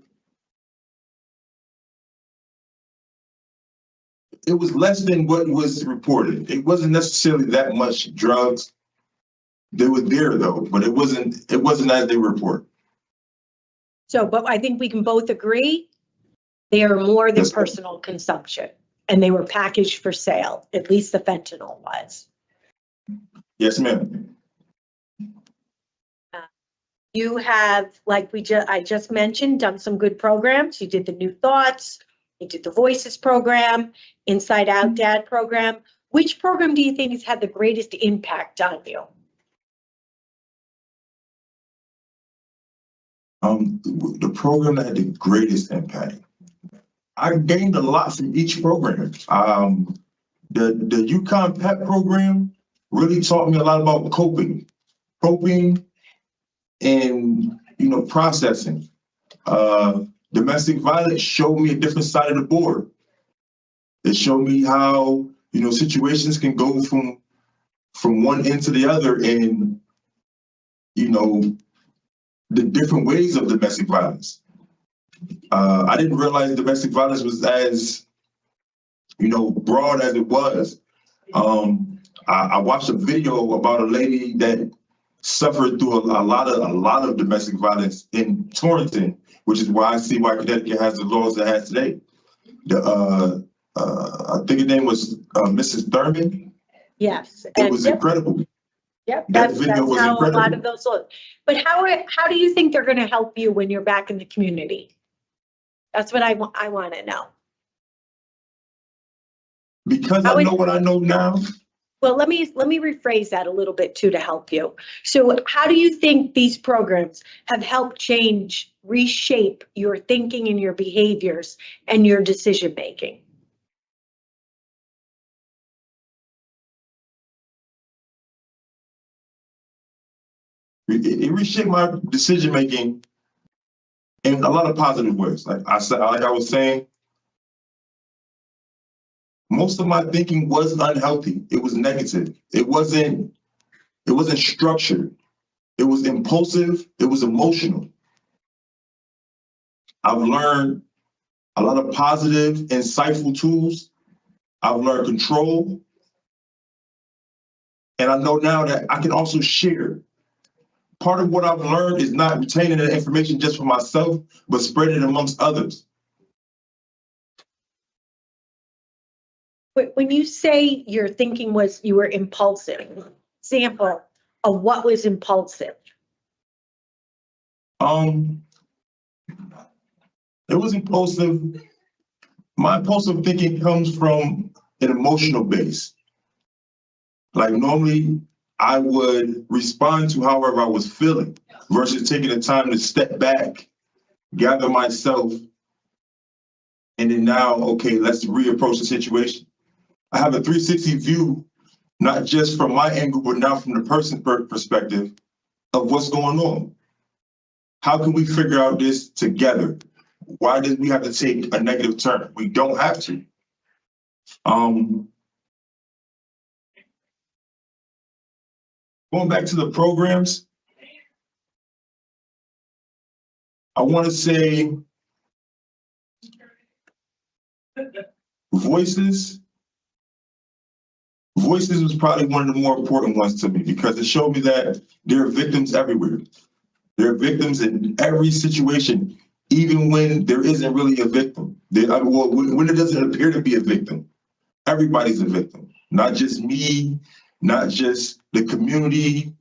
it was less than what was reported. It wasn't necessarily that much drugs. They were there though, but it wasn't as they report. So, but I think we can both agree they are more than Yes, ma'am. personal consumption, and they were packaged for sale. At least the fentanyl was. Yes, ma'am. You have, like I just mentioned, done some good programs. You did the New Thoughts, you did the Voices program, Inside Out Dad program. Which program do you think has had the greatest impact on you? The program that had the greatest impact. I gained a lot from each program. The Yukon PEP program really taught me a lot about coping, and processing. Domestic violence showed me a different side of the board. It showed me how situations can go from one end to the other, and the different ways of domestic violence. I didn't realize domestic violence was as broad as it was. I watched a video about a lady that suffered through a lot of domestic violence in Torrington, which is why I see why Connecticut has the laws it has today. I think her name was Mrs. Thurman. Yes. It was incredible. Yep, That that's video was how incredible. a lot of those look. But how do you think they're going to help you when you're back in the community? That's what I want to know. Because I know what I know now. Well, let me rephrase that a little bit too to help you. So how do you think these programs have helped reshape your thinking and your behaviors and your decision making? It reshaped my decision making in a lot of positive ways. Like I was saying, most of my thinking was unhealthy. It was negative. It wasn't structured. It was impulsive. It was emotional. I've learned a lot of positive, insightful tools. I've learned control. And I know now that I can also share. Part of what I've learned is not retaining that information just for myself, but spreading it amongst others. When you say your thinking was you were impulsive, example of what was impulsive? It was impulsive. My impulsive thinking comes from an emotional base. Like normally I would respond to however I was feeling versus taking the time to step back, gather myself, and then now, okay, let's reapproach the situation. I have a 360 view, not just from my angle, but now from the person's perspective of what's going on. How can we figure out this together? Why did we have to take a negative turn? We don't have to. Going back to the programs, I want to say Voices was probably one of the more important ones to me because it showed me that there are victims everywhere. There are victims in every situation, even when there isn't really a victim. When it doesn't appear to be a victim, everybody's a victim. Not just me, not just the community,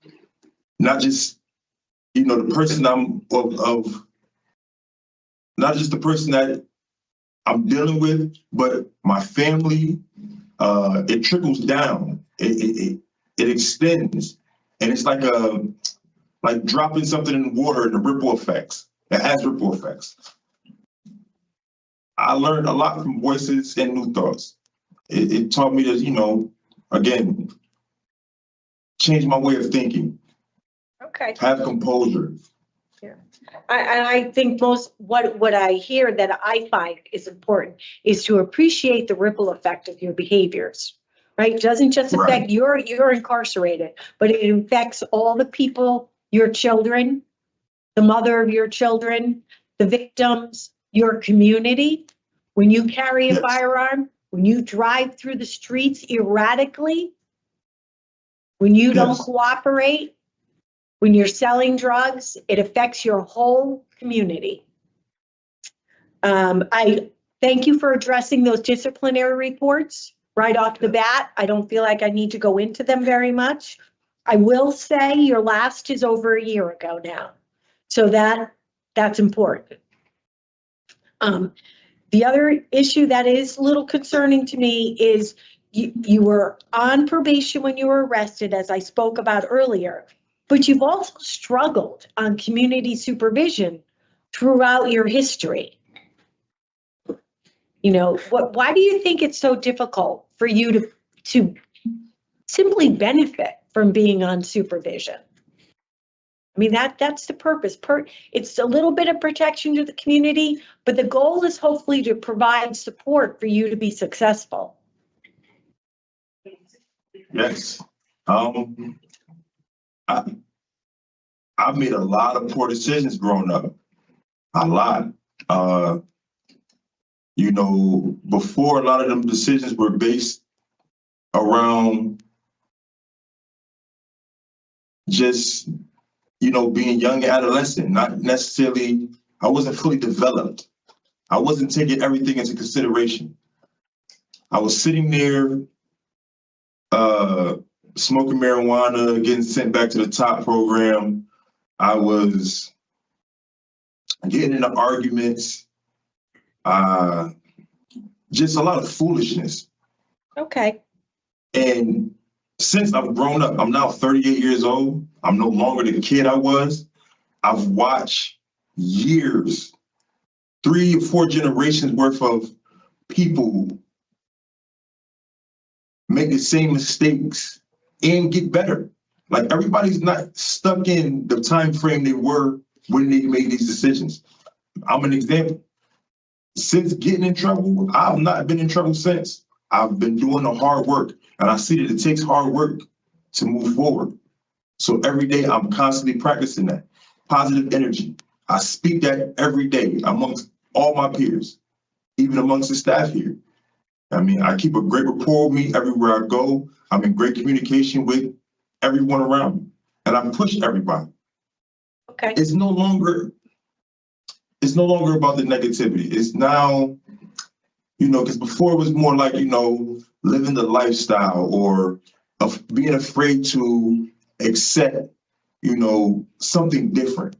not just the person not just the person that I'm dealing with, but my family. It trickles down. It extends, and it's like dropping something in the water and the ripple effects. It has ripple effects. I learned a lot from Voices and New Thoughts. It taught me to, again, change my way of thinking. Okay. Have composure. Yeah. I think what I hear that I find is important is to appreciate the ripple effect of your behaviors, right? It doesn't just affect you're incarcerated, but it affects all the people, your children, the mother of your children, the victims, your community. When you carry a firearm, when you drive through the streets erratically, when you don't cooperate, When you're selling drugs, it affects your whole community. I thank you for addressing those disciplinary reports right off the bat. I don't feel like I need to go into them very much. I will say your last is over a year ago now. So that's important. The other issue that is a little concerning to me is you were on probation when you were arrested, as I spoke about earlier, but you've also struggled on community supervision throughout your history. You know, why do you think it's so difficult for you to simply benefit from being on supervision? I mean, that's the purpose. It's a little bit of protection to the community, but the goal is hopefully to provide support for you to be successful. Yes. I've made a lot of poor decisions growing up. A lot. You know, before, a lot of them decisions were based around just, you know, being young and adolescent, not necessarily, I wasn't fully developed. I wasn't taking everything into consideration. I was sitting there smoking marijuana, getting sent back to the top program. I was getting into arguments, just a lot of foolishness. Okay. And since I've grown up, I'm now 38 years old. I'm no longer the kid I was. I've watched years, 3 or 4 generations worth of people make the same mistakes and get better. Like, everybody's not stuck in the time frame they were when they made these decisions. I'm an example. Since getting in trouble, I've not been in trouble since. I've been doing the hard work, and I see that it takes hard work to move forward. So every day I'm constantly practicing that. Positive energy. I speak that every day amongst all my peers, even amongst the staff here. I mean, I keep a great rapport with me everywhere I go. I'm in great communication with everyone around me, and I push everybody. Okay. It's no longer about the negativity. It's now, you know, because before it was more like, you know, living the lifestyle or of being afraid to accept, you know, something different.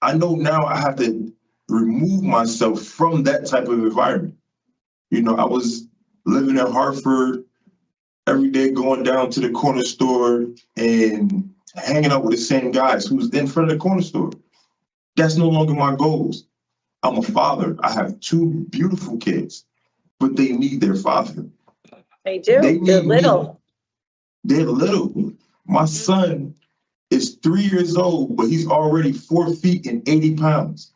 I know now I have to remove myself from that type of environment. You know, I was living in Hartford every day, going down to the corner store and hanging out with the same guys who's in front of the corner store. That's no longer my goals. I'm a father. I have 2 beautiful kids, but they need their father. They do. They're little. They're little. My son is 3 years old, but he's already 4 feet and 80 pounds.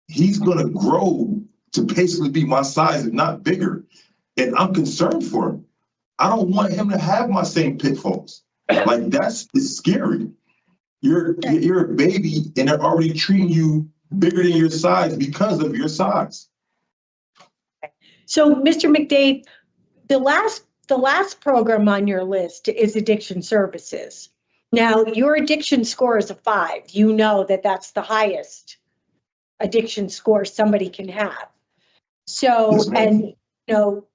He's going to grow to basically be my size, if not bigger. And I'm concerned for him. I don't want him to have my same pitfalls. Like, it's scary. You're a baby and they're already treating you bigger than your size because of your size. So, Mr. McDade, the last program on your list is addiction services. Now, your addiction score is a 5. You know that that's the highest addiction score somebody can have. So, Yes, ma'am. and, you know,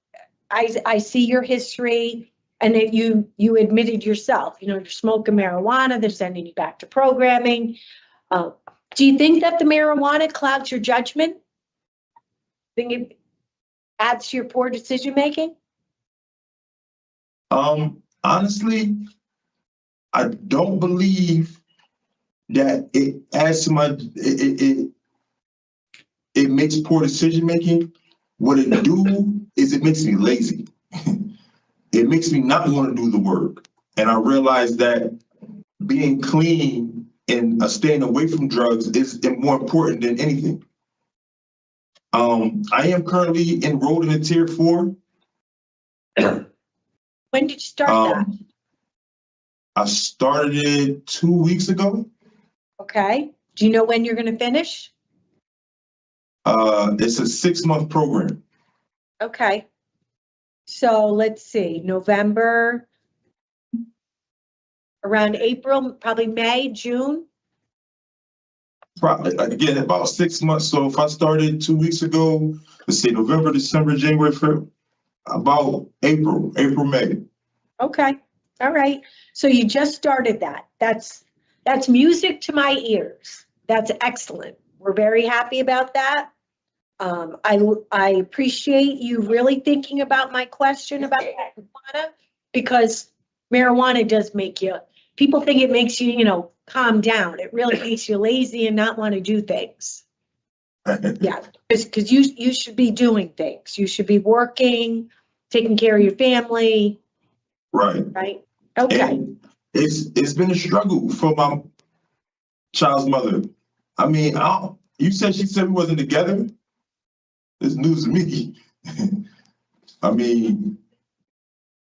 I see your history, and that you admitted yourself, you know, you're smoking marijuana, they're sending you back to programming. Do you think that the marijuana clouds your judgment? Think it adds to your poor decision making? Honestly, I don't believe that it adds to my, it makes poor decision making. What it do is it makes me lazy. It makes me not want to do the work. And I realize that being clean and staying away from drugs is more important than anything. I am currently enrolled in a tier 4. When did you start that? I started it 2 weeks ago. Okay. Do you know when you're going to finish? It's a 6-month program. Okay. So let's see, November, around April, probably May, June? Probably, again, about 6 months. So if I started 2 weeks ago, let's say November, December, January, February, about April, May. Okay, all right. So you just started that. That's music to my ears. That's excellent. We're very happy about that. I appreciate you really thinking about my question about marijuana, because marijuana does make you, people think it makes you, you know, calm down. It really makes you lazy and not want to do things. Yeah, because you should be doing things. You should be working, taking care of your family. Right. Right. Okay. And it's been a struggle for my child's mother. I mean, you said she said we wasn't together. It's news to me. I mean,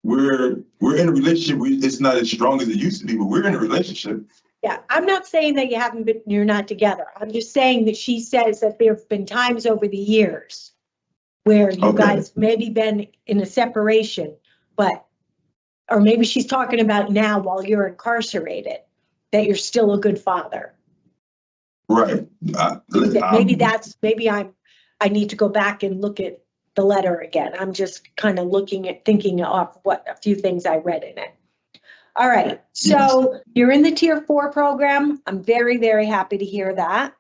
we're in a relationship. It's not as strong as it used to be, but we're in a relationship. Yeah, I'm not saying that you're not together. I'm just saying that she says that there have been times over the years where you guys maybe been in a separation, or maybe she's talking about now while you're incarcerated, that you're still a good father. Right. Maybe I need to go back and look at the letter again. I'm just kind of thinking off a few things I read in it. All right, so you're in the Tier 4 program. I'm very, very happy to hear that.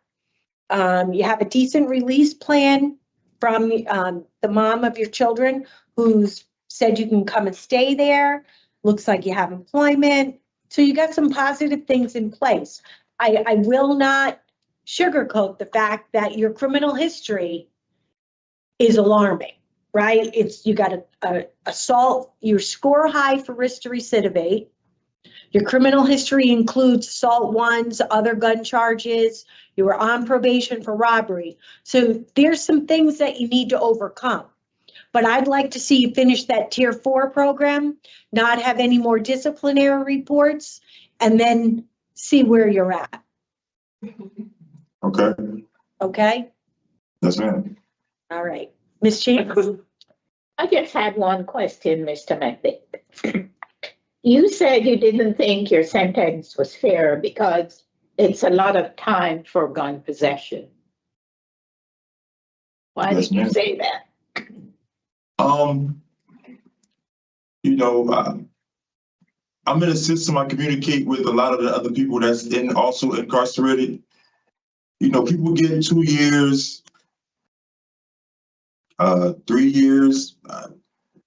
You have a decent release plan from the mom of your children, who's said you can come and stay there. Looks like you have employment. So you got some positive things in place. I will not sugarcoat the fact that your criminal history is alarming, right? You got a assault, you score high for risk to recidivate. Your criminal history includes assault ones, other gun charges. You were on probation for robbery. So there's some things that you need to overcome. But I'd like to see you finish that Tier 4 program, not have any more disciplinary reports, and then see where you're at. Okay. Okay? Yes, ma'am. All right. Ms. Chambers? I just had one question, Mr. McDade. You said you didn't think your sentence was fair because it's a lot of time for gun possession. Why did you say that? You know, I'm in a system. I communicate with a lot of the other people that's also incarcerated. You know, people get 2 years, 3 years.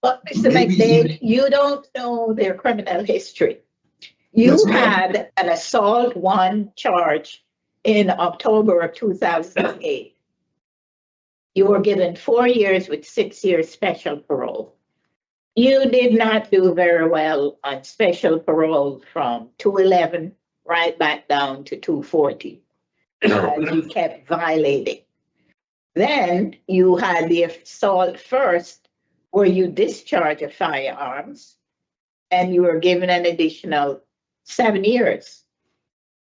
But Mr. McDade, you don't know their criminal history. You had an assault 1 charge in October of 2008. You were given 4 years with 6 years special parole. You did not do very well on special parole from 211 right back down to 240. You kept violating. Then you had the assault first, where you discharge of firearms, and you were given an additional 7 years.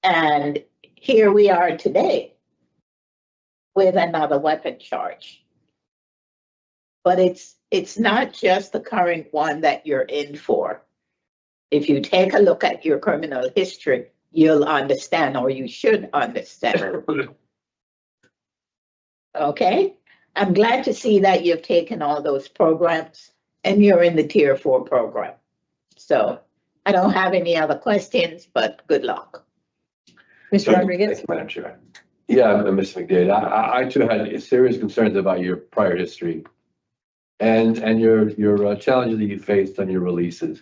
And here we are today with another weapon charge. But it's not just the current one that you're in for. If you take a look at your criminal history, you'll understand, or you should understand. Okay? I'm glad to see that you've taken all those programs and you're in the Tier 4 program. So I don't have any other questions, but good luck. Mr. Rodriguez? Thank you, Madam Chair. Yeah, Mr. McDade, I too had serious concerns about your prior history and your challenges that you faced on your releases.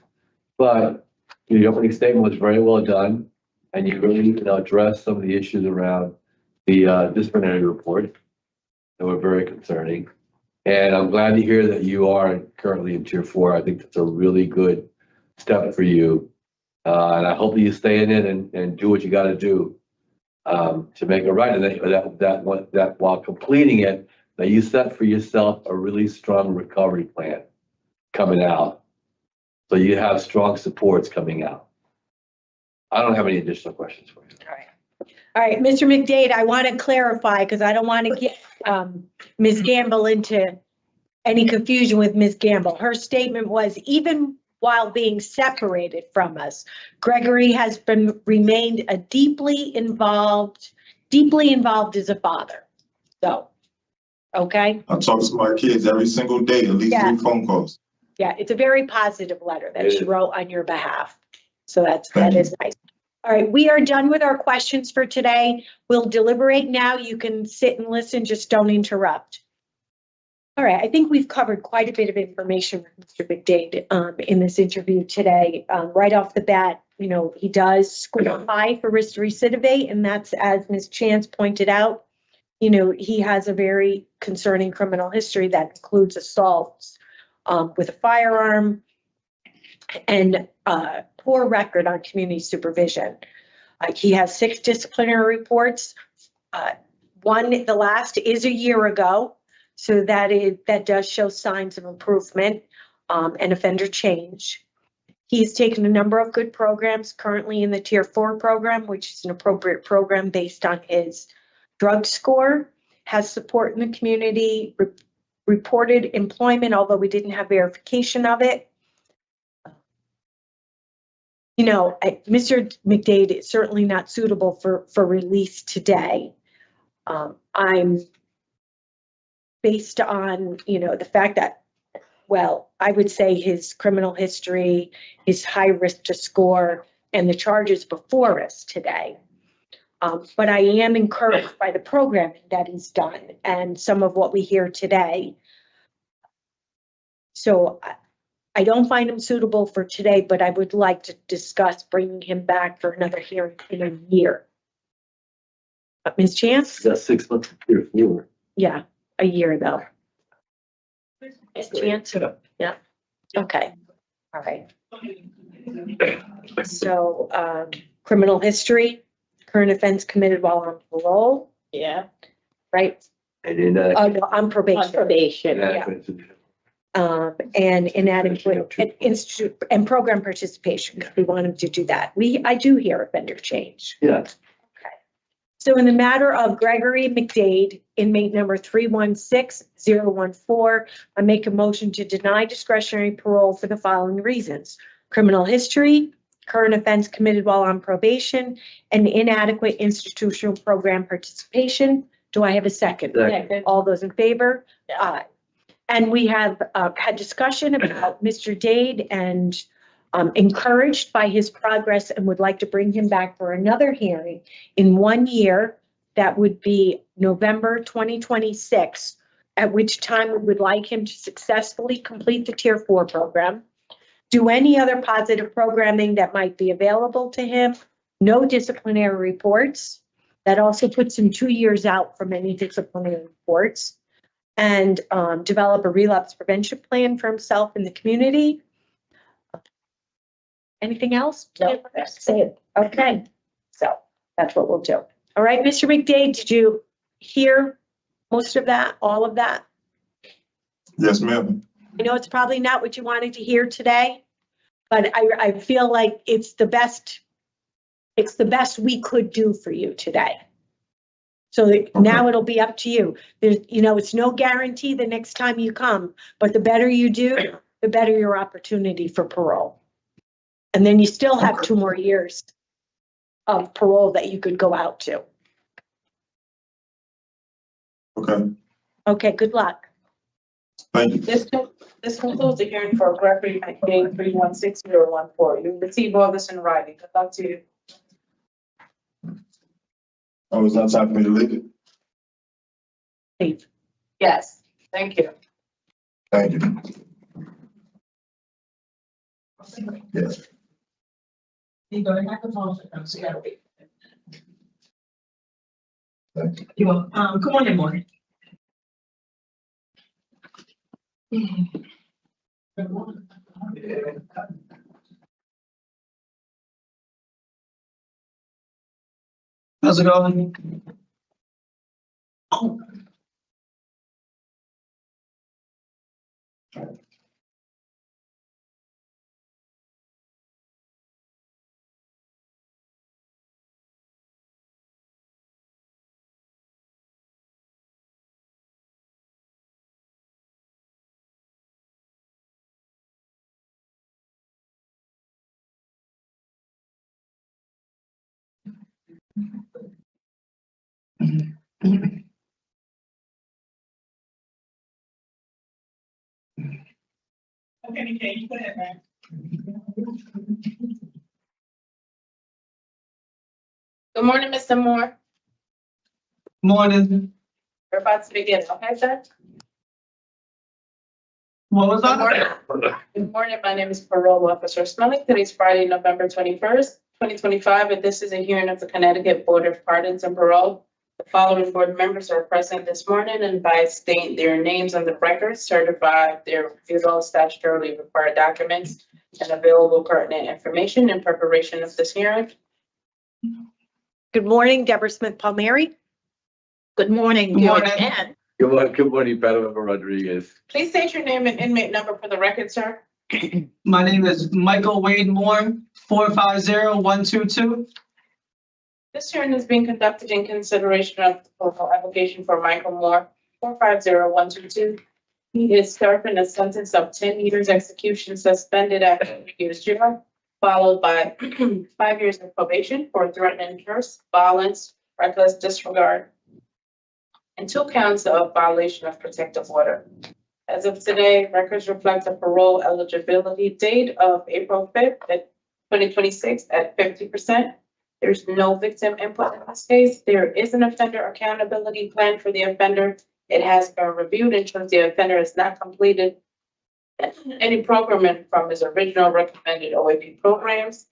But your opening statement was very well done, and you really addressed some of the issues around the disciplinary report that were very concerning. And I'm glad to hear that you are currently in Tier 4. I think that's a really good step for you. And I hope that you stay in it and do what you got to do to make it right. And that while completing it, that you set for yourself a really strong recovery plan coming out. So you have strong supports coming out. I don't have any additional questions for you. All right, Mr. McDade, I want to clarify, because I don't want to get Ms. Gamble into any confusion with Ms. Gamble. Her statement was, even while being separated from us. Gregory has remained a deeply involved as a father. So, okay? I talk to my kids every single day, at least Yeah. 3 phone calls. Yeah, it's a very positive letter that she wrote on your behalf. So that Thank is nice. All right, we are done with our questions for today. We'll deliberate now. You can sit and listen, just don't interrupt. All right, I think we've covered quite a bit of information with Mr. McDade in this interview today. Right off the bat, you know, he does score high for risk to recidivate, and that's, as Ms. Chance pointed out, you know, he has a very concerning criminal history that includes assaults with a firearm and poor record on community supervision. He has 6 disciplinary reports. The last is a year ago, so that does show signs of improvement and offender change. He's taken a number of good programs, currently in the Tier 4 program, which is an appropriate program based on his drug score, has support in the community, reported employment, although we didn't have verification of it. You know, Mr. McDade is certainly not suitable for release today. I'm based on, you know, the fact that, well, I would say his criminal history, his high risk to score, and the charges before us today. But I am encouraged by the programming that he's done and some of what we hear today. So I don't find him suitable for today, but I would like to discuss bringing him back for another hearing in a year. Ms. Chance? That's 6 months or fewer. Yeah, a year though. Ms. Chance? Yeah, okay, all right. So, criminal history, current offense committed while on parole, Yeah. right? And in Oh, no, on On probation. probation. And inadequate institute and program participation, because we want him to do that. I do hear offender change. Yeah. So in the matter of Gregory McDade, inmate number 316014, I make a motion to deny discretionary parole for the following reasons: criminal history, current offense committed while on probation, and inadequate institutional program participation. Do I have a second? Second. All those in favor? Aye. And we have had discussion about Mr. Dade and encouraged by his progress and would like to bring him back for another hearing in 1 year. That would be November 2026, at which time we would like him to successfully complete the Tier 4 program, do any other positive programming that might be available to him, no disciplinary reports. That also puts him 2 years out from any disciplinary reports, and develop a relapse prevention plan for himself and the community. Anything else? No, that's it. Okay, so that's what we'll do. All right, Mr. McDade, did you hear most of that, all of that? Yes, ma'am. I know it's probably not what you wanted to hear today, but I feel like it's the best we could do for you today. So now it'll be up to you. There's, you know, it's no guarantee the next time you come, but the better you do, the better your opportunity for parole. And then you still have 2 more years of parole that you could go out to. Okay, Okay, good luck. thank you. This concludes the hearing for Gregory McDade 316014. You receive all this in writing. Good luck to you. Oh, it's not time for me to leave it. Leave. Yes, thank you. Thank you. Yes. You go to microphone, so you gotta wait. Thank you. You want, come on in, morning. How's it going? Okay, okay, you go ahead, man. Good morning, Mr. Moore. Morning. We're about to begin, okay, sir? What was Good that? morning. Good morning, my name is Parole Officer Smelling. Today's Friday, November 21st, 2025, and this is a hearing of the Connecticut Board of Pardons and Parole. The following board members are present this morning and by state their names on the record, certify their reviewed all statutorily required documents and available pertinent information in preparation of this hearing. Good morning, Deborah Smith Palmieri. Good morning, Good George morning. Ann. Good morning, Pedro Rodriguez. Please state your name and inmate number for the record, sir. My name is Michael Wade Moore, 450-122. This hearing is being conducted in consideration of the parole application for Michael Moore, 450122. He is serving a sentence of 10 years execution suspended after 3 years jail, followed by 5 years of probation for threatening curse, violence, reckless disregard, and 2 counts of violation of protective order. As of today, records reflect a parole eligibility date of April 5th, 2026 at 50%. There's no victim input in this case. There is an offender accountability plan for the offender. It has been reviewed and shows the offender has not completed any programming from his original recommended OAP programs.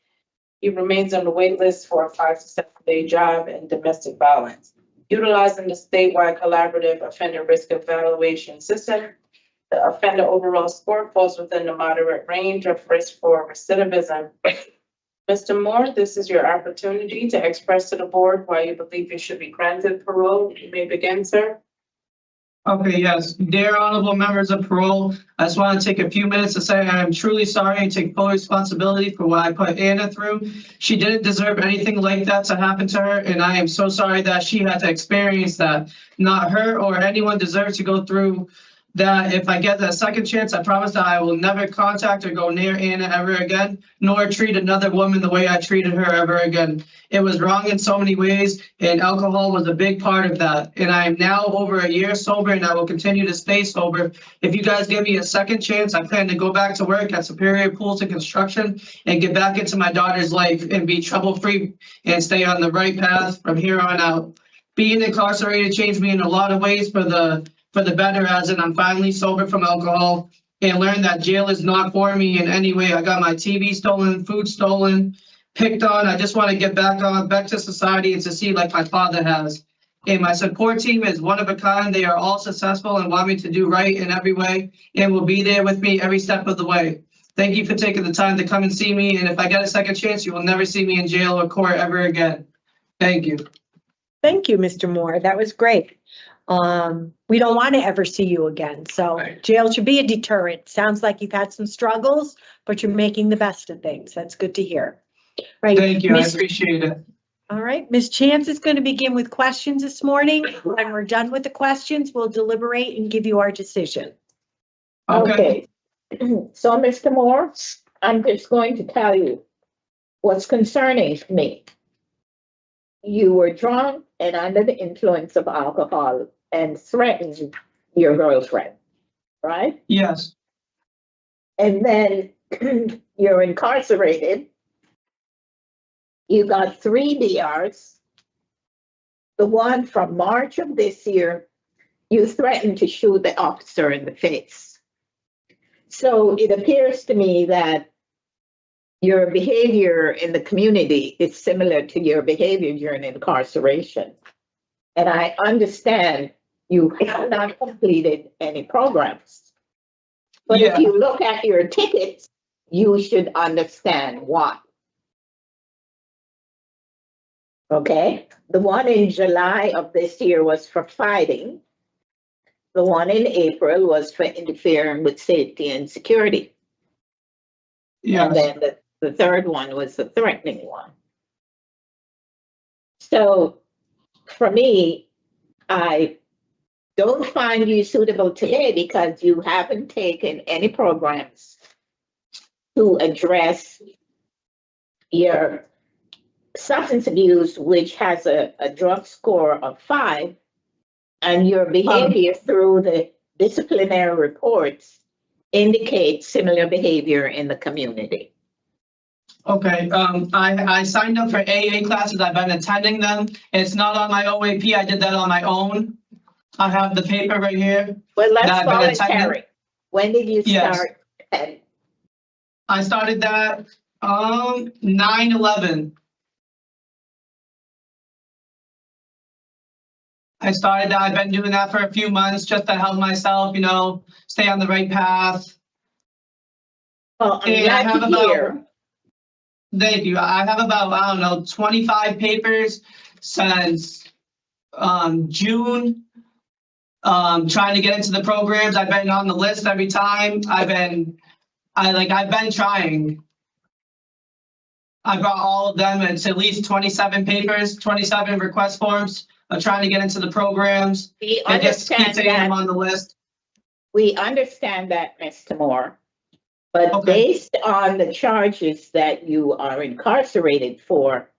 He remains on the wait list for a 5 to 7 day job in domestic violence. Utilizing the statewide collaborative offender risk evaluation system, the offender overall score falls within the moderate range of risk for recidivism. Mr. Moore, this is your opportunity to express to the board why you believe you should be granted parole. You may begin, sir. Okay, yes. Dear honorable members of parole, I just want to take a few minutes to say I am truly sorry and take full responsibility for what I put Anna through. She didn't deserve anything like that to happen to her, and I am so sorry that she had to experience that. Not her or anyone deserves to go through that. If I get a second chance, I promise that I will never contact or go near Anna ever again, nor treat another woman the way I treated her ever again. It was wrong in so many ways, and alcohol was a big part of that. And I am now over a year sober, and I will continue to stay sober. If you guys give me a second chance, I plan to go back to work at Superior Pools and Construction and get back into my daughter's life and be trouble-free and stay on the right path from here on out. Being incarcerated changed me in a lot of ways for the better, as in I'm finally sober from alcohol and learned that jail is not for me in any way. I got my TV stolen, food stolen, picked on. I just want to get back to society and succeed like my father has. And my support team is one of a kind. They are all successful and want me to do right in every way and will be there with me every step of the way. Thank you for taking the time to come and see me. And if I get a second chance, you will never see me in jail or court ever again. Thank you. Thank you, Mr. Moore. That was great. We don't want to ever see you again. So jail should be a deterrent. Sounds like you've had some struggles, but you're making the best of things. That's good to hear. Right. Thank you. I appreciate it. All right. Ms. Chance is going to begin with questions this morning. When we're done with the questions, we'll deliberate and give you our decision. Okay. So, Mr. Moore, I'm just going to tell you what's concerning me. You were drunk and under the influence of alcohol and threatened your girlfriend, right? Yes. And then you're incarcerated. You got 3 DRs. The one from March of this year, you threatened to shoot the officer in the face. So it appears to me that your behavior in the community is similar to your behavior during incarceration. And I understand you have not completed any programs. But if you look at your tickets, you should understand why. Okay? The one in July of this year was for fighting. The one in April was for interfering with safety and security. Yes. And then the third one was the threatening one. So for me, I don't find you suitable today because you haven't taken any programs to address your substance abuse, which has a drug score of 5, and your behavior through the disciplinary reports indicates similar behavior in the community. Okay, I signed up for AA classes. I've been attending them. It's not on my OAP. I did that on my own. I have the paper right here. Well, that that's I've been attending. voluntary. When did you Yes. start? And I started that 9/11. I started that. I've been doing that for a few months just to help myself, stay on the right path. well, I'm And I glad have to about, hear. thank you. I have about, I don't know, 25 papers since June. Trying to get into the programs. I've been on the list every time. I've been trying. I brought all of them. It's at least 27 papers, 27 request forms of trying to get into the programs. We I just keep understand saying I'm that. on the list. We understand that, Mr. Moore. But Okay. based on the charges that you are incarcerated for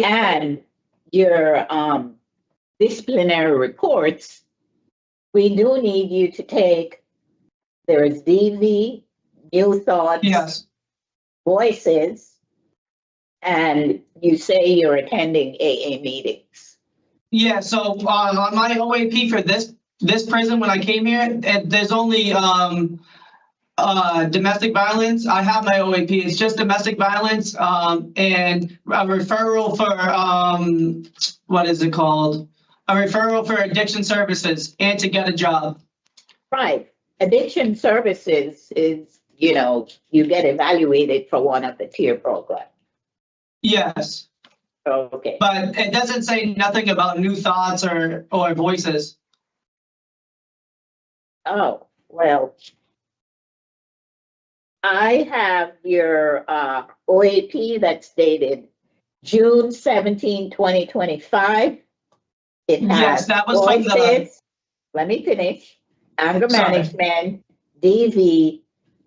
and your disciplinary reports, we do need you to take, there is DV, New Thoughts, Yes. Voices, and you say you're attending AA meetings. Yeah. So on my OAP for this prison when I came here, there's only domestic violence. I have my OAP. It's just domestic violence and a referral for what is it called? A referral for addiction services and to get a job. Right. Addiction services is, you get evaluated for one of the tier programs. Yes. Okay. But it doesn't say nothing about New Thoughts or Voices. Oh, well. I have your OAP that's dated June 17, 2025. It has Yes, that was from the. Voices, let me finish, anger Sorry. management, DV,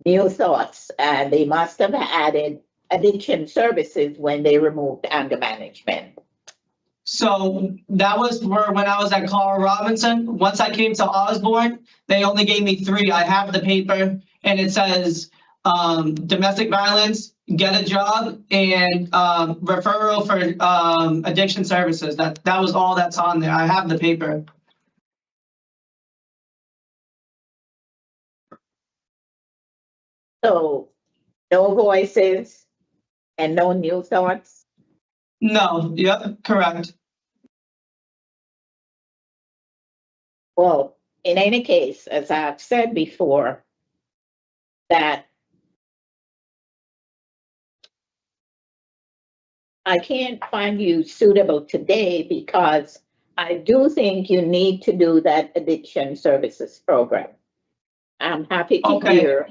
New Thoughts, and they must have added addiction services when they removed anger management. So that was for when I was at Carl Robinson. Once I came to Osborne, they only gave me 3. I have the paper and it says domestic violence, get a job, and referral for addiction services. That was all that's on there. I have the paper. So no Voices and no New Thoughts? No, yep, correct. Well, in any case, as I've said before, that I can't find you suitable today because I do think you need to do that addiction services program. I'm happy to Okay. hear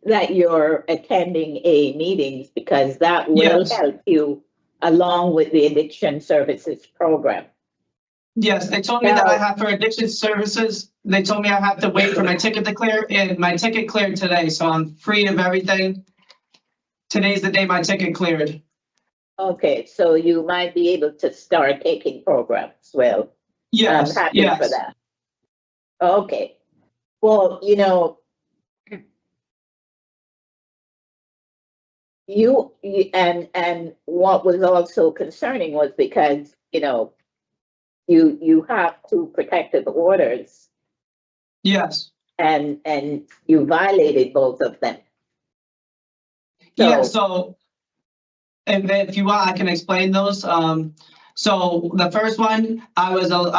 that you're attending AA meetings because that will Yes. help you along with the addiction services program. Yes, they told me that I have for addiction services. They told me I have to wait for my ticket to clear, and my ticket cleared today, so I'm free of everything. Today's the day my ticket cleared. Okay, so you might be able to start taking programs. Well, Yes, I'm happy yes. for that. Okay. Well, and what was also concerning was because, you have 2 protective orders Yes. and you violated both of them. Yeah, so if you want, I can explain those. So the first one, I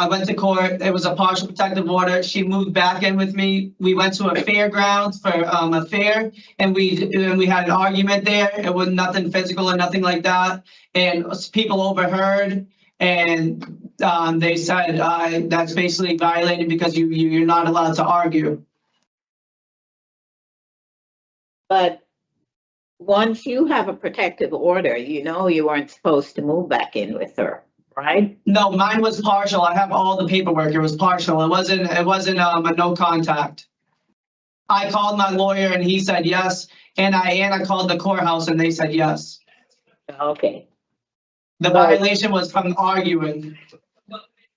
went to court. It was a partial protective order. She moved back in with me. We went to a fairgrounds for a fair, and we had an argument there. It was nothing physical or nothing like that. And people overheard, and they said that's basically violated because you're not allowed to argue. But once you have a protective order, you weren't supposed to move back in with her, right? No, mine was partial. I have all the paperwork. It was partial. It wasn't a no contact. I called my lawyer and he said yes, and I called the courthouse and they said yes. Okay. The violation was from arguing.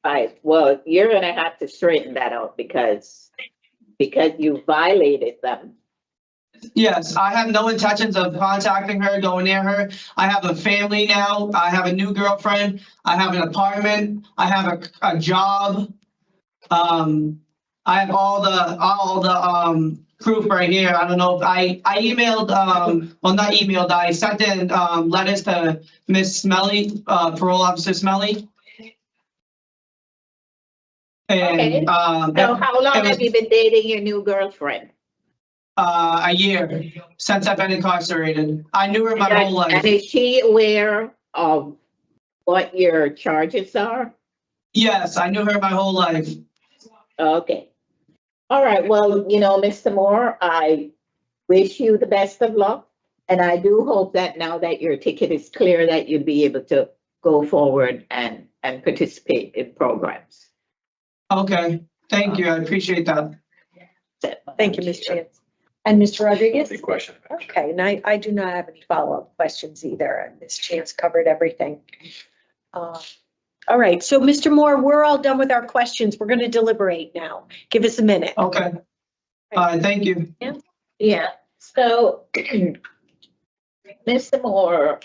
Right, well, you're gonna have to straighten that out because you violated them. Yes, I have no intentions of contacting her, going near her. I have a family now. I have a new girlfriend. I have an apartment. I have a job. I have all the proof right here. I don't know if I emailed, well, not emailed, I sent in letters to Miss Smelly, Parole Officer Smelly. Okay. And So how long have you been dating your new girlfriend? a year since I've been incarcerated. I knew her my whole And life. is she aware of what your charges are? Yes, I knew her my whole life. Okay. All right, well, Mr. Moore, I wish you the best of luck. And I do hope that now that your ticket is clear, that you'll be able to go forward and participate in programs. Okay, thank you. I appreciate that. Thank you, Ms. Chance. And Mr. Rodriguez? Any question? Okay, and I do not have any follow-up questions either. Ms. Chance covered everything. All right, so Mr. Moore, we're all done with our questions. We're going to deliberate now. Give us a minute. Okay. Thank you. Yeah, so Mr. Moore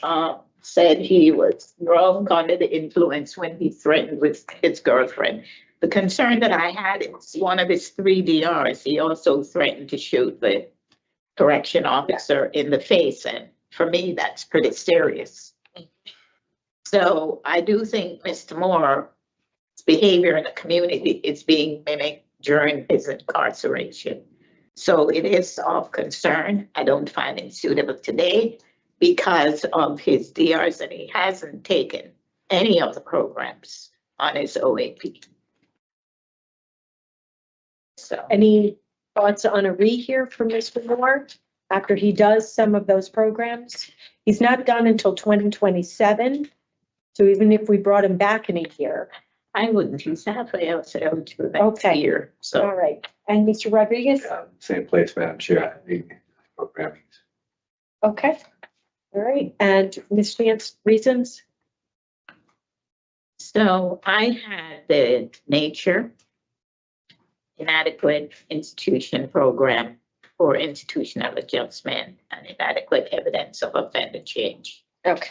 said he was drunk under the influence when he threatened with his girlfriend. The concern that I had is one of his 3 DRs, he also threatened to shoot the correction officer in the face. And for me, that's pretty serious. So I do think Mr. Moore's behavior in the community is being mimicked during his incarceration. So it is of concern. I don't find it suitable today because of his DRs, and he hasn't taken any of the programs on his OAP. So Any thoughts on a rehear from Mr. Moore after he does some of those programs? He's not done until 2027. So even if we brought him back in a year. I wouldn't. He's halfway out to the next Okay. year. So All right. And Mr. Rodriguez? Same place, Madam Chair. The programming. Okay. All right. And Ms. Chance, reasons? So I had the nature inadequate institution program for institutional adjustment and inadequate evidence of offender change. Okay.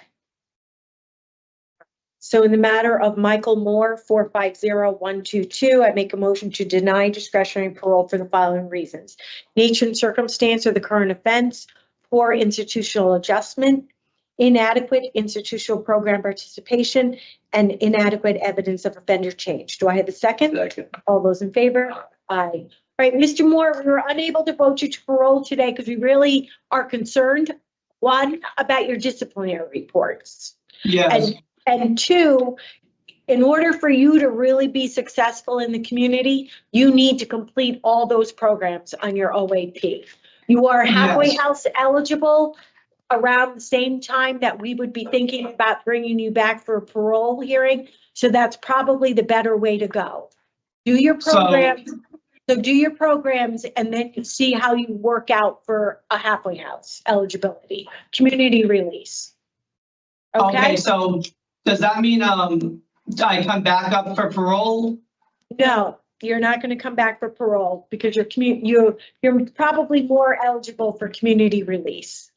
So in the matter of Michael Moore, 450122, I make a motion to deny discretionary parole for the following reasons. Nature and circumstance of the current offense, poor institutional adjustment, inadequate institutional program participation, and inadequate evidence of offender change. Do I have a second? Second. All those in favor? Aye. All right, Mr. Moore, we were unable to vote you to parole today because we really are concerned, one, about your disciplinary reports. Yes. And 2, in order for you to really be successful in the community, you need to complete all those programs on your OAP. You are halfway Yes. house eligible around the same time that we would be thinking about bringing you back for a parole hearing. So that's probably the better way to go. Do your programs. So do your programs and then you see how you work out for a halfway house eligibility, community release. Okay, so does that mean I come back up for parole? No, you're not going to come back for parole because you're probably more eligible for community release.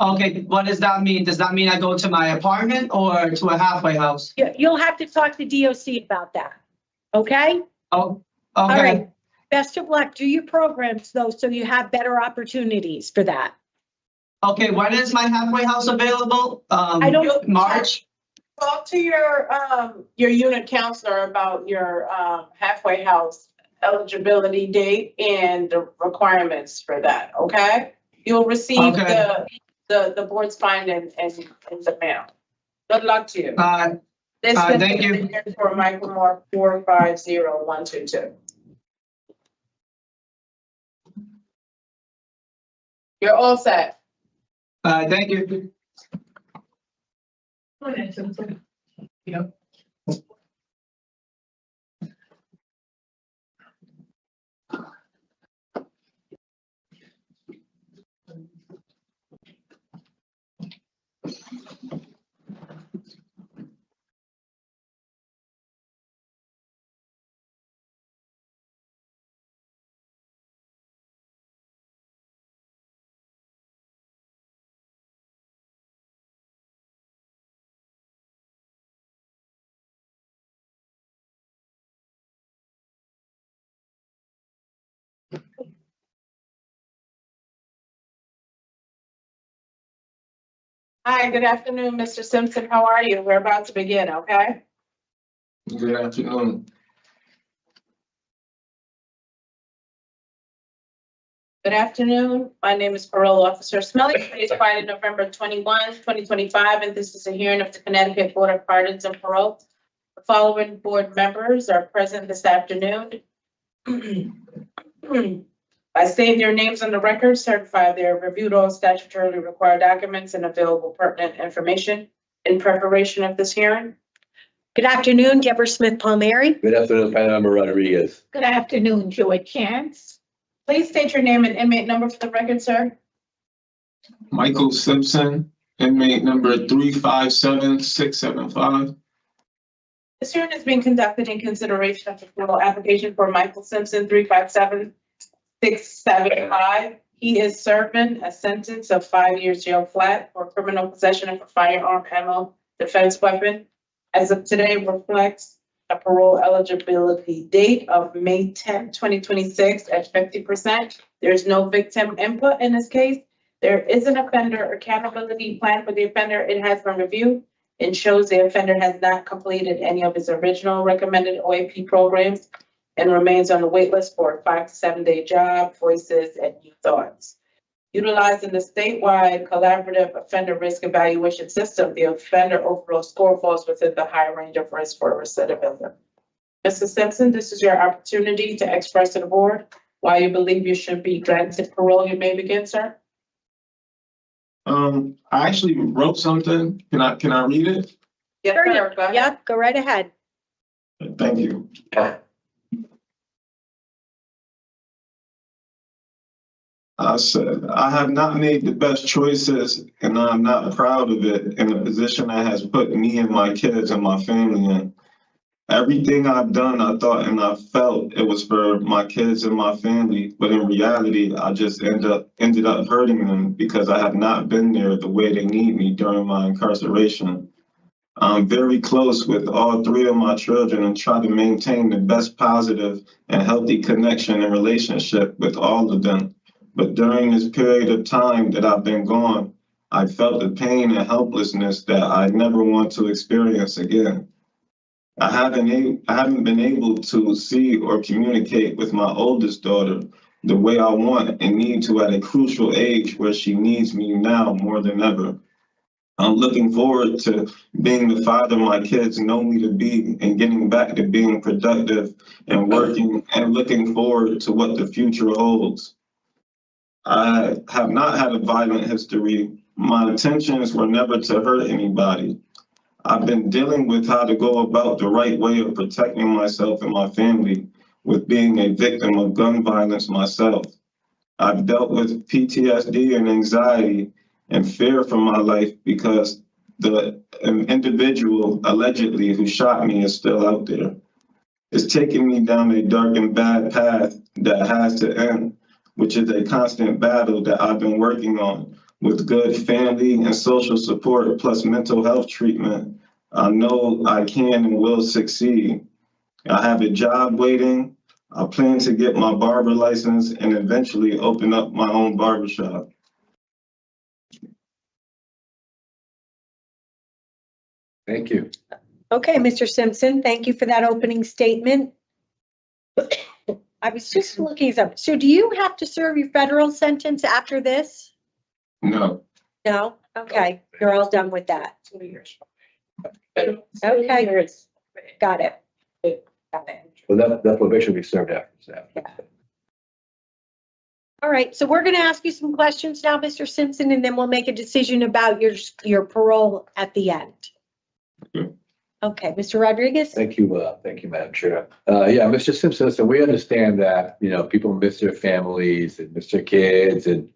Okay, what does that mean? Does that mean I go to my apartment or to a halfway house? You'll have to talk to DOC about that. Okay? Oh, All okay. right. Best of luck. Do your programs though, so you have better opportunities for that. Okay, when is my halfway house available? I don't- March? Talk to your unit counselor about your halfway house eligibility date and the requirements for that, okay? You'll receive Okay. the board's finding in the mail. Good luck to you. This thank you. is for Michael Moore, 450122. You're all set. Thank you. Yep. Hi, good afternoon, Mr. Simpson. How are you? We're about to begin, okay? Good afternoon. Good afternoon. My name is Parole Officer Smelly. It's Friday, November 21, 2025, and this is a hearing of the Connecticut Board of Pardons and Parole. The following board members are present this afternoon. By stating their names on the record, certify they have reviewed all statutorily required documents and available pertinent information in preparation of this hearing. Good afternoon, Deborah Smith Palmieri. Good afternoon, Panel Member Rodriguez. Good afternoon, Joy Chance. Please state your name and inmate number for the record, sir. Michael Simpson, inmate number 357675. This hearing is being conducted in consideration of the parole application for Michael Simpson, 357675. He is serving a sentence of 5 years jail flat for criminal possession of a firearm, ammo, defense weapon. As of today, reflects a parole eligibility date of May 10, 2026 at 50%. There's no victim input in this case. There is an offender accountability plan for the offender. It has been reviewed and shows the offender has not completed any of his original recommended OAP programs and remains on the wait list for a 5 to 7 day job, voices, and new thoughts. Utilizing the statewide collaborative offender risk evaluation system, the offender overall score falls within the high range of risk for recidivism. Mr. Simpson, this is your opportunity to express to the board why you believe you should be granted parole. You may begin, sir. I actually wrote something. Can I read it? Yes, Sure, sir. Go ahead. Yep, go right ahead. Thank you. I said, I have not made the best choices and I'm not proud of it in a position that has put me and my kids and my family in. Everything I've done, I thought and I felt it was for my kids and my family, but in reality, I just ended up hurting them because I have not been there the way they need me during my incarceration. I'm very close with all 3 of my children and try to maintain the best positive and healthy connection and relationship with all of them. But during this period of time that I've been gone, I felt the pain and helplessness that I never want to experience again. I haven't been able to see or communicate with my oldest daughter the way I want and need to at a crucial age where she needs me now more than ever. I'm looking forward to being the father my kids know me to be and getting back to being productive and working and looking forward to what the future holds. I have not had a violent history. My intentions were never to hurt anybody. I've been dealing with how to go about the right way of protecting myself and my family with being a victim of gun violence myself. I've dealt with PTSD and anxiety and fear for my life because the individual allegedly who shot me is still out there. It's taken me down a dark and bad path that has to end, which is a constant battle that I've been working on. With good family and social support plus mental health treatment, I know I can and will succeed. I have a job waiting. I plan to get my barber license and eventually open up my own barbershop. Thank you. Okay, Mr. Simpson, thank you for that opening statement. I was just looking up. So do you have to serve your federal sentence after this? No. No? Okay, you're all done with that. 2 years. Okay. Got it. Got it. Well, that probation will be served after that. All right, so we're going to ask you some questions now, Mr. Simpson, and then we'll make a decision about your parole at the end. Okay, Mr. Rodriguez? Thank you, Madam Chair. Yeah, Mr. Simpson, so we understand that, people miss their families and miss their kids, and,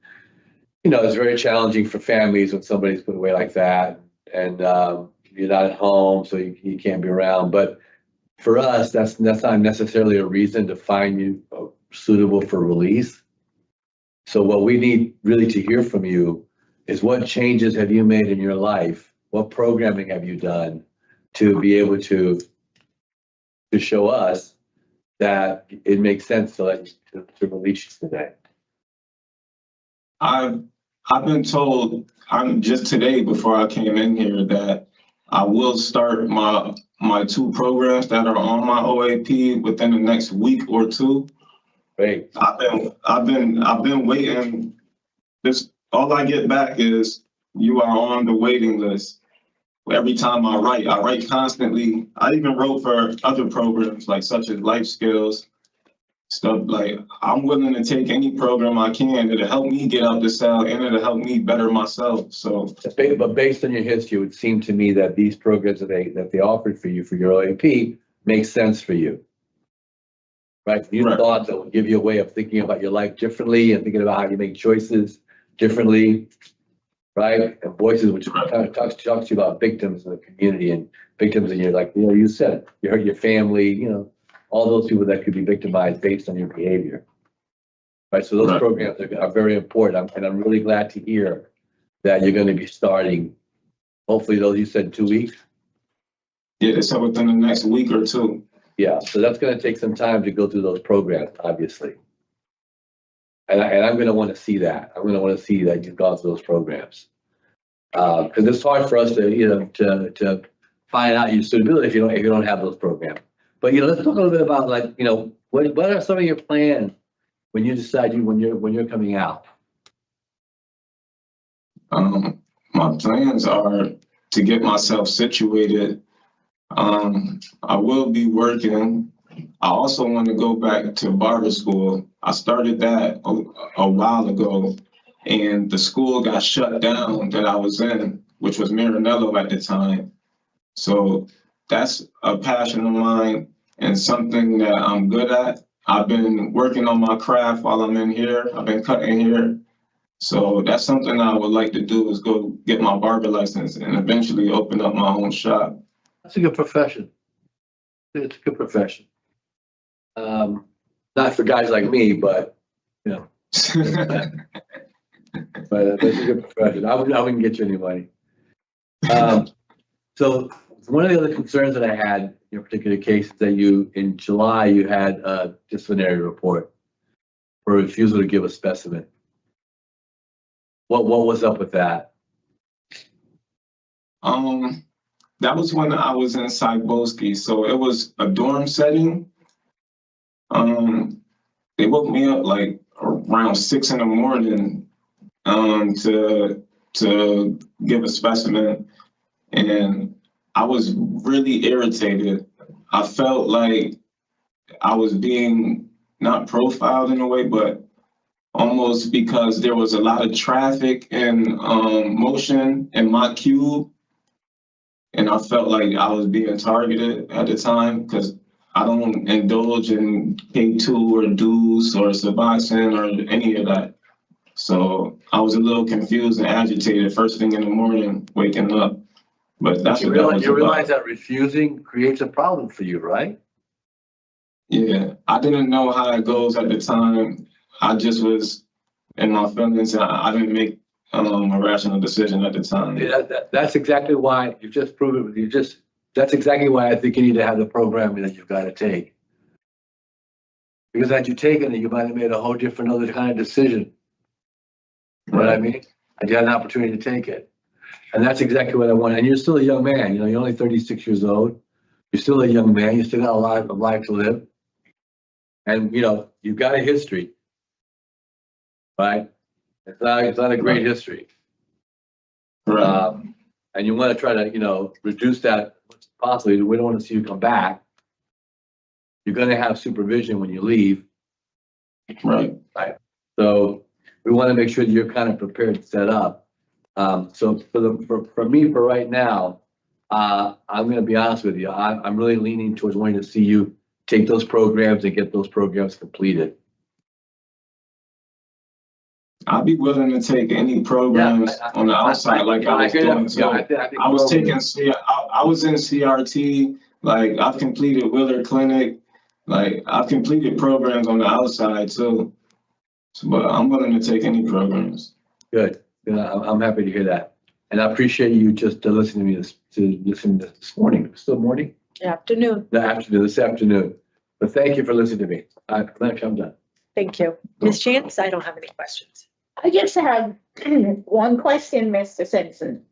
it's very challenging for families when somebody's put away like that, and you're not at home, so you can't be around. But for us, that's not necessarily a reason to find you suitable for release. So what we need really to hear from you is what changes have you made in your life? What programming have you done to be able to show us that it makes sense to release you today? I've I've been told, I'm just today before I came in here, that I will start my 2 programs that are on my OAP within the next week or 2. Great. I've been waiting. This, all I get back is you are on the waiting list. Every time I write constantly. I even wrote for other programs like such as life skills, stuff like I'm willing to take any program I can. It'll help me get out the cell and it'll help me better myself. So, But based on your history, it would seem to me that these programs that they offered for you for your OAP make sense for you. Right? You thought that would give you a way of thinking about your life differently and thinking about how you make choices differently. Right? And voices, which kind of talks to you about victims in the community and victims in your, like, you know, you said, you hurt your family, you know, all those people that could be victimized based on your behavior. Right? So those programs are very important. And I'm really glad to hear that you're going to be starting, hopefully those you said 2 weeks. Yeah, so within the next week or 2. Yeah, so that's going to take some time to go through those programs, obviously. And I'm going to want to see that. I'm going to want to see that you've gone through those programs. Because it's hard for us to, you know, to find out your suitability if you don't have those programs. But, you know, let's talk a little bit about, like, you know, what are some of your plans when you decide when you're coming out? My plans are to get myself situated. I will be working. I also want to go back to barber school. I started that a while ago, and the school got shut down that I was in, which was Maranello at the time. So that's a passion of mine and something that I'm good at. I've been working on my craft while I'm in here. I've been cutting hair. So that's something I would like to do, is go get my barber license and eventually open up my own shop. That's a good profession. It's a good profession. Not for guys like me, but, you know. But that's a good profession. I wouldn't get you any money. So one of the other concerns that I had in your particular case is that in July, you had a disciplinary report for refusal to give a specimen. What was up with that? That was when I was in Cyboski. So it was a dorm setting. They woke me up like around 6 in the morning to give a specimen, and I was really irritated. I felt like I was being not profiled in a way, but almost because there was a lot of traffic and motion in my cube, and I felt like I was being targeted at the time because I don't indulge in K2 or dues or Suboxone or any of that. So I was a little confused and agitated first thing in the morning, waking up. But that's what that was about. You realize that refusing creates a problem for you, right? Yeah, I didn't know how it goes at the time. I just was in my feelings. I didn't make a rational decision at the time. Yeah, that's exactly why you've just proven it. That's exactly why I think you need to have the programming that you've got to take. Because had you taken it, you might have made a whole different other kind of decision. You know what I mean? And you had an opportunity to take it. And that's exactly what I want. And you're still a young man. You know, you're only 36 years old. You're still a young man. You still got a life to live. And, you know, you've got a history, right? It's not a great history. Right. And you want to try to, you know, reduce that possibly. We don't want to see you come back. You're going to have supervision when you leave. Right. Right. So we want to make sure that you're kind of prepared to set up. So for me, for right now, I'm going to be honest with you. I'm really leaning towards wanting to see you take those programs and get those programs completed. I'd be willing to take any programs on the outside, like I was doing. So I was taking, I was in CRT, like I've completed Willard Clinic, like I've completed programs on the outside too. So, but I'm willing to take any programs. Good. I'm happy to hear that. And I appreciate you just listening to me this morning. It's still morning? Afternoon. This afternoon. But thank you for listening to me. I'm done. Thank you. Ms. Chance, I don't have any questions. I just have one question, Mr. Simpson.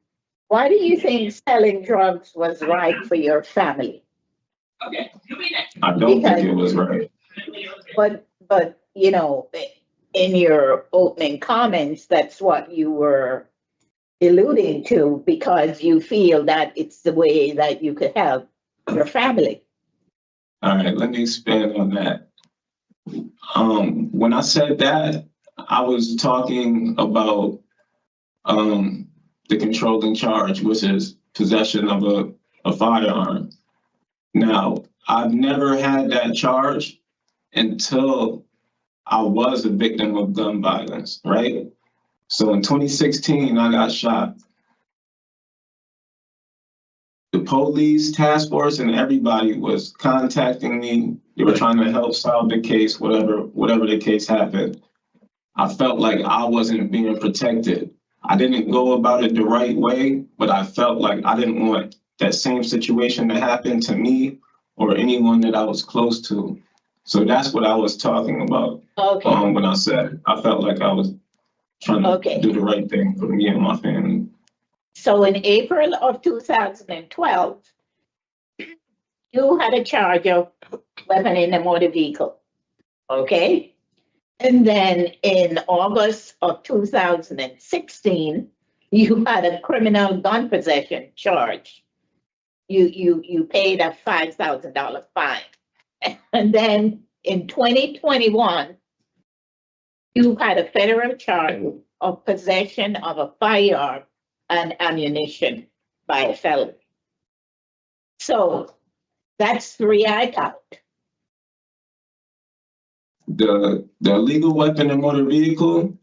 Why do you think selling drugs was right for your family? Okay, you mean that? I don't think it was right. But, you know, in your opening comments, that's what you were alluding to because you feel that it's the way that you could help your family. All right, let me expand on that. When I said that, I was talking about the controlling charge, which is possession of a firearm. Now, I've never had that charge until I was a victim of gun violence, right? So in 2016, I got shot. The police, task force, and everybody was contacting me. They were trying to help solve the case, whatever the case happened. I felt like I wasn't being protected. I didn't go about it the right way, but I felt like I didn't want that same situation to happen to me or anyone that I was close to. So that's what I was talking about. Okay. When I said I felt like I was trying to do the right thing for me and my family. So in April of 2012, you had a charge of weapon in a motor vehicle. Okay. And then in August of 2016, you had a criminal gun possession charge. You paid a $5,000 fine. And then in 2021, you had a federal charge of possession of a firearm and ammunition by a felon. So that's 3 I count. The illegal weapon and motor vehicle,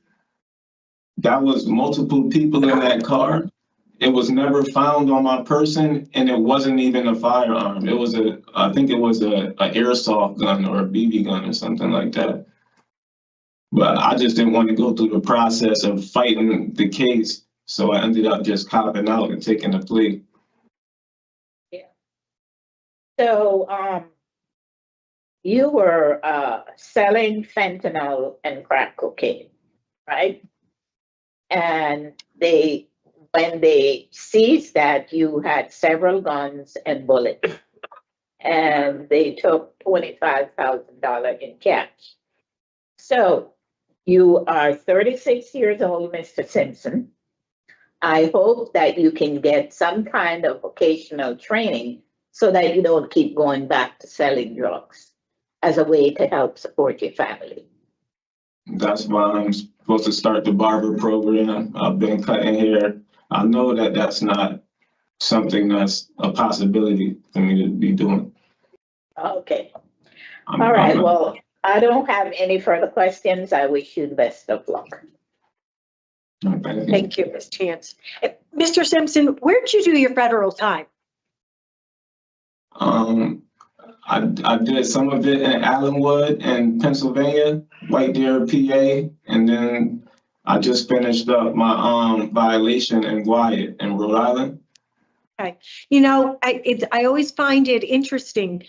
that was multiple people in that car. It was never found on my person, and it wasn't even a firearm. It was I think it was a airsoft gun or a BB gun or something like that. But I just didn't want to go through the process of fighting the case, so I ended up just copping out and taking a plea. Yeah. So you were selling fentanyl and crack cocaine, right? And when they seized that, you had several guns and bullets, and they took $25,000 in cash. So you are 36 years old, Mr. Simpson. I hope that you can get some kind of vocational training so that you don't keep going back to selling drugs as a way to help support your family. That's why I'm supposed to start the barber program. I've been cutting hair. I know that that's not something that's a possibility for me to be doing. Okay. All right. Well, I don't have any further questions. I wish you the best of luck. Thank you, Ms. Chance. Mr. Simpson, where did you do your federal time? I did some of it in Allenwood in Pennsylvania, White Deer, PA, and then I just finished up my violation in Wyatt in Rhode Island. Okay. You know, I always find it interesting.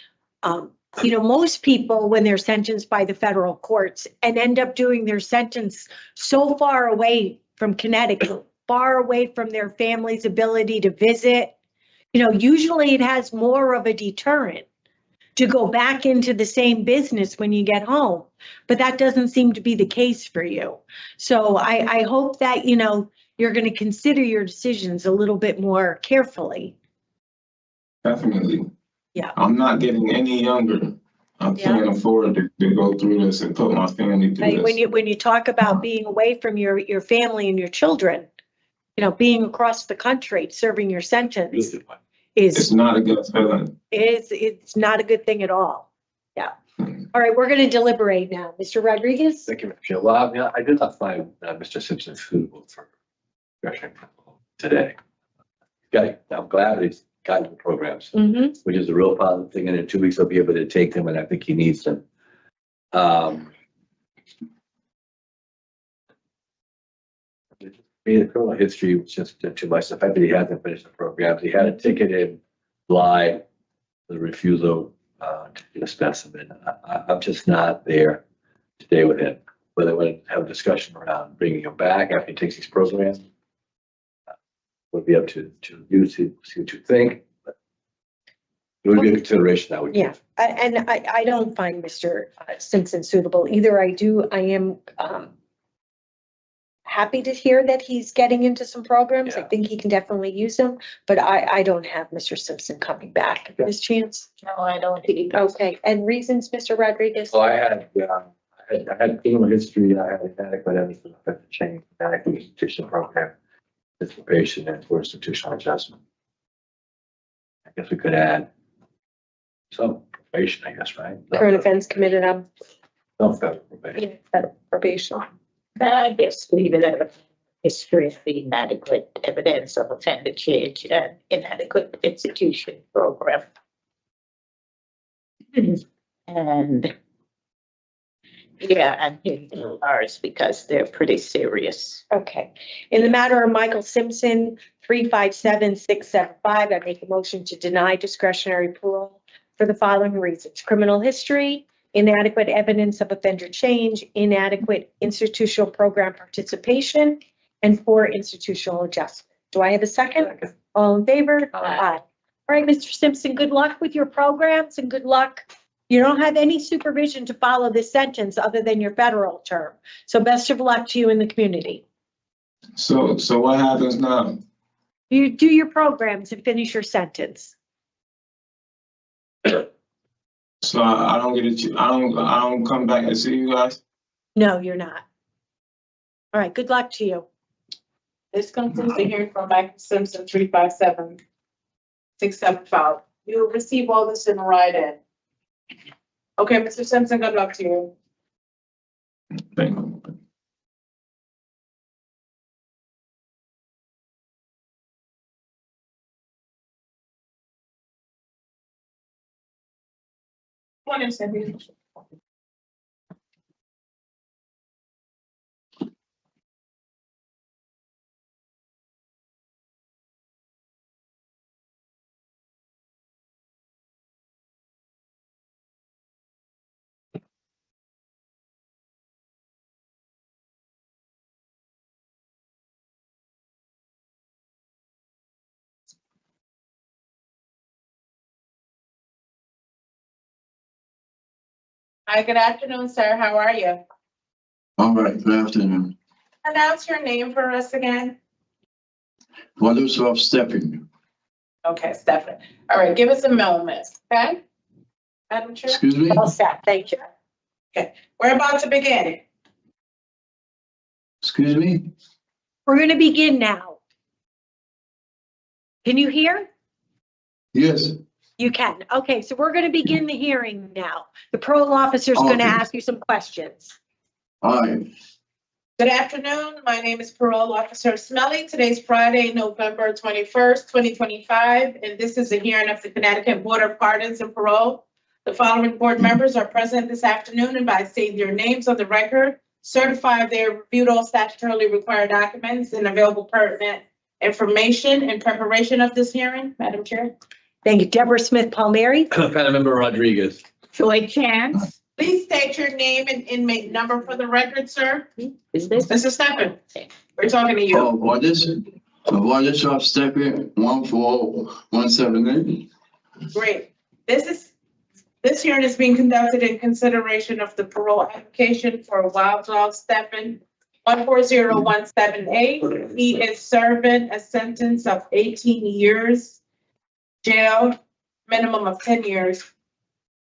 You know, most people, when they're sentenced by the federal courts and end up doing their sentence so far away from Connecticut, far away from their family's ability to visit, you know, usually it has more of a deterrent to go back into the same business when you get home. But that doesn't seem to be the case for you. So I hope that, you know, you're going to consider your decisions a little bit more carefully. Definitely. Yeah. I'm not getting any younger. I can't afford to go through this and put my family through this. When you talk about being away from your family and your children, you know, being across the country, serving your sentence it's not a good feeling. It's not a good thing at all. Yeah. All right, we're going to deliberate now. Mr. Rodriguez? Thank you, Madam Chair. Well, I did not find Mr. Simpson suitable for discussion today. I'm glad he's gotten the programs, which is a real positive thing. And in 2 weeks, he'll be able to take them, and I think he needs them. The criminal history was just too much. The fact that he hasn't finished the programs, he had a ticket in July, the refusal to get a specimen. I'm just not there today with him. whether they want to have a discussion around bringing him back after he takes these programs. Would be up to you to see what you think. But it would be a consideration that would Yeah, give. I don't find Mr. Simpson suitable either. I am happy to hear that he's getting into some programs. I Yeah. think he can definitely use them, but I don't have Mr. Simpson coming back. Okay. Ms. Chance? No, I don't think. Okay, and reasons, Mr. Rodriguez? So I had criminal history, I had inadequate evidence of offense change, inadequate institutional program, probation, and for institutional adjustment. I guess we could add some probation, I guess, right? Current offense committed on Some federal probation. federal probation. I guess leave it at a history of the inadequate evidence of offender change and inadequate execution program. And yeah, and ours because they're pretty serious. Okay. In the matter of Michael Simpson, 357675, I make a motion to deny discretionary parole for the following reasons: criminal history, inadequate evidence of offender change, inadequate institutional program participation, and poor institutional adjustment. Do I have a second? All in favor? Aye. All right, Mr. Simpson, good luck with your programs and good luck. You don't have any supervision to follow this sentence other than your federal term. So best of luck to you in the community. So what happens now? You do your programs and finish your sentence. So I don't get it. I don't come back and see you guys. No, you're not. All right, good luck to you. This concludes the hearing from Michael Simpson, 357-675. You will receive all this in writing. Okay, Mr. Simpson, good luck to you. Thank you. One instant. Hi, good afternoon, sir. How are you? All right. Good afternoon. Announce your name for us again. Wonderful stepping. Okay, Stephanie. All right, give us a moment, okay? Madam Chair, Excuse me. All set, thank you. we're about to begin. Excuse me. We're going to begin now. Can you hear? Yes. You can. Okay, so we're going to begin the hearing now. The parole officer is going to Okay. ask you some questions. All right. Good afternoon. My name is Parole Officer Smelly. Today's Friday, November 21st, 2025, and this is a hearing of the Connecticut Board of Pardons and Parole. The following board members are present this afternoon, and by stating their names on the record, certify they have reviewed all statutorily required documents and available pertinent information in preparation of this hearing. Madam Chair. Thank you. Deborah Smith Palmieri. Panel Member Rodriguez. Joy Chance, Please state your name and inmate number for the record, sir. is this? Mr. Steppen, we're talking to you. What is of stepping 14178? Great. This hearing is being conducted in consideration of the parole application for Wild Dog Steppen 140178. He is serving a sentence of 18 years jail, minimum of 10 years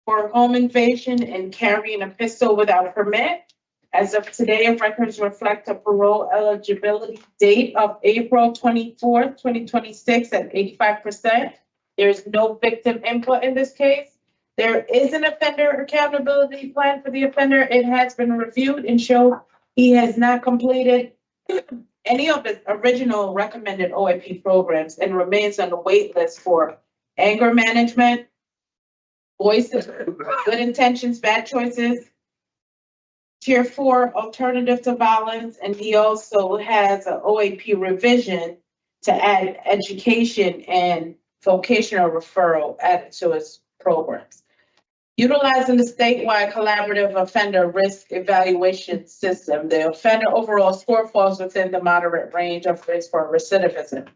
for home invasion and carrying a pistol without a permit. As of today, records reflect a parole eligibility date of April 24th, 2026 at 85%. There's no victim input in this case. There is an offender accountability plan for the offender. It has been reviewed and showed he has not completed any of his original recommended OAP programs and remains on the wait list for anger management, voices, good intentions, bad choices, Tier 4 alternative to violence, and he also has an OAP revision to add education and vocational referral added to his programs. Utilizing the statewide collaborative offender risk evaluation system, the offender overall score falls within the moderate range of risk for recidivism.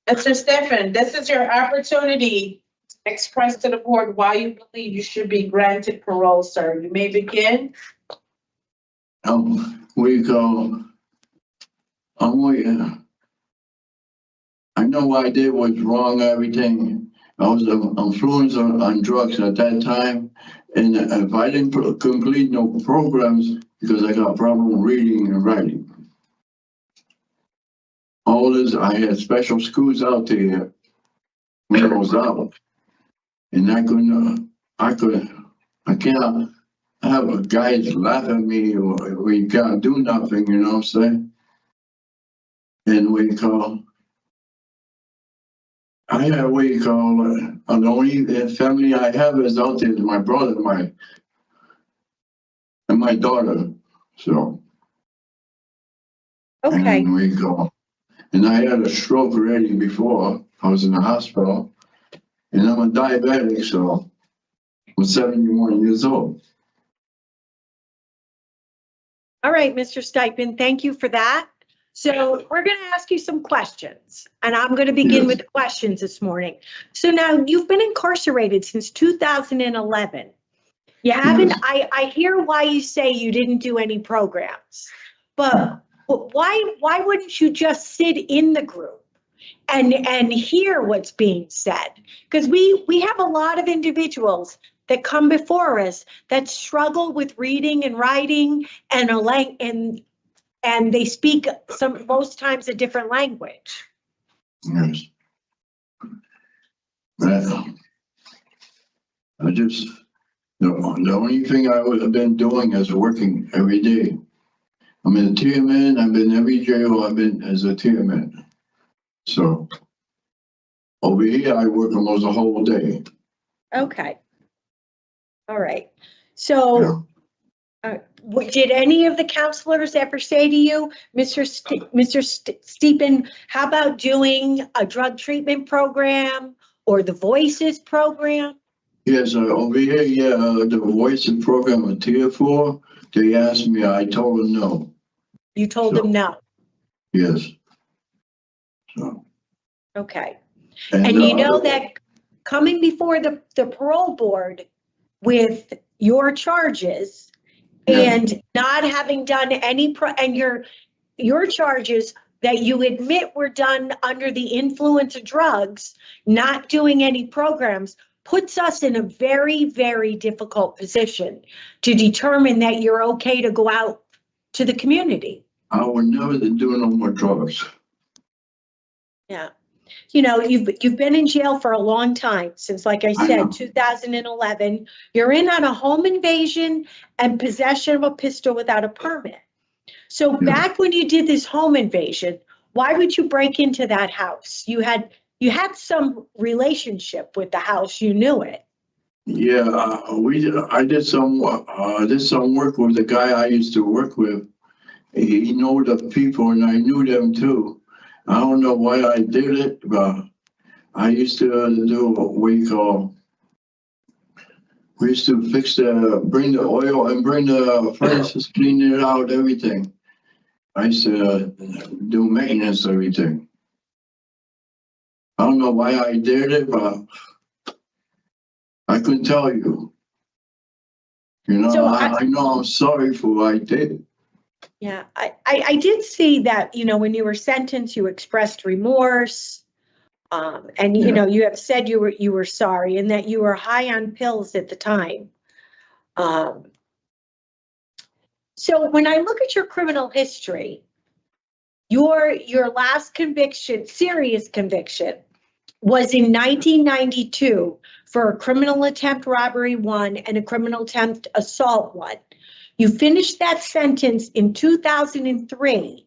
Mr. Stephan, this is your opportunity to express to the board why you believe you should be granted parole, sir. You may begin. I know what I did was wrong, everything. I was influenced on drugs at that time. And if I didn't complete no programs, because I got problem reading and writing. All this, I had special schools out there when I was out. And I can't have a guy laugh at me or you can't do nothing, you know what I'm saying? And I have the only family I have is out there is my brother, and my daughter. So. Okay. And and I had a stroke already before. I was in the hospital. And I'm a diabetic, so I'm 71 years old. All right, Mr. Stipend, thank you for that. So we're going to ask you some questions, and I'm going to begin with the questions this morning. So now you've been incarcerated since 2011. You haven't, I hear why you say you didn't do any programs, but why wouldn't you just sit in the group and hear what's being said? Because we have a lot of individuals that come before us that struggle with reading and writing and they speak most times a different language. Yes. Well, the only thing I would have been doing is working every day. I'm in a TMN, I've been every jail I've been as a TMN. So over here, I work almost a whole day. Okay. All right. So did any of the counselors ever say to you, Mr. Stephen, how about doing a drug treatment program or the Voices program? Yes, over here, the Voices program with Tier 4, they asked me, I told them no. You told them no? Yes. So. Okay. And you know that coming before the parole board with your charges and not having done any and your charges that you admit were done under the influence of drugs, not doing any programs, puts us in a very, very difficult position to determine that you're okay to go out to the community. I would never do no more drugs. Yeah. You know, you've been in jail for a long time, since, like I said, 2011. You're in on a home invasion and possession of a pistol without a permit. So back when you did this home invasion, why would you break into that house? You had some relationship with the house. You knew it. Yeah, I did some work with the guy I used to work with. He knew the people and I knew them too. I don't know why I did it, but I used to do what we used to bring the oil and bring the furnaces, clean it out, everything. I used to do maintenance, everything. I don't know why I did it, but I couldn't tell you. You know, so I know I'm sorry for what I did. Yeah, I did see that, you know, when you were sentenced, you expressed remorse. And, you know, you have said you were sorry and that you were high on pills at the time. So when I look at your criminal history, your last conviction, serious conviction, was in 1992 for a criminal attempt robbery 1 and a criminal attempt assault 1. You finished that sentence in 2003,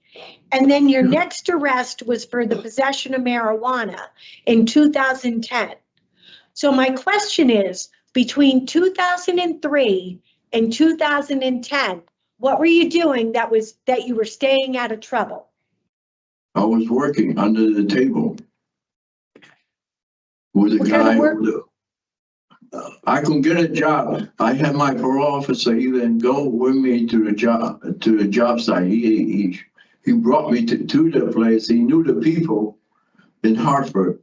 and then your next arrest was for the possession of marijuana in 2010. So my question is, between 2003 and 2010, what were you doing that you were staying out of trouble? I was working under the table with a guy. I can get a job. I had my parole officer even go with me to the job site. He brought me to the place. He knew the people in Hartford,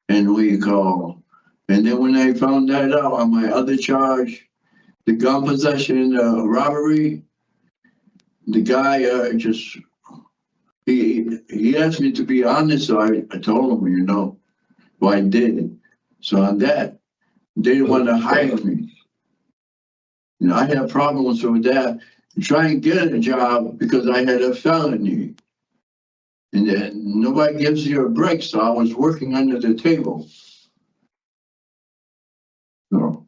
and and then when they found that out on my other charge, the gun possession, robbery, the guy he asked me to be honest, so I told him, well, I did. So on that, they didn't want to hire me. I had problems with that. Try and get a job because I had a felony. And then nobody gives you a break, so I was working under the table. So,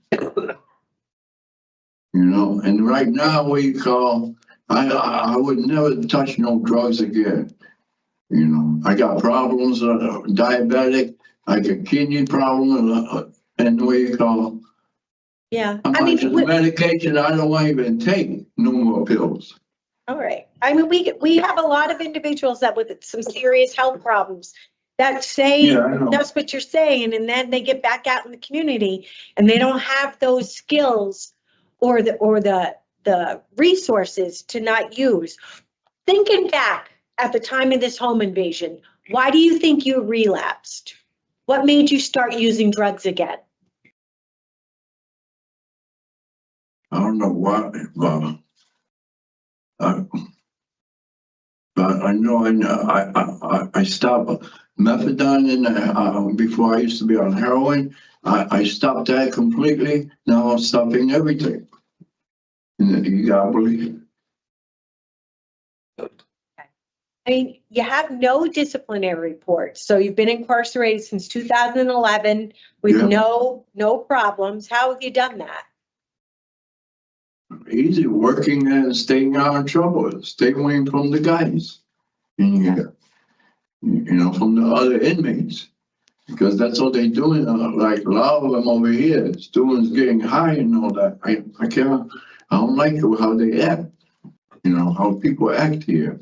and right now I would never touch no drugs again. I got problems, diabetic, I got kidney problem, and Yeah, I'm I mean, on medication. I don't want to even take no more pills. all right. I mean, we have a lot of individuals that with some serious health problems that say Yeah, I know. that's what you're saying, and then they get back out in the community and they don't have those skills or the resources to not use. Thinking back at the time of this home invasion, why do you think you relapsed? What made you start using drugs again? I don't know why, but I know I stopped methadone and before I used to be on heroin. I stopped that completely. Now I'm stopping everything. And you gotta believe it. I mean, you have no disciplinary reports, so you've been incarcerated since 2011 with Yeah. no problems. How have you done that? Easy, working and staying out of trouble, stay away from the guys in here, from the other inmates, because that's what they're doing. Like a lot of them over here, students getting high and all that. I don't like how they act, how people act here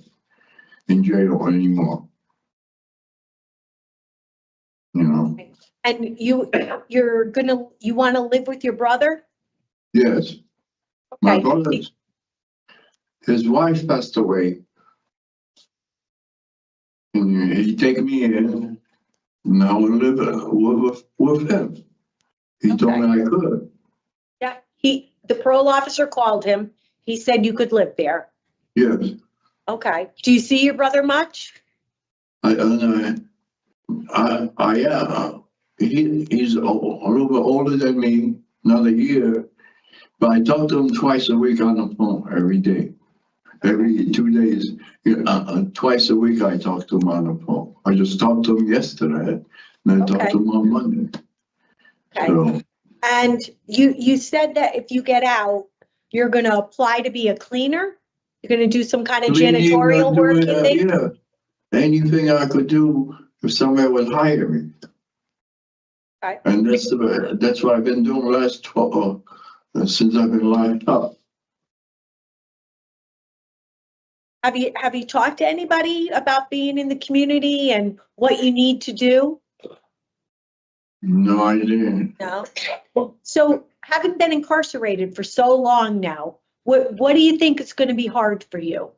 in jail anymore. And you want to live with your brother? Yes. My brother, his wife passed away. And he take me in, and I would live with him. He told me I could. Yeah, the parole officer called him. He said you could live there. Yes. Okay. Do you see your brother much? He's a little bit older than me, another year, but I talk to him twice a week on the phone every day, every 2 days. Twice a week I talk to him on the phone. I just talked to him yesterday, and I talked to him on Monday. Okay. So, And you said that if you get out, you're going to apply to be a cleaner? You're going to do some kind of janitorial work, you think? yeah, anything I could do if somebody would hire me. Okay. And that's what I've been doing the last 12, since I've been locked up. Have you talked to anybody about being in the community and what you need to do? No, I didn't. No. So having been incarcerated for so long now, what do you think is going to be hard for you?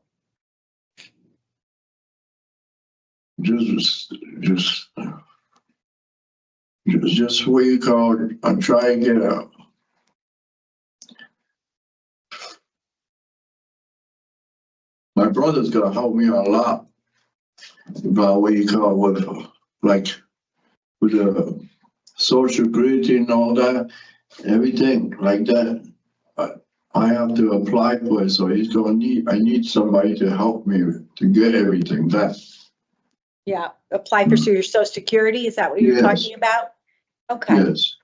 Just what you call it. I'm trying to get out. My brother's gonna help me a lot about what you call with the social security and all that, everything like that. I have to apply for it, so I need somebody to help me to get everything back. Yeah, apply for your Social Security. Is that what you're talking about? Okay. Yes.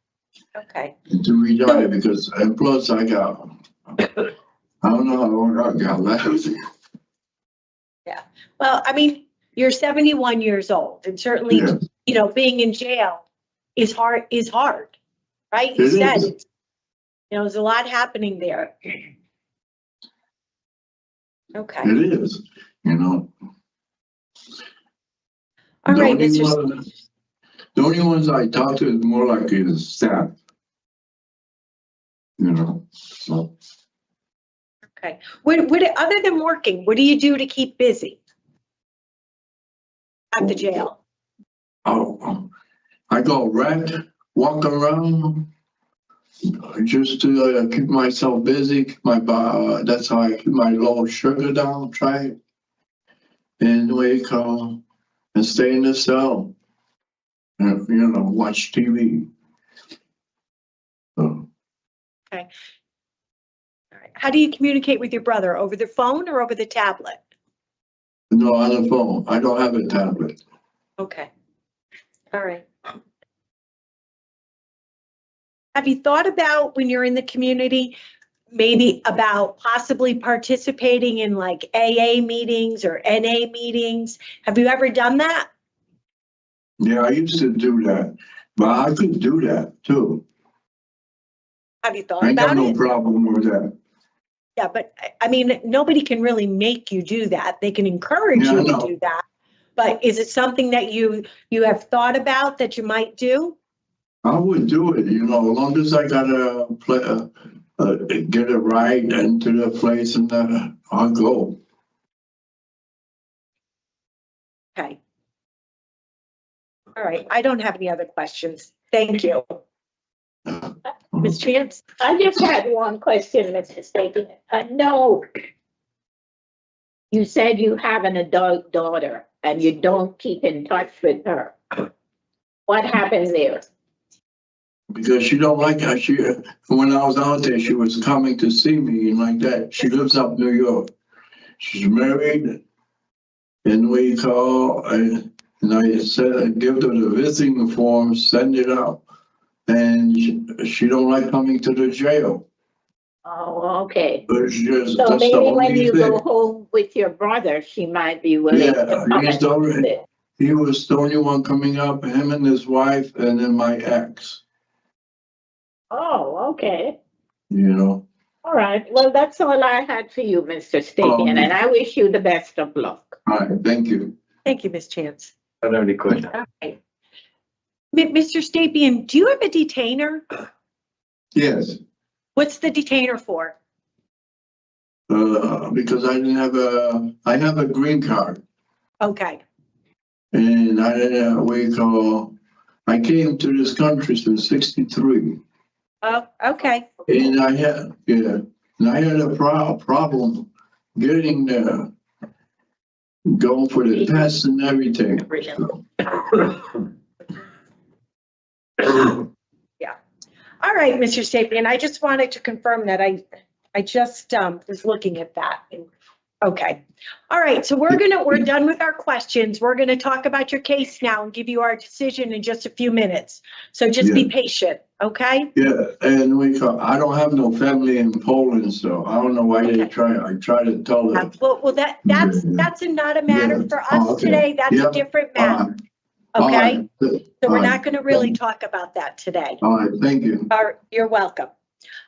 Okay. To retire because, and plus I don't know how long I got left. Yeah. Well, I mean, you're 71 years old, and certainly, being in jail is hard, right? You said it. There's a lot happening there. Okay. It is, All right, The only ones I talk to is more like his staff. you know, so. Okay. Other than working, what do you do to keep busy at the jail? Oh, I go rent, walk around, just to keep myself busy, keep my that's how I keep my low sugar down, try it. And wake up and stay in the cell. And, you know, watch TV. So, Okay. All right. How do you communicate with your brother? Over the phone or over the tablet? no, on the phone. I don't have a tablet. Okay. All right. Have you thought about when you're in the community, maybe about possibly participating in like AA meetings or NA meetings? Have you ever done that? Yeah, I used to do that, but I could do that too. Have you thought I ain't got about no it? problem with that. Yeah, but I mean, nobody can really make you do that. They can encourage Yeah, I you to know. do that. But is it something that you have thought about that you might do? I would do it, you know, as long as I gotta get a ride into the place and I'll go. Okay. All right. I don't have any other questions. Thank you. Ms. Chance? I just had one question, Mr. Staten. No, you said you have an adult daughter and you don't keep in touch with her. What happens there? Because she don't like how when I was out there, she was coming to see me and like that. She lives up New York. She's married, and we call, and I said, give her the visiting form, send it out. And she don't like coming to the jail. Oh, okay. But she just, So that's the maybe when only you thing. go home with your brother, she might be willing Yeah, to come he's and the only, visit. he was the only one coming up, him and his wife, and then my ex, Oh, okay. you know. All right. Well, that's all I had for you, Mr. Staten, and I wish you the best of luck. All right, thank you. Thank you, Ms. Chance. I don't have any questions. All right. Mr. Stapien, do you have a detainer? Yes, What's the detainer for? because I didn't have I have a green card, Okay. and I didn't, I came to this country since '63. Oh, okay. And I had, yeah, and I had a problem getting there, going for the tests and everything. Yeah. All right, Mr. Stapien, I just wanted to confirm that I just was looking at that. Okay. All right, so we're done with our questions. We're gonna talk about your case now and give you our decision in just a few minutes. So just be patient, okay? Yeah, and I don't have no family in Poland, so I don't know why I try to tell them. Well, that's not a matter for us today. That's a different matter. Okay? So we're not gonna really talk about that today. All right, thank you. You're welcome.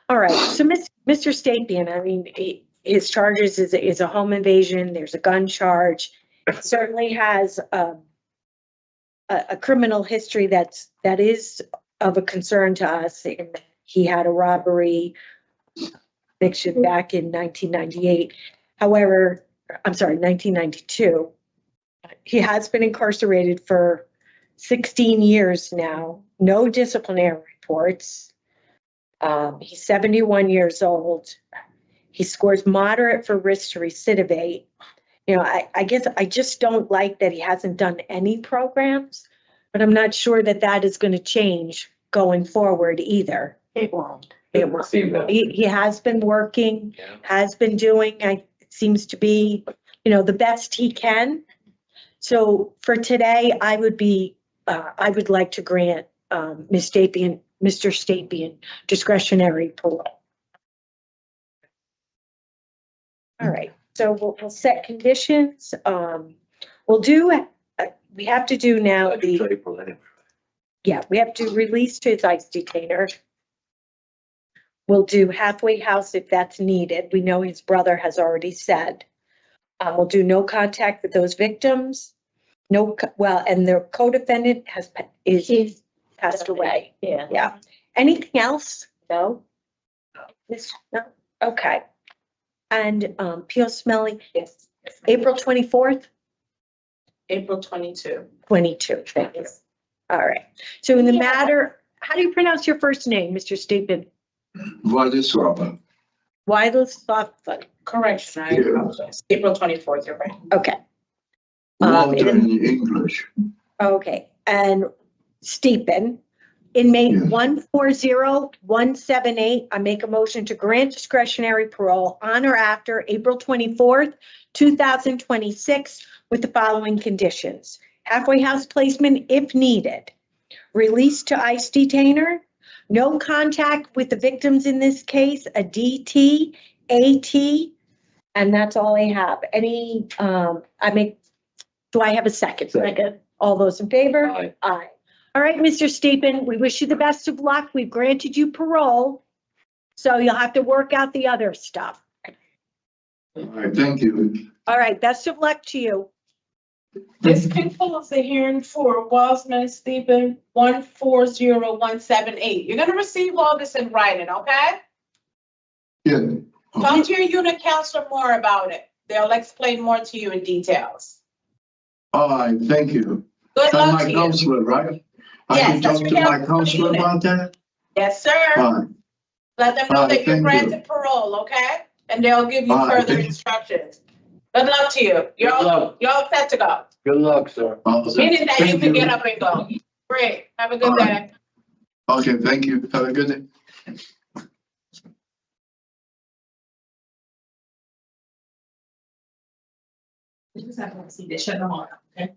All right, so Mr. Stapien, I mean, his charges is a home invasion. There's a gun charge. It certainly has a criminal history that is of a concern to us. He had a robbery conviction back in 1998. However, I'm sorry, 1992. He has been incarcerated for 16 years now. No disciplinary reports. He's 71 years old. He scores moderate for risk to recidivate. You know, I guess I just don't like that he hasn't done any programs, but I'm not sure that is going to change going forward either. It won't. He has been working, has been doing, it seems to be, the best he can. So for today, I would like to grant Mr. Stapien discretionary parole. All right, so we'll set conditions. We have to do now we have to release to his ICE detainer. We'll do halfway house if that's needed. We know his brother has already said. We'll do no contact with those victims. And their co-defendant is passed away. Yeah. Yeah. Anything else? No. No? Okay. And Peel Smelly, Yes. April 24th, April 22. 22. Thank you. All right. So in the matter, how do you pronounce your first name, Mr. Stapin? Władysław. Władysław. Correction, I Yeah. apologize. April 24th, you're right. Okay. Walter in English. Okay. And Stapin, inmate Yes. 140178, I make a motion to grant discretionary parole on or after April 24th, 2026 with the following conditions. Halfway house placement if needed. Release to ICE detainer. No contact with the victims in this case, a DT, AT, and that's all I have. Do I have a second? Second. All those in favor? Aye. Aye. All right, Mr. Stapin, we wish you the best of luck. We've granted you parole, so you'll have to work out the other stuff. All right, thank you. All right, best of luck to you. This concludes the hearing for Wiseman Stephen 140178. You're gonna receive all this in writing, okay? Yeah. Talk to your unit counselor more about it. They'll explain more to you in details. All right, thank you. Good And luck my to you. counselor, right? I Yes, can that's talk your to my counselor. counselor about that? Yes, sir. All right. Let them know All right, that you're thank you. granted parole, okay? And they'll give you All right, further thank you. instructions. Good luck to you. You're Good luck. set to go. Good luck, sir. Meaning that you Thank can get up and go. Great. Have a good All right. day. Okay, thank you. Have a good day. You just have to see this, shut them off, okay?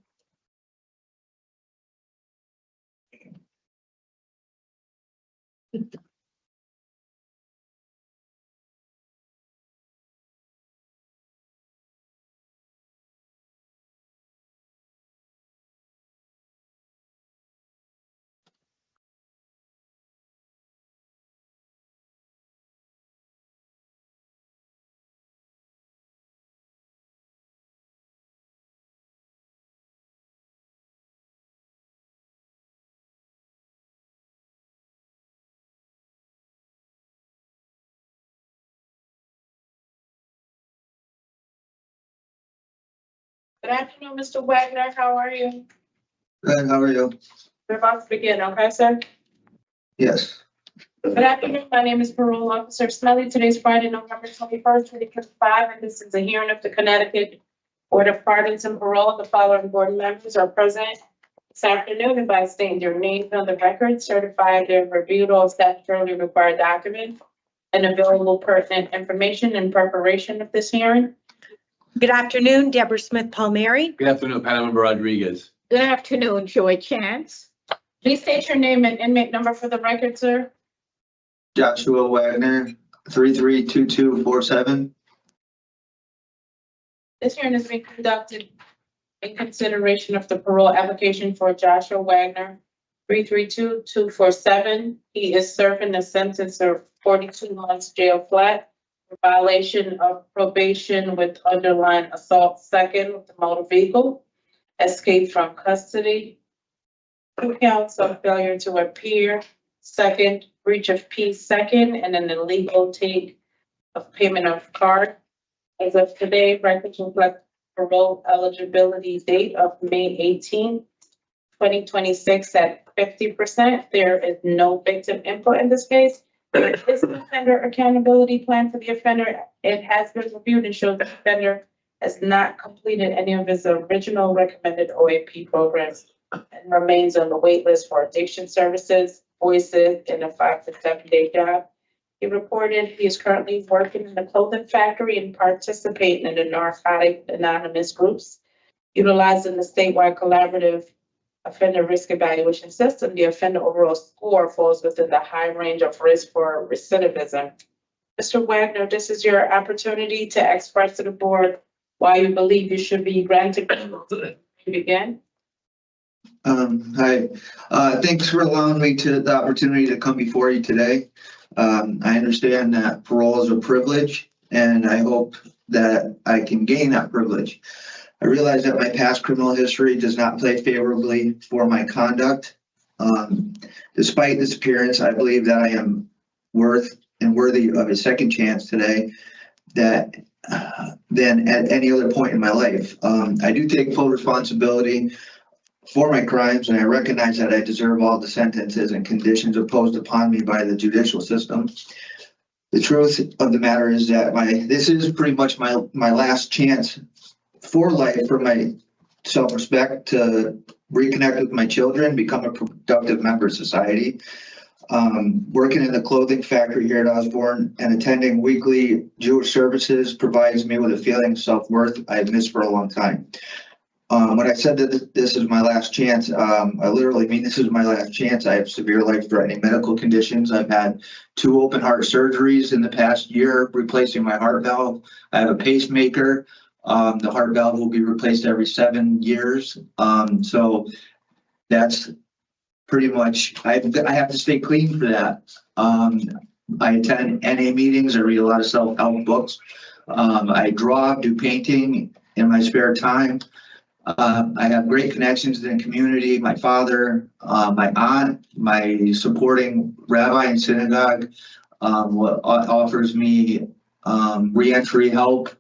Good afternoon, Mr. Wagner. How are you? Good, how are you? We're about to begin, okay, sir? Yes. Good afternoon. My name is Parole Officer Smelly. Today's Friday, November 21st, 2025, and this is a hearing of the Connecticut Board of Pardons and Parole. The following board members are present this afternoon and by stating their names on the record, certified they have reviewed all statutorily required documents and available pertinent information in preparation of this hearing. Good afternoon, Deborah Smith Palmieri. Good afternoon, panel member Rodriguez. Good afternoon, Joy Chance. Please state your name and inmate number for the record, sir. Joshua Wagner, 332247. This hearing is being conducted in consideration of the parole application for Joshua Wagner, 332247. He is serving a sentence of 42 months jail flat for violation of probation with underlying assault second with the motor vehicle, escape from custody, 2 counts of failure to appear, second, breach of peace second, and an illegal take of payment of card. As of today, records reflect parole eligibility date of May 18, 2026 at 50%. There is no victim input in this case. There is an offender accountability plan for the offender. It has been reviewed and shows the offender has not completed any of his original recommended OAP programs and remains on the wait list for addiction services, voices, in a 5 to 7 day job. He reported he is currently working in a clothing factory and participating in the narcotic anonymous groups. Utilizing the statewide collaborative offender risk evaluation system, the offender overall score falls within the high range of risk for recidivism. Mr. Wagner, this is your opportunity to express to the board why you believe you should be granted. Begin. Hi, thanks for allowing me the opportunity to come before you today. I understand that parole is a privilege, and I hope that I can gain that privilege. I realize that my past criminal history does not play favorably for my conduct. Despite this appearance, I believe that I am worth and worthy of a second chance today than at any other point in my life. I do take full responsibility for my crimes, and I recognize that I deserve all the sentences and conditions imposed upon me by the judicial system. The truth of the matter is that this is pretty much my last chance for life, for my self-respect, to reconnect with my children, become a productive member of society. Working in the clothing factory here at Osborne and attending weekly Jewish services provides me with a feeling of self-worth I've missed for a long time. When I said that this is my last chance, I literally mean this is my last chance. I have severe life-threatening medical conditions. I've had 2 open heart surgeries in the past year, replacing my heart valve. I have a pacemaker. The heart valve will be replaced every 7 years. So that's pretty much, I have to stay clean for that. I attend NA meetings. I read a lot of self-help books. I draw, do painting in my spare time. I have great connections in the community. My father, my aunt, my supporting rabbi in synagogue offers me reentry help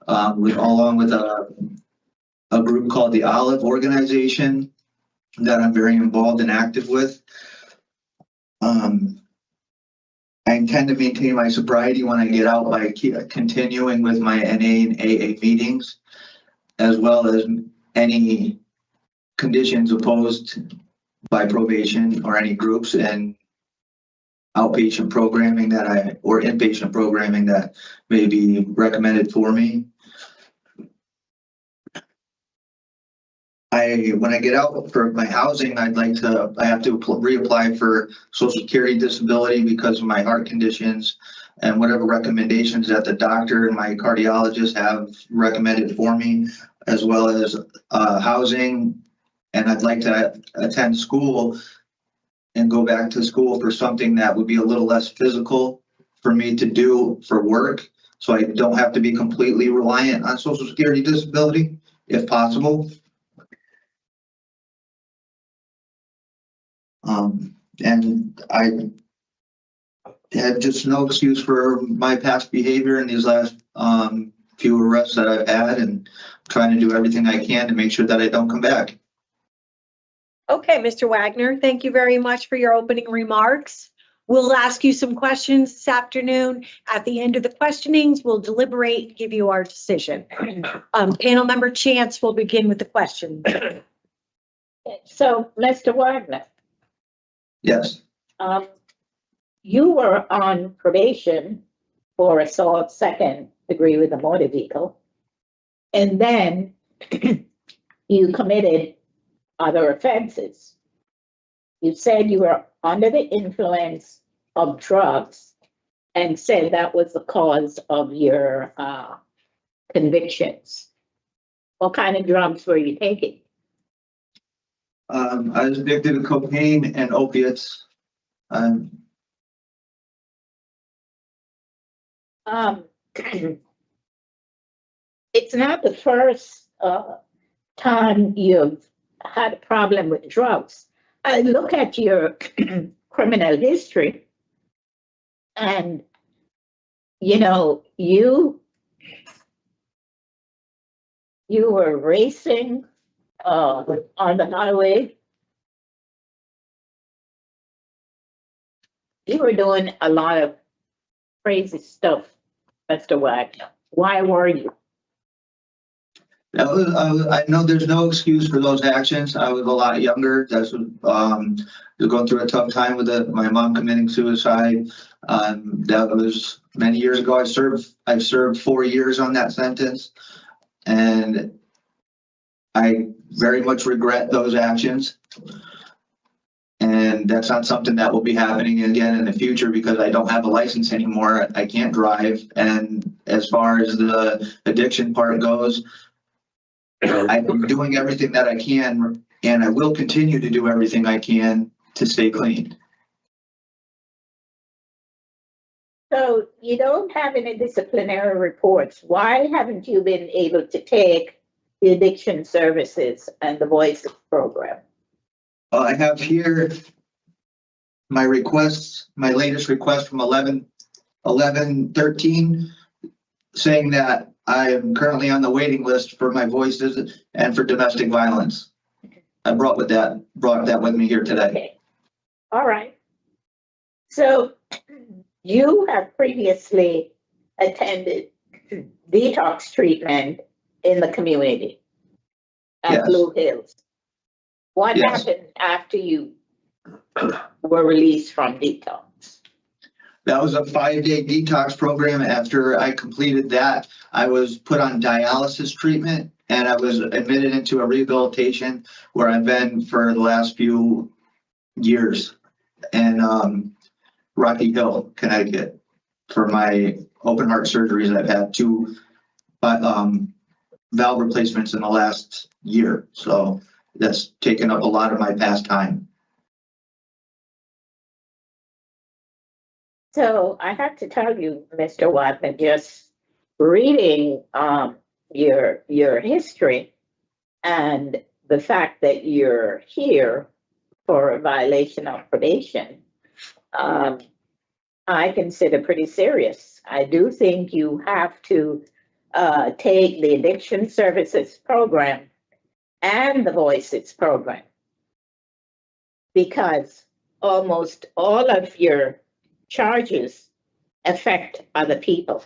along with a group called the Olive Organization that I'm very involved and active with. I intend to maintain my sobriety when I get out by continuing with my NA and AA meetings, as well as any conditions opposed by probation or any groups and outpatient programming or inpatient programming that may be recommended for me. When I get out for my housing, I have to reapply for Social Security disability because of my heart conditions and whatever recommendations that the doctor and my cardiologist have recommended for me, as well as housing. And I'd like to attend school and go back to school for something that would be a little less physical for me to do for work, so I don't have to be completely reliant on Social Security disability, if possible. And I have just no excuse for my past behavior in these last few arrests that I've had, and trying to do everything I can to make sure that I don't come back. Okay, Mr. Wagner, thank you very much for your opening remarks. We'll ask you some questions this afternoon. At the end of the questionings, we'll deliberate and give you our decision. Panel member Chance will begin with the questions. So, Mr. Wagner. Yes. You were on probation for assault second degree with a motor vehicle, and then you committed other offenses. You said you were under the influence of drugs and said that was the cause of your convictions. What kind of drugs were you taking? I was addicted to cocaine and opiates. It's not the first time you've had a problem with drugs. I look at your criminal history, and you were racing on the highway. You were doing a lot of crazy stuff, Mr. Wagner. Why were you? I know there's no excuse for those actions. I was a lot younger. That's was going through a tough time with my mom committing suicide. That was many years ago. I've served 4 years on that sentence, and I very much regret those actions. And that's not something that will be happening again in the future because I don't have a license anymore. I can't drive. And as far as the addiction part goes, I'm doing everything that I can, and I will continue to do everything I can to stay clean. So you don't have any disciplinary reports. Why haven't you been able to take the addiction services and the Voices program? I have here my requests, my latest request from 11 11/13, saying that I am currently on the waiting list for my voices and for domestic violence. I brought that with me here today. Okay. All right. So you have previously attended detox treatment in the community at Yes. Blue Hills. What Yes. happened after you were released from detox? That was a 5-day detox program. After I completed that, I was put on dialysis treatment and I was admitted into a rehabilitation where I've been for the last few years in Rocky Hill, Connecticut, for my open heart surgeries. I've had 2 valve replacements in the last year. So that's taken up a lot of my past time. So I have to tell you, Mr. Watson, just reading your history and the fact that you're here for a violation of probation, I consider pretty serious. I do think you have to take the addiction services program and the Voices program, because almost all of your charges affect other people.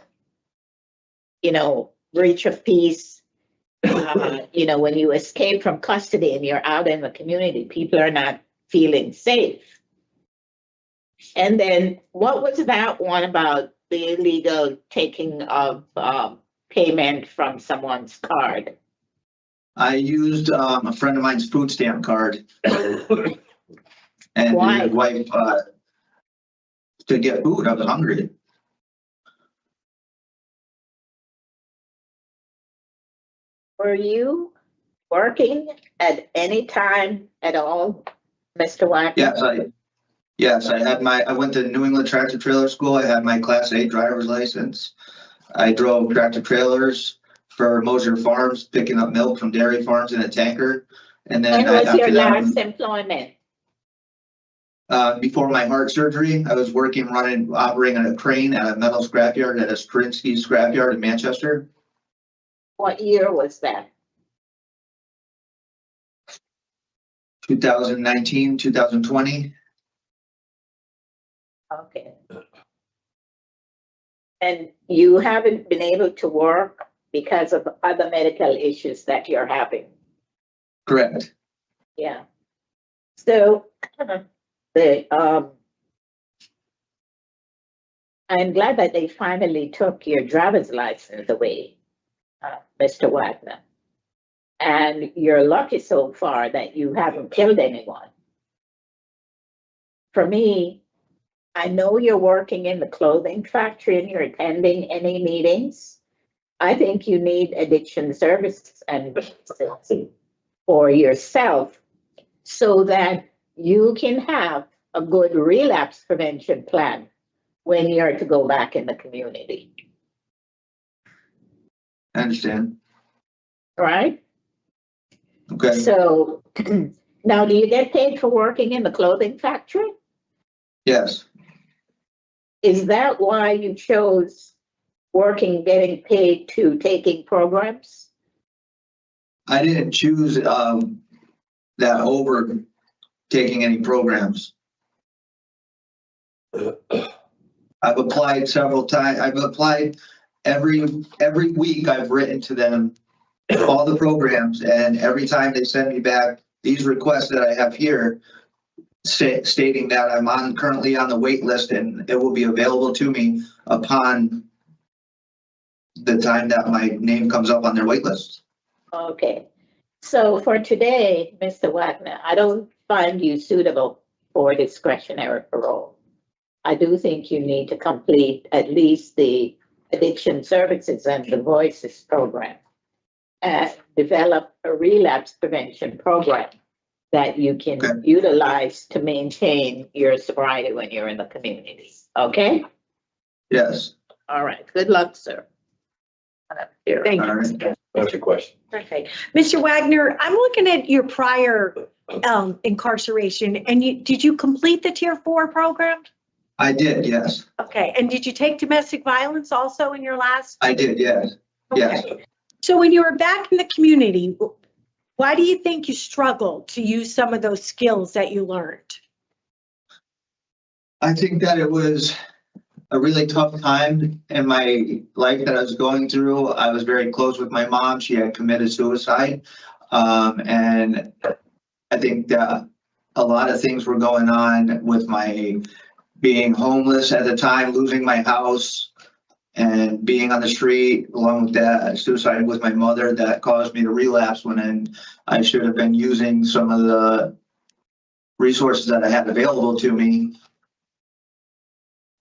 You know, breach of peace, you know, when you escape from custody and you're out in the community, people are not feeling safe. And then what was that one about the illegal taking of payment from someone's card? I used a friend of mine's food stamp card and Why? his wife to get food. I was hungry. Were you working at any time at all, Mr. Wagner? Yes, I went to New England Tractor Trailer School. I had my Class A driver's license. I drove tractor trailers for Mosier Farms, picking up milk from dairy farms in a tanker. And then When was after your that, last employment? before my heart surgery, I was operating a crane at a metal scrapyard at a Strinsky scrapyard in Manchester. What year was that? 2019, 2020. Okay. And you haven't been able to work because of other medical issues that you're having? Correct. Yeah. So I'm glad that they finally took your driver's license away, Mr. Wagner. And you're lucky so far that you haven't killed anyone. For me, I know you're working in the clothing factory and you're attending any meetings. I think you need addiction services and for yourself so that you can have a good relapse prevention plan when you're to go back in the community. I understand. Right? Okay. So now, do you get paid for working in the clothing factory? Yes. Is that why you chose getting paid to taking programs? I didn't choose that over taking any programs. I've applied several times. I've applied every week. I've written to them all the programs, and every time they send me back these requests that I have here, stating that I'm currently on the wait list and it will be available to me upon the time that my name comes up on their wait list. Okay. So for today, Mr. Wagner, I don't find you suitable for discretionary parole. I do think you need to complete at least the addiction services and the Voices program and develop a relapse prevention program that you can utilize to maintain your sobriety when you're in the community. Okay? Yes. All right. Good luck, sir. Thank you. That's your question. Okay. Mr. Wagner, I'm looking at your prior incarceration, and did you complete the Tier 4 program? I did, yes. Okay, and did you take domestic violence also in your last? I did, yes. Yes. Okay. So when you were back in the community, why do you think you struggled to use some of those skills that you learned? I think that it was a really tough time in my life that I was going through. I was very close with my mom. She had committed suicide. And I think that a lot of things were going on with my being homeless at the time, losing my house, and being on the street, along with that, suicide with my mother that caused me to relapse when I should have been using some of the resources that I had available to me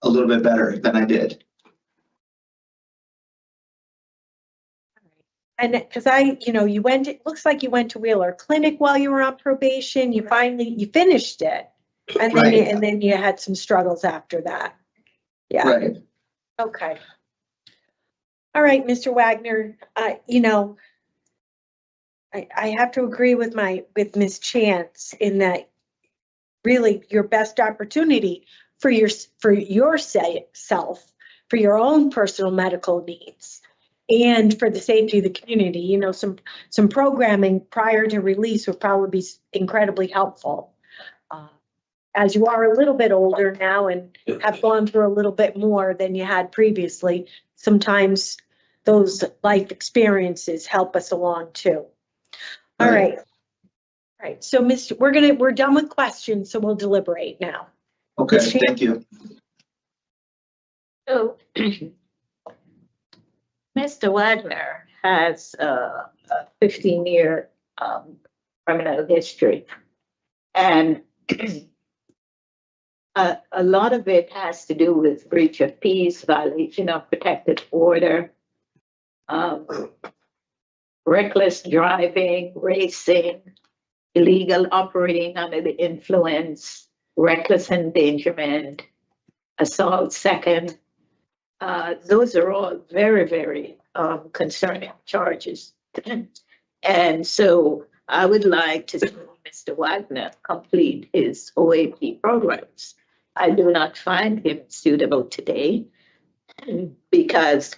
a little bit better than I did. And because you went, it looks like you went to Wheeler Clinic while you were on probation. You finished it. And then, Right. and then you had some struggles after that. Yeah. Right. Okay. All right, Mr. Wagner, I have to agree with Ms. Chance in that really your best opportunity for yourself, for your own personal medical needs, and for the safety of the community. Some programming prior to release would probably be incredibly helpful. As you are a little bit older now and have gone through a little bit more than you had previously, sometimes those life experiences help us along too. All right. All right. So we're done with questions, so we'll deliberate now. Okay, thank you. So, Mr. Wagner has a 15-year criminal history, and a lot of it has to do with breach of peace, violation of protected order, reckless driving, racing, illegal operating under the influence, reckless endangerment, assault second. Those are all very, very concerning charges. And so I would like to see Mr. Wagner complete his OAP programs. I do not find him suitable today because,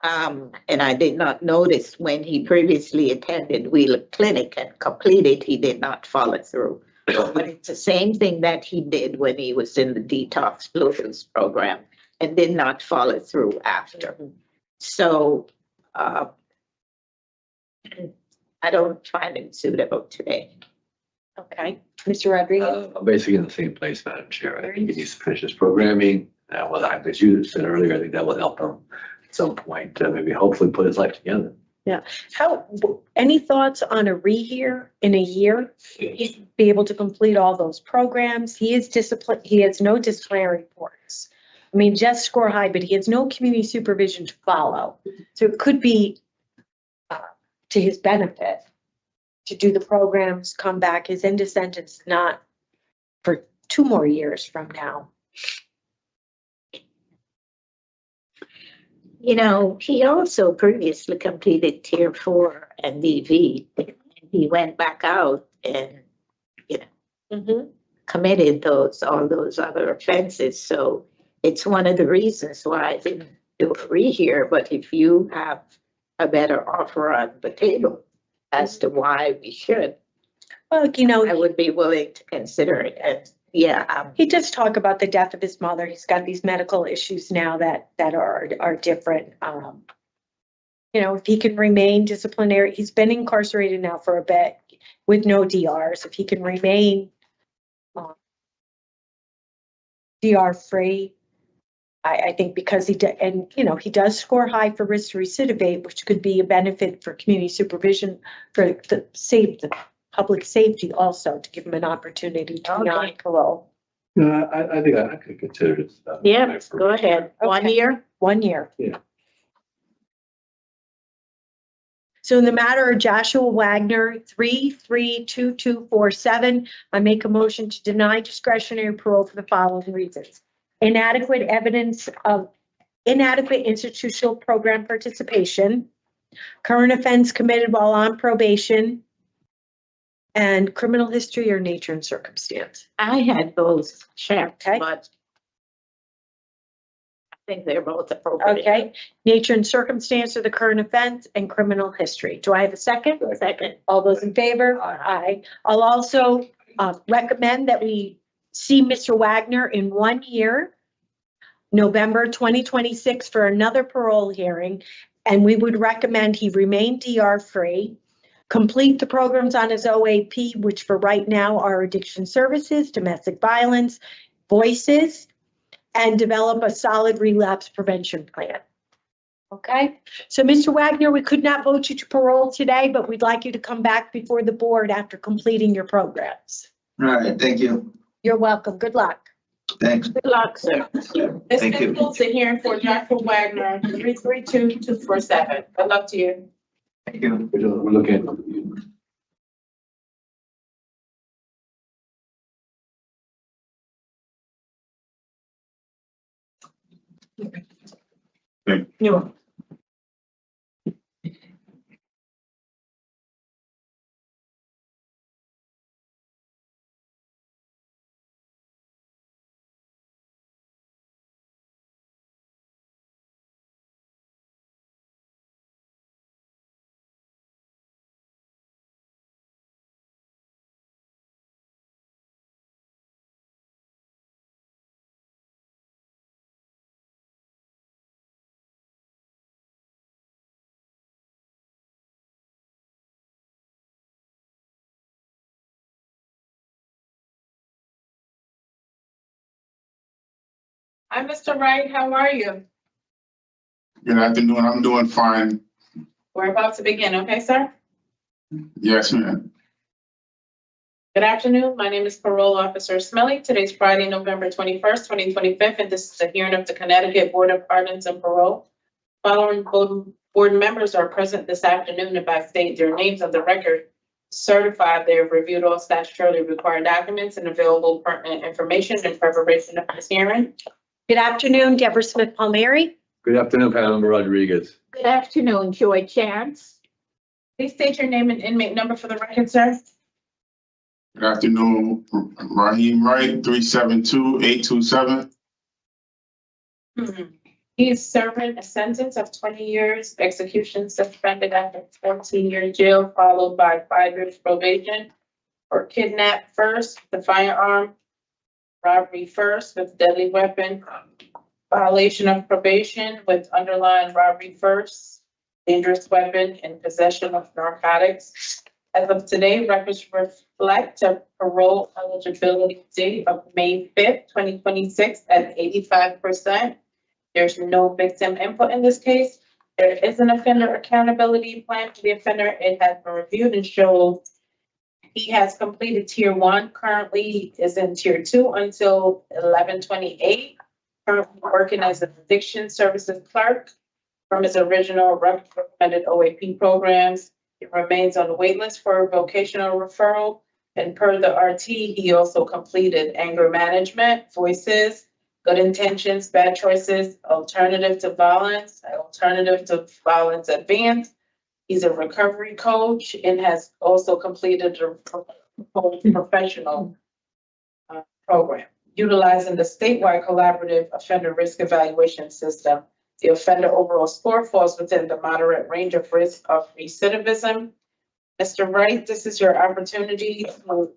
and I did not notice when he previously attended Wheeler Clinic and completed, he did not follow through. But it's the same thing that he did when he was in the detox blues program and did not follow through after. So I don't find him suitable today. Okay, Mr. Rodriguez. I'm basically in the same place, Madam Chair. I think he needs to finish his programming. As you said earlier, I think that will help him at some point to maybe hopefully put his life together. Yeah. Any thoughts on a rehear in a year? He'd be able to complete all those programs. He is disciplined. He has no disciplinary reports. I mean, just score high, but he has no community supervision to follow. So it could be to his benefit to do the programs, come back. His end of sentence not for 2 more years from now. He also previously completed Tier 4 and DV. He went back out and, committed all those other offenses. So it's one of the reasons why I didn't do a rehear. But if you have a better offer on the table as to why we should, well, I would be willing to consider it. And he does talk about the death of his mother. He's got these medical issues now that are different. If he can remain disciplinary, he's been incarcerated now for a bit with no DRs. If he can remain DR free, I think because he does score high for risk to recidivate, which could be a benefit for community supervision for the public safety also, to give him an opportunity to non-parole. I think I could consider this. Go ahead. Okay. 1 year? 1 year. Yeah. So in the matter of Joshua Wagner, 332247, I make a motion to deny discretionary parole for the following reasons. Inadequate evidence of inadequate institutional program participation, current offense committed while on probation, and criminal history or nature and circumstance? I had those checked, Okay. but I think they're both appropriate. Okay, nature and circumstance of the current offense and criminal history. Do I have a second? Second. All those in favor? Aye. I'll also recommend that we see Mr. Wagner in 1 year, November 2026, for another parole hearing. And we would recommend he remain DR free, complete the programs on his OAP, which for right now are addiction services, domestic violence, voices, and develop a solid relapse prevention plan. Okay, so Mr. Wagner, we could not vote you to parole today, but we'd like you to come back before the board after completing your programs. All right, thank you. You're welcome. Good luck. Thanks. Good luck, sir. This Thank you. concludes the hearing for Joshua Wagner, 332-247. Good luck to you. Thank you. We're looking at. You're welcome. Hi, Mr. Wright, how are you? Good afternoon. I'm doing fine. We're about to begin, okay, sir? Yes, ma'am. Good afternoon. My name is Parole Officer Smelly. Today's Friday, November 21st, 2025, and this is the hearing of the Connecticut Board of Pardons and Parole. Following board members are present this afternoon and by state their names of the record. Certified they have reviewed all statutorily required documents and available pertinent information in preparation of this hearing. Good afternoon, Deborah Smith Palmieri. Good afternoon, Panama Rodriguez. Good afternoon, Joy Chance. Please state your name and inmate number for the record, sir. Good afternoon. Raheem Wright, 372-827. He is serving a sentence of 20 years, execution suspended after 14-year jail, followed by 5 years probation for kidnap first, the firearm, robbery first with deadly weapon, violation of probation with underlying robbery first, dangerous weapon, and possession of narcotics. As of today, records reflect a parole eligibility date of May 5th, 2026 at 85%. There's no victim input in this case. There is an offender accountability plan for the offender. It has been reviewed and shows he has completed tier 1, currently is in tier 2 until 11/28. Currently working as an addiction services clerk from his original recommended OAP programs. He remains on the wait list for vocational referral. And per the RT, he also completed anger management, voices, good intentions, bad choices, alternative to violence advanced. He's a recovery coach and has also completed a professional program. Utilizing the statewide collaborative offender risk evaluation system, the offender overall score falls within the moderate range of risk of recidivism. Mr. Wright, this is your opportunity to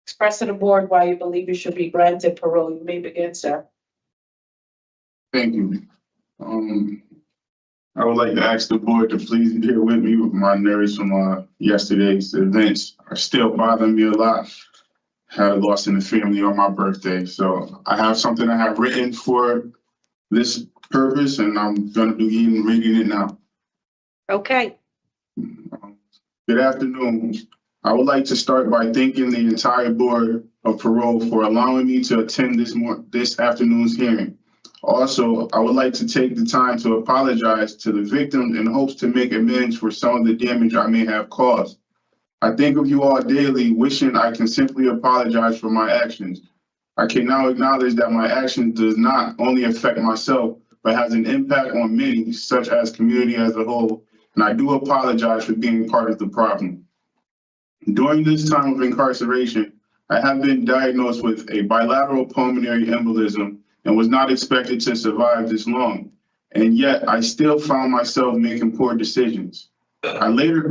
express to the board why you believe you should be granted parole. You may begin, sir. Thank you. I would like to ask the board to please bear with me with my nerves from yesterday's events. Are still bothering me a lot. Had a loss in the family on my birthday. So I have something I have written for this purpose, and I'm going to begin reading it now. Okay. Good afternoon. I would like to start by thanking the entire board of parole for allowing me to attend this afternoon's hearing. Also, I would like to take the time to apologize to the victims in hopes to make amends for some of the damage I may have caused. I think of you all daily, wishing I can simply apologize for my actions. I can now acknowledge that my actions does not only affect myself, but has an impact on many, such as community as a whole, and I do apologize for being part of the problem. During this time of incarceration, I have been diagnosed with a bilateral pulmonary embolism and was not expected to survive this long. And yet I still found myself making poor decisions. I later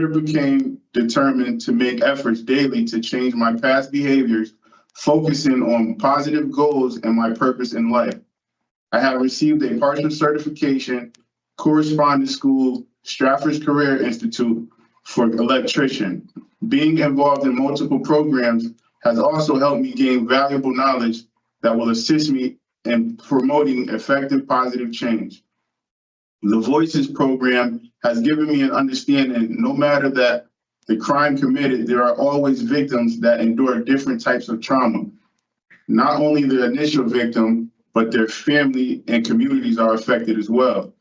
became determined to make efforts daily to change my past behaviors, focusing on positive goals and my purpose in life. I have received a partial certification, correspondence school, Stratford's Career Institute for electrician. Being involved in multiple programs has also helped me gain valuable knowledge that will assist me in promoting effective positive change. The Voices program has given me an understanding no matter that the crime committed, there are always victims that endure different types of trauma. Not only the initial victim, but their family and communities are affected as well.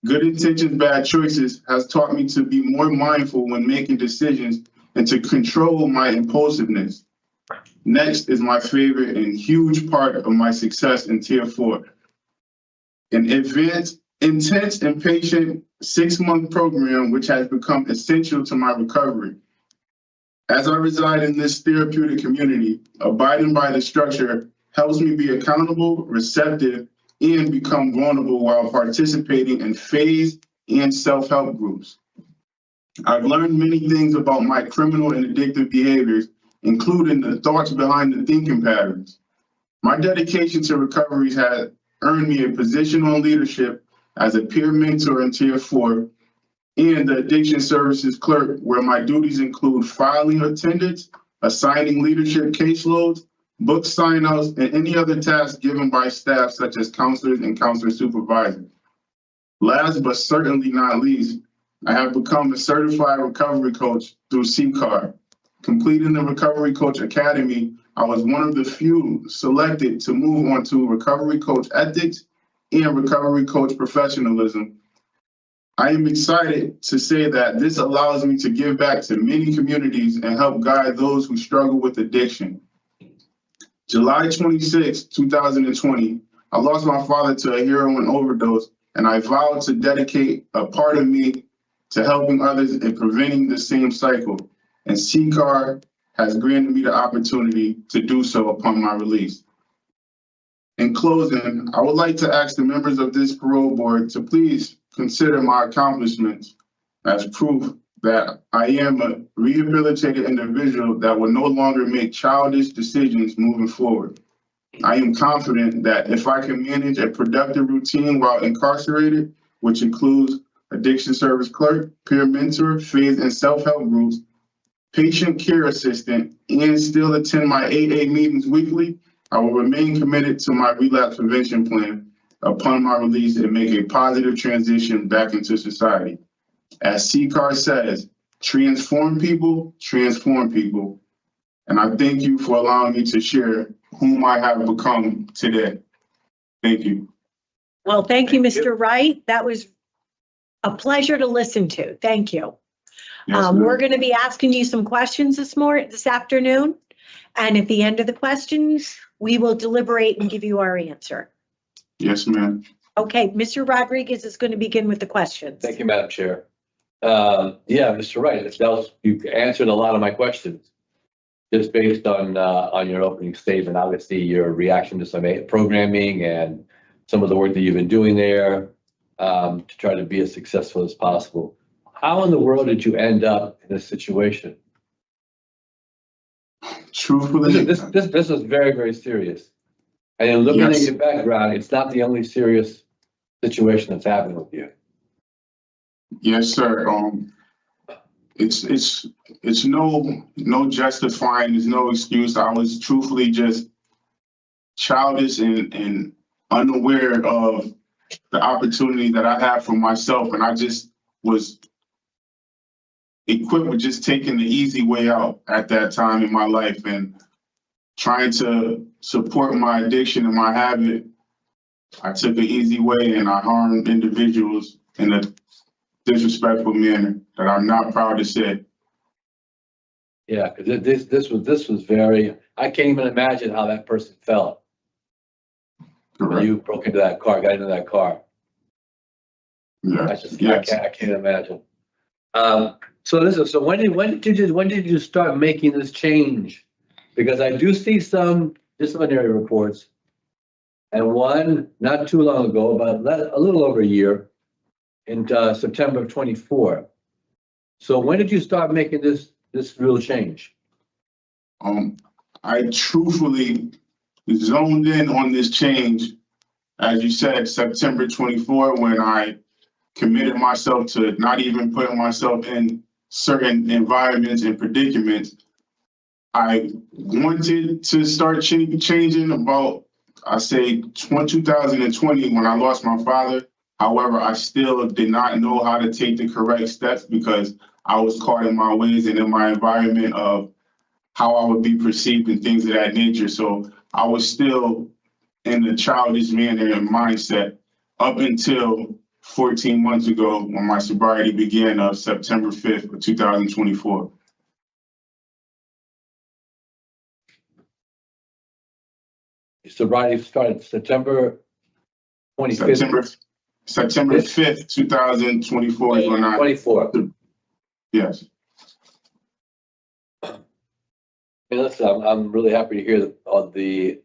Good intentions, bad choices has taught me to be more mindful when making decisions and to control my impulsiveness. Next is my favorite and huge part of my success in Tier 4. An intense and patient 6-month program which has become essential to my recovery. As I reside in this therapeutic community, abiding by the structure helps me be accountable, receptive, and become vulnerable while participating in phase and self-help groups. I've learned many things about my criminal and addictive behaviors, including the thoughts behind the thinking patterns. My dedication to recovery has earned me a position on leadership as a peer mentor in Tier 4 and the addiction services clerk, where my duties include filing attendance, assigning leadership caseloads, book sign-outs, and any other tasks given by staff such as counselors and counselor supervisors. Last but certainly not least, I have become a certified recovery coach through CCAR. Completing the Recovery Coach Academy, I was one of the few selected to move on to recovery coach ethics and recovery coach professionalism. I am excited to say that this allows me to give back to many communities and help guide those who struggle with addiction. July 26, 2020, I lost my father to a heroin overdose, and I vowed to dedicate a part of me to helping others and preventing the same cycle. And CCAR has granted me the opportunity to do so upon my release. In closing, I would like to ask the members of this parole board to please consider my accomplishments as proof that I am a rehabilitated individual that will no longer make childish decisions moving forward. I am confident that if I can manage a productive routine while incarcerated, which includes addiction service clerk, peer mentor, phase and self-help groups, patient care assistant, and still attend my AA meetings weekly, I will remain committed to my relapse prevention plan upon my release and make a positive transition back into society. As CCAR says, transform people, and I thank you for allowing me to share whom I have become today. Thank you. Well, thank you, Mr. Wright. That was a pleasure to listen to. Thank you. Yes, We're going to be asking you some questions this afternoon. And at the end of the questions, we will deliberate and give you our answer. Yes, ma'am. Okay, Mr. Rodriguez is going to begin with the questions. Thank you, Madam Chair. Yeah, Mr. Wright, you answered a lot of my questions just based on your opening statement. Obviously, your reaction to some programming and some of the work that you've been doing there to try to be as successful as possible. How in the world did you end up in this situation? Truthfully, this is very, very serious. And in looking at your background, it's not the only serious situation that's happened with you. Yes, sir. It's no justifying. There's no excuse. I was truthfully just childish and unaware of the opportunity that I have for myself, and I just was equipped with just taking the easy way out at that time in my life and trying to support my addiction and my habit. I took an easy way and I harmed individuals in a disrespectful manner that I'm not proud to say. Yeah, because this was very, I can't even imagine how that person felt. Correct. When you broke into that car, got into that car. Yeah. I can't imagine. So listen, so when did you start making this change? Because I do see some disciplinary reports. And one, not too long ago, about a little over a year, in September of 24. So when did you start making this real change? I truthfully zoned in on this change, as you said, September 24, when I committed myself to not even putting myself in certain environments and predicaments. I wanted to start changing about, I say, 2020 when I lost my father. However, I still did not know how to take the correct steps because I was caught in my ways and in my environment of how I would be perceived and things of that nature. So I was still in a childish manner and mindset up until 14 months ago when my sobriety began of September 5th of 2024. Sobriety started September 25th. September 5th, 2024 is when I. 24. Yes. Hey, listen, I'm really happy to hear the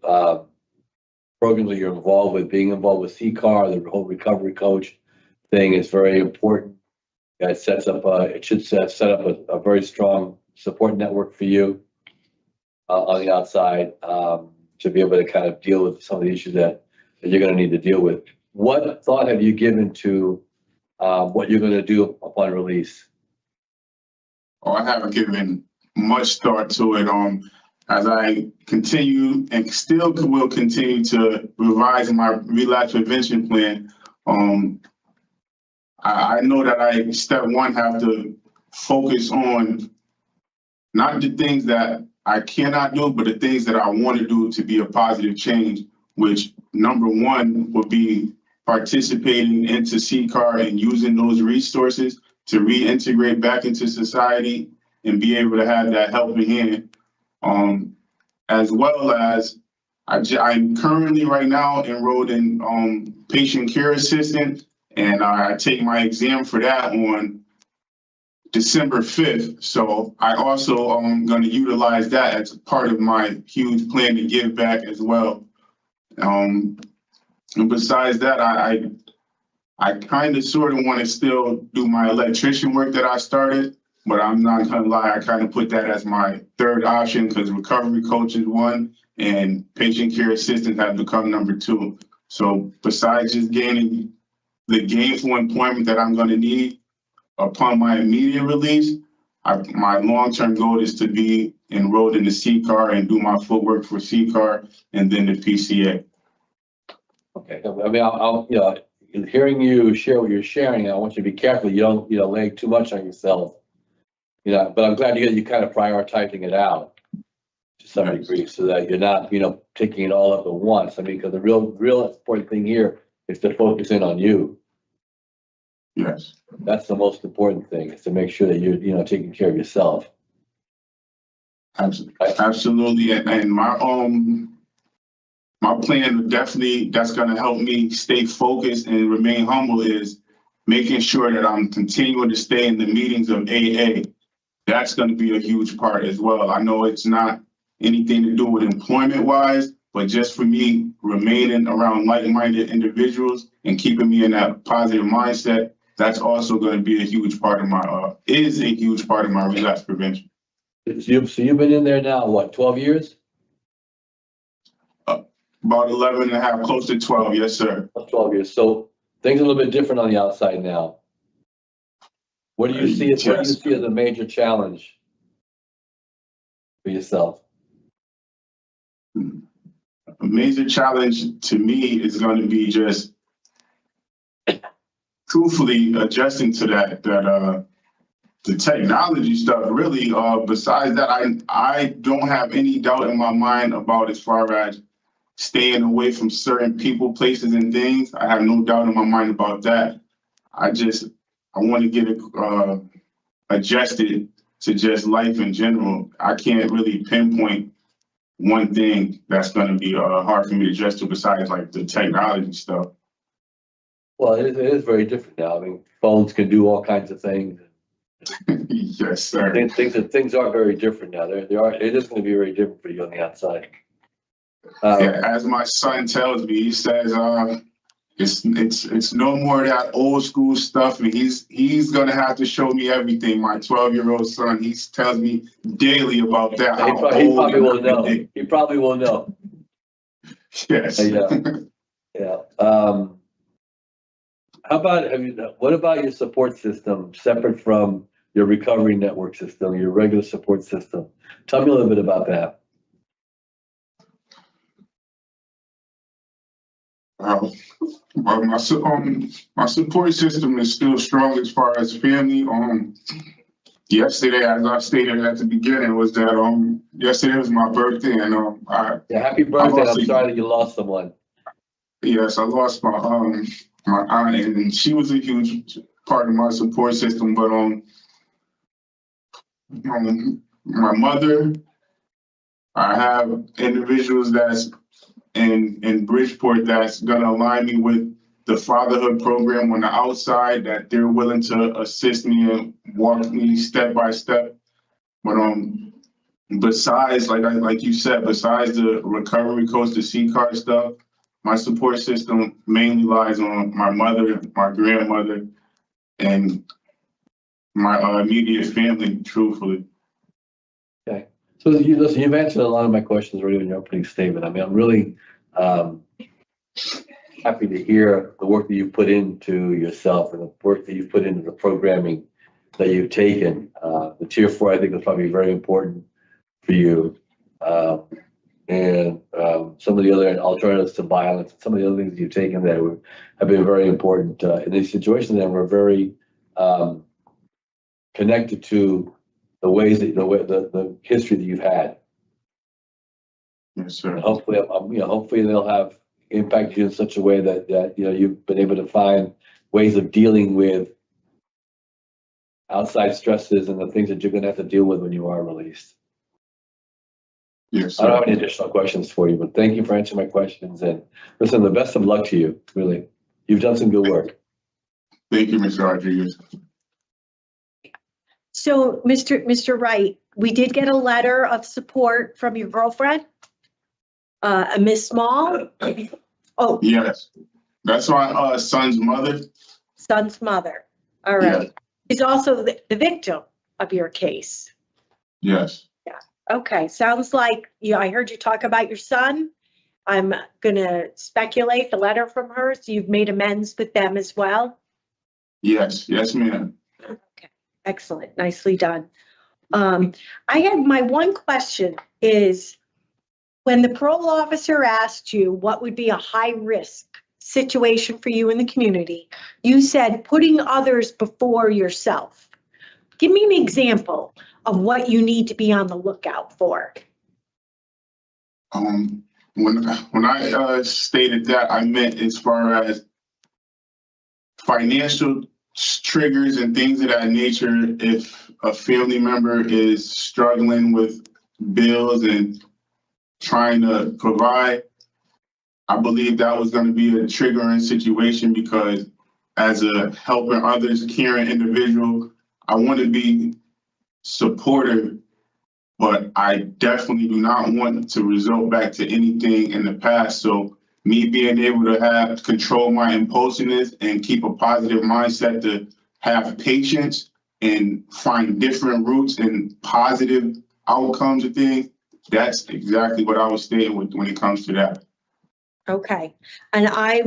programs that you're involved with. Being involved with CCAR, the whole recovery coach thing is very important. It sets up, it should set up a very strong support network for you on the outside to be able to kind of deal with some of the issues that you're going to need to deal with. What thought have you given to what you're going to do upon release? Oh, I haven't given much thought to it. As I continue and still will continue to revise my relapse prevention plan. I know that I, step one, have to focus on not the things that I cannot do, but the things that I want to do to be a positive change, which number one would be participating into CCAR and using those resources to reintegrate back into society and be able to have that helping hand. As well as I'm currently right now enrolled in patient care assistant, and I take my exam for that on December 5th. So I also am going to utilize that as part of my huge plan to give back as well. And besides that, I kind of sort of want to still do my electrician work that I started, but I'm not going to lie, I kind of put that as my third option because recovery coach is one and patient care assistant have become number two. So besides just gaining the gainful employment that I'm going to need upon my immediate release, my long-term goal is to be enrolled in the CCAR and do my footwork for CCAR and then the PCA. Okay, I mean, I'll hearing you share what you're sharing, I want you to be careful you don't lay too much on yourself. But I'm glad you kind of prioritizing it out to some degree so that you're not taking it all up at once. I mean, because the real important thing here is to focus in on you. Yes, that's the most important thing, is to make sure that you're taking care of yourself. Absolutely, and my plan definitely that's going to help me stay focused and remain humble is making sure that I'm continuing to stay in the meetings of AA. That's going to be a huge part as well. I know it's not anything to do with employment wise, but just for me remaining around like-minded individuals and keeping me in that positive mindset, that's also going to be a huge part of my, is a huge part of my relapse prevention. So you've been in there now, what, 12 years? About 11 and a half, close to 12, yes, sir. 12 years. So things are a little bit different on the outside now. What do you see as a major challenge for yourself? A major challenge to me is going to be just truthfully adjusting to that the technology stuff. Really, besides that, I don't have any doubt in my mind about as far as staying away from certain people, places, and things. I have no doubt in my mind about that. I want to get it adjusted to just life in general. I can't really pinpoint one thing that's going to be hard for me to adjust to besides like the technology stuff. Well, it is very different now. I mean, phones can do all kinds of things. Yes, sir. Things are very different now. It is going to be very different for you on the outside. Yeah, as my son tells me, he says, it's no more of that old school stuff, and he's gonna have to show me everything. My 12-year-old son, he tells me daily about that. He probably will know. He probably will know. Yes. Yeah. What about your support system separate from your recovery network system, your regular support system? Tell me a little bit about that. My support system is still strong as far as family. Yesterday, as I stated at the beginning, was that yesterday was my birthday, and happy birthday! I'm sorry that you lost someone. Yes, I lost my aunt, and she was a huge part of my support system. But my mother, I have individuals that's in Bridgeport that's gonna align me with the fatherhood program on the outside, that they're willing to assist me and walk me step by step. But besides, like you said, besides the recovery coach, the C-card stuff, my support system mainly lies on my mother, my grandmother, and my immediate family, truthfully. Okay. So you've answered a lot of my questions already in your opening statement. I mean, I'm really happy to hear the work that you've put into yourself and the work that you've put into the programming that you've taken. The Tier 4, I think, was probably very important for you. And some of the other alternatives to violence, some of the other things that you've taken that have been very important in these situations, and we're very connected to the ways that the history that you've had. Yes, sir. And hopefully they'll have impacted you in such a way that you've been able to find ways of dealing with outside stresses and the things that you're going to have to deal with when you are released. Yes, sir. I don't have any additional questions for you, but thank you for answering my questions. And listen, the best of luck to you. Really, you've done some good work. Thank you, Mr. Rodriguez. So, Mr. Wright, we did get a letter of support from your girlfriend, Miss Small. Oh, yes, that's my son's mother. Son's mother. All right. Yes. She's also the victim of your case. Yes. Yeah. Okay. Sounds like I heard you talk about your son. I'm gonna speculate the letter from her. So you've made amends with them as well. Yes. Yes, ma'am. Okay. Excellent. Nicely done. I had my one question is, when the parole officer asked you what would be a high risk situation for you in the community, you said putting others before yourself. Give me an example of what you need to be on the lookout for. When I stated that, I meant as far as financial triggers and things of that nature. If a family member is struggling with bills and trying to provide, I believe that was going to be a triggering situation, because as a helping others, caring individual, I want to be supportive, but I definitely do not want to result back to anything in the past. So me being able to control my impulsiveness and keep a positive mindset, to have patience and find different routes and positive outcomes of things, that's exactly what I was stating when it comes to that. Okay. And I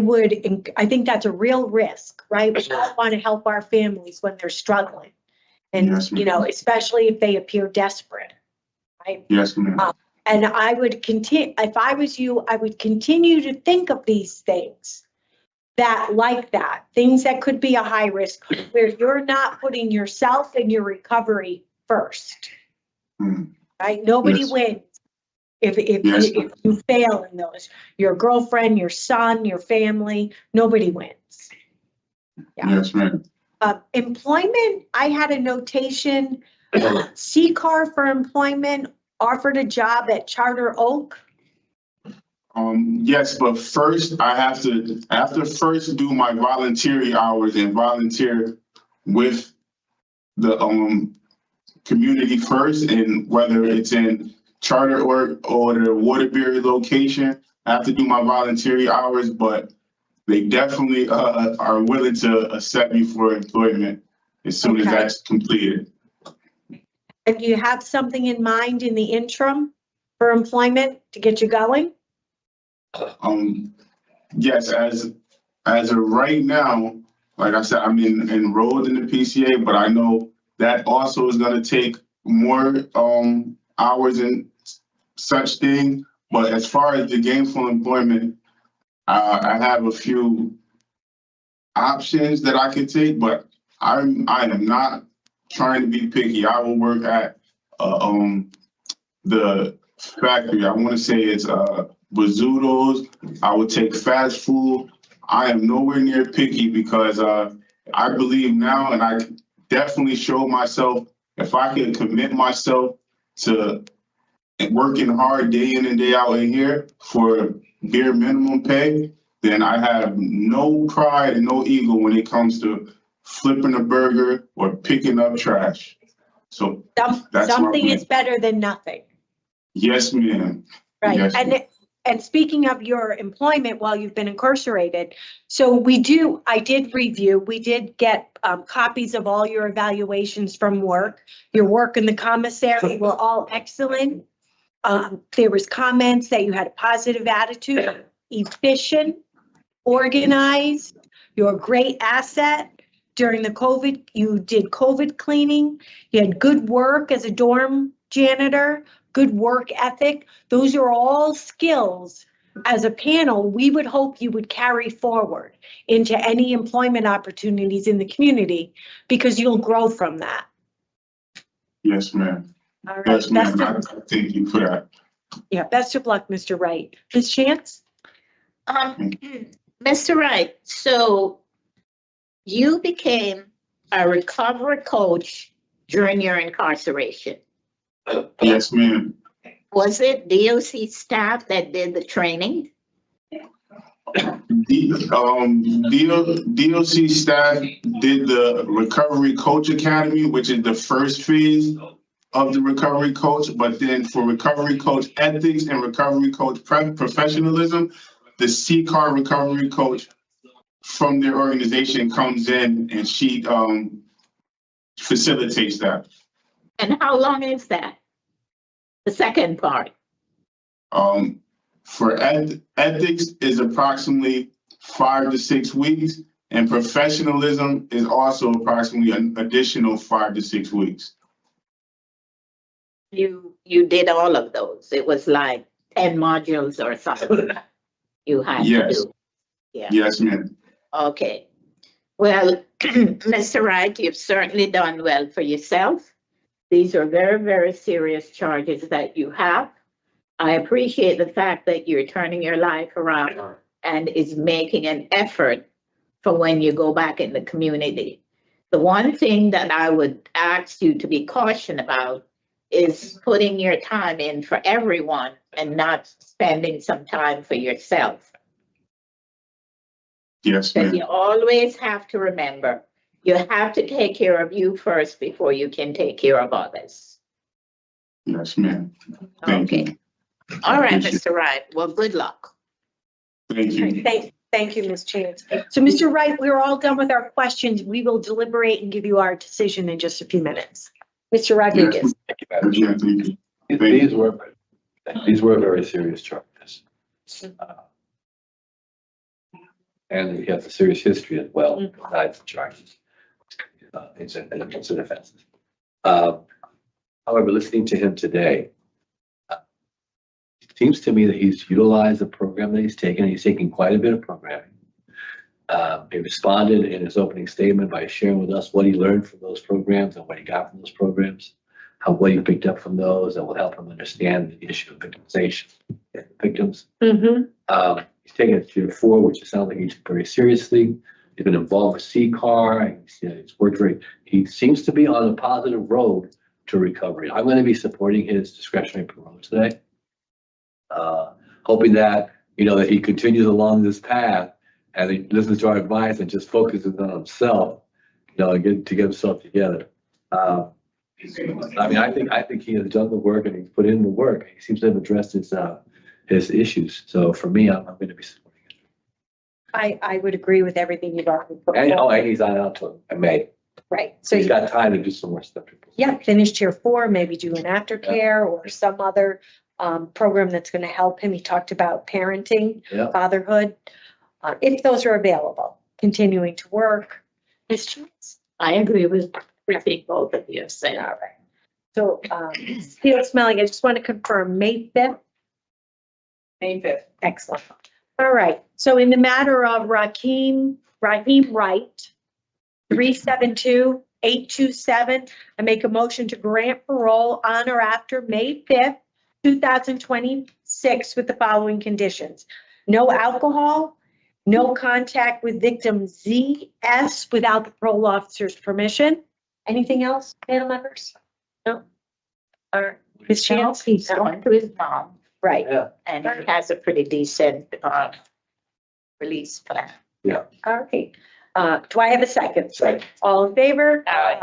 think that's a real risk, right? We all want to help our families when they're struggling. And, yes, especially if they appear desperate, right? Yes, ma'am. And I would continue, if I was you, I would continue to think of these things things that could be a high risk, where you're not putting yourself and your recovery first, right? Nobody wins if you fail in those. Your girlfriend, your son, your family, nobody wins. Yeah. Yes, ma'am. Employment, I had a notation, C-car for employment, offered a job at Charter Oak. Yes, but first I have to first do my voluntary hours and volunteer with community first, and whether it's in charter or the Waterbury location. I have to do my voluntary hours, but they definitely are willing to accept me for employment as soon as Okay. that's completed. And do you have something in mind in the interim for employment to get you going? Yes, as of right now, like I said, I'm enrolled in the PCA, but I know that also is going to take more hours and such thing. But as far as the gainful employment, I have a few options that I could take, but I am not trying to be picky. I will work at the factory. I want to say it's Bazzuto's. I would take fast food. I am nowhere near picky because I believe now, and I definitely show myself, if I can commit myself to working hard day in and day out in here for bare minimum pay, then I have no pride and no ego when it comes to flipping a burger or picking up trash. So that's Something my is better than nothing. Yes, ma'am. Right. Yes, ma'am. And speaking of your employment while you've been incarcerated, so we did get copies of all your evaluations from work. Your work in the commissary were all excellent. There was comments that you had a positive attitude, efficient, organized, you're a great asset. During the COVID, you did COVID cleaning. You had good work as a dorm janitor, good work ethic. Those are all skills as a panel we would hope you would carry forward into any employment opportunities in the community because you'll grow from that. Yes, ma'am. All right. Yes, ma'am. Thank you for that. Yeah, best of luck, Mr. Wright. Ms. Chance? Mr. Wright, so you became a recovery coach during your incarceration. Yes, ma'am. Was it DOC staff that did the training? DOC staff did the Recovery Coach Academy, which is the first phase of the Recovery Coach. But then for Recovery Coach Ethics and Recovery Coach Professionalism, the CCAR Recovery Coach from their organization comes in and she facilitates that. And how long is that? The second part. For ethics is approximately 5 to 6 weeks, and professionalism is also approximately an additional 5 to 6 weeks. You did all of those. It was like 10 modules or something you had to do. Yeah. Yes, ma'am. Okay. Well, Mr. Wright, you've certainly done well for yourself. These are very, very serious charges that you have. I appreciate the fact that you're turning your life around and is making an effort for when you go back in the community. The one thing that I would ask you to be cautious about is putting your time in for everyone and not spending some time for yourself. Yes, But ma'am. you always have to remember, you have to take care of you first before you can take care of others. Yes, ma'am. Thank you. All right, Mr. Wright. Well, good luck. Thank you. Thank you, Ms. Chance. So, Mr. Wright, we're all done with our questions. We will deliberate and give you our decision in just a few minutes. Mr. Rodriguez. Thank you. These were very serious charges. And he has a serious history as well, besides the charges. It's an offenses. However, listening to him today, it seems to me that he's utilized the program that he's taken. He's taken quite a bit of programming. He responded in his opening statement by sharing with us what he learned from those programs and what he got from those programs, what he picked up from those that will help him understand the issue of victimization and victims. He's taken it to 4, which it sounds like he's very seriously. He's been involved with CCAR. He's worked he seems to be on a positive road to recovery. I'm going to be supporting his discretionary parole today. Hoping that, that he continues along this path and he listens to our advice and just focuses on himself, to get himself together. I mean, I think he has done the work and he's put in the work. He seems to have addressed his issues. So for me, I'm going to be supporting it. I would agree with everything you've already put And, forward. and he's on out to May. Right, So so he's got time to do some more stuff. yeah, finish tier 4, maybe do an aftercare or some other program that's going to help him. He talked about parenting, Yeah. fatherhood, if those are available, continuing to work. Ms. Chance? I agree with everything both of you have said. All right. So, Steel Smelling, I just want to confirm, May 5th? May 5th. Excellent. All right. So in the matter of Raheem Wright, 372-827, I make a motion to grant parole on or after May 5th, 2026 with the following conditions. No alcohol, no contact with victim ZS without the parole officer's permission. Anything else, panel members? No? All right. Ms. Chance? He's going to his mom. Right. Yeah. And he has a pretty decent release plan. Yeah. All right. Do I have a second? Second. All in favor? Aye.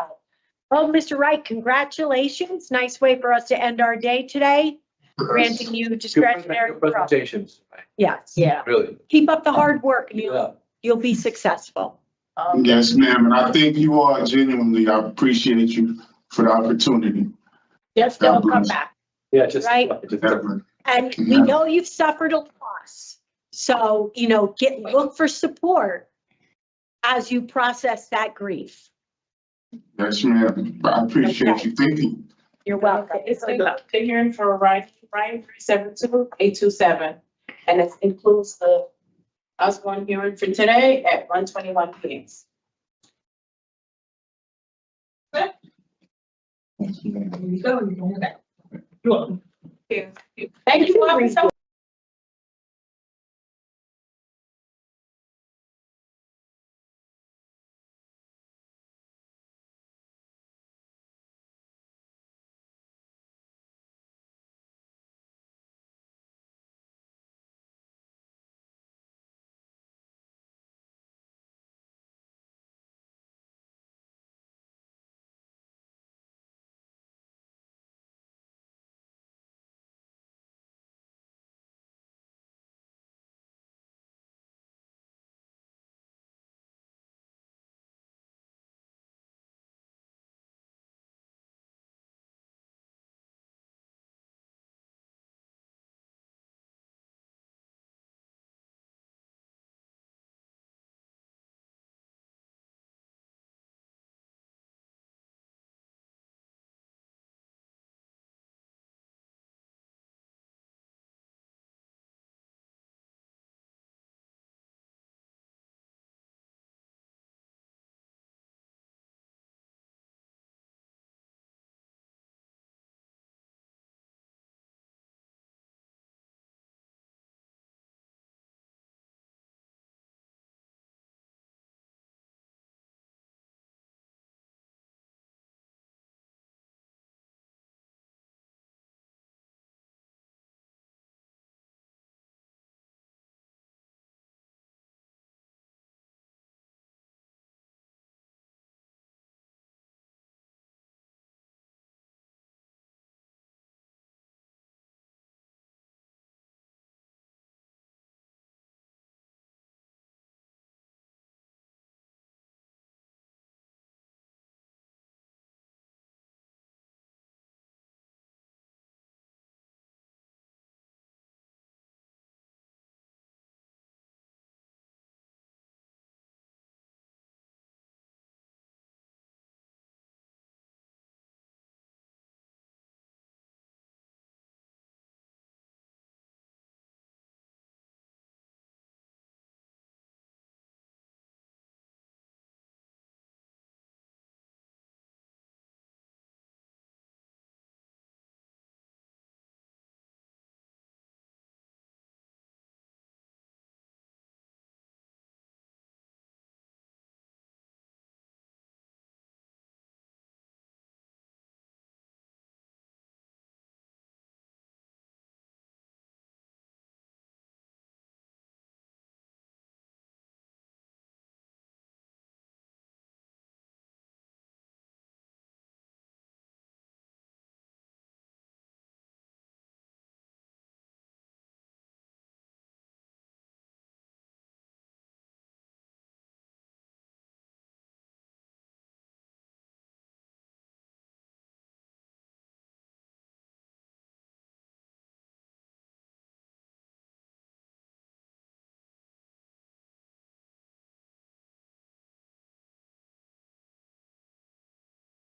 Oh, Mr. Wright, congratulations. Nice way for us to end our day today. Granting you discretionary. Good presentations. Yes. Yeah. Really. Keep up the hard work and Yeah. you'll be successful. Yes, ma'am, and I thank you all genuinely. I appreciate you for the opportunity. Just don't come back. Yeah, just. Right. Ever. And we know you've suffered a loss. So, look for support as you process that grief. Yes, ma'am. I appreciate you. Thank you. You're welcome. It's the hearing for Ryan 372-827, and it includes the Osborne hearing for today at 1:21 p.m. There you go. You're going back. You're welcome. Thank you. Thank you.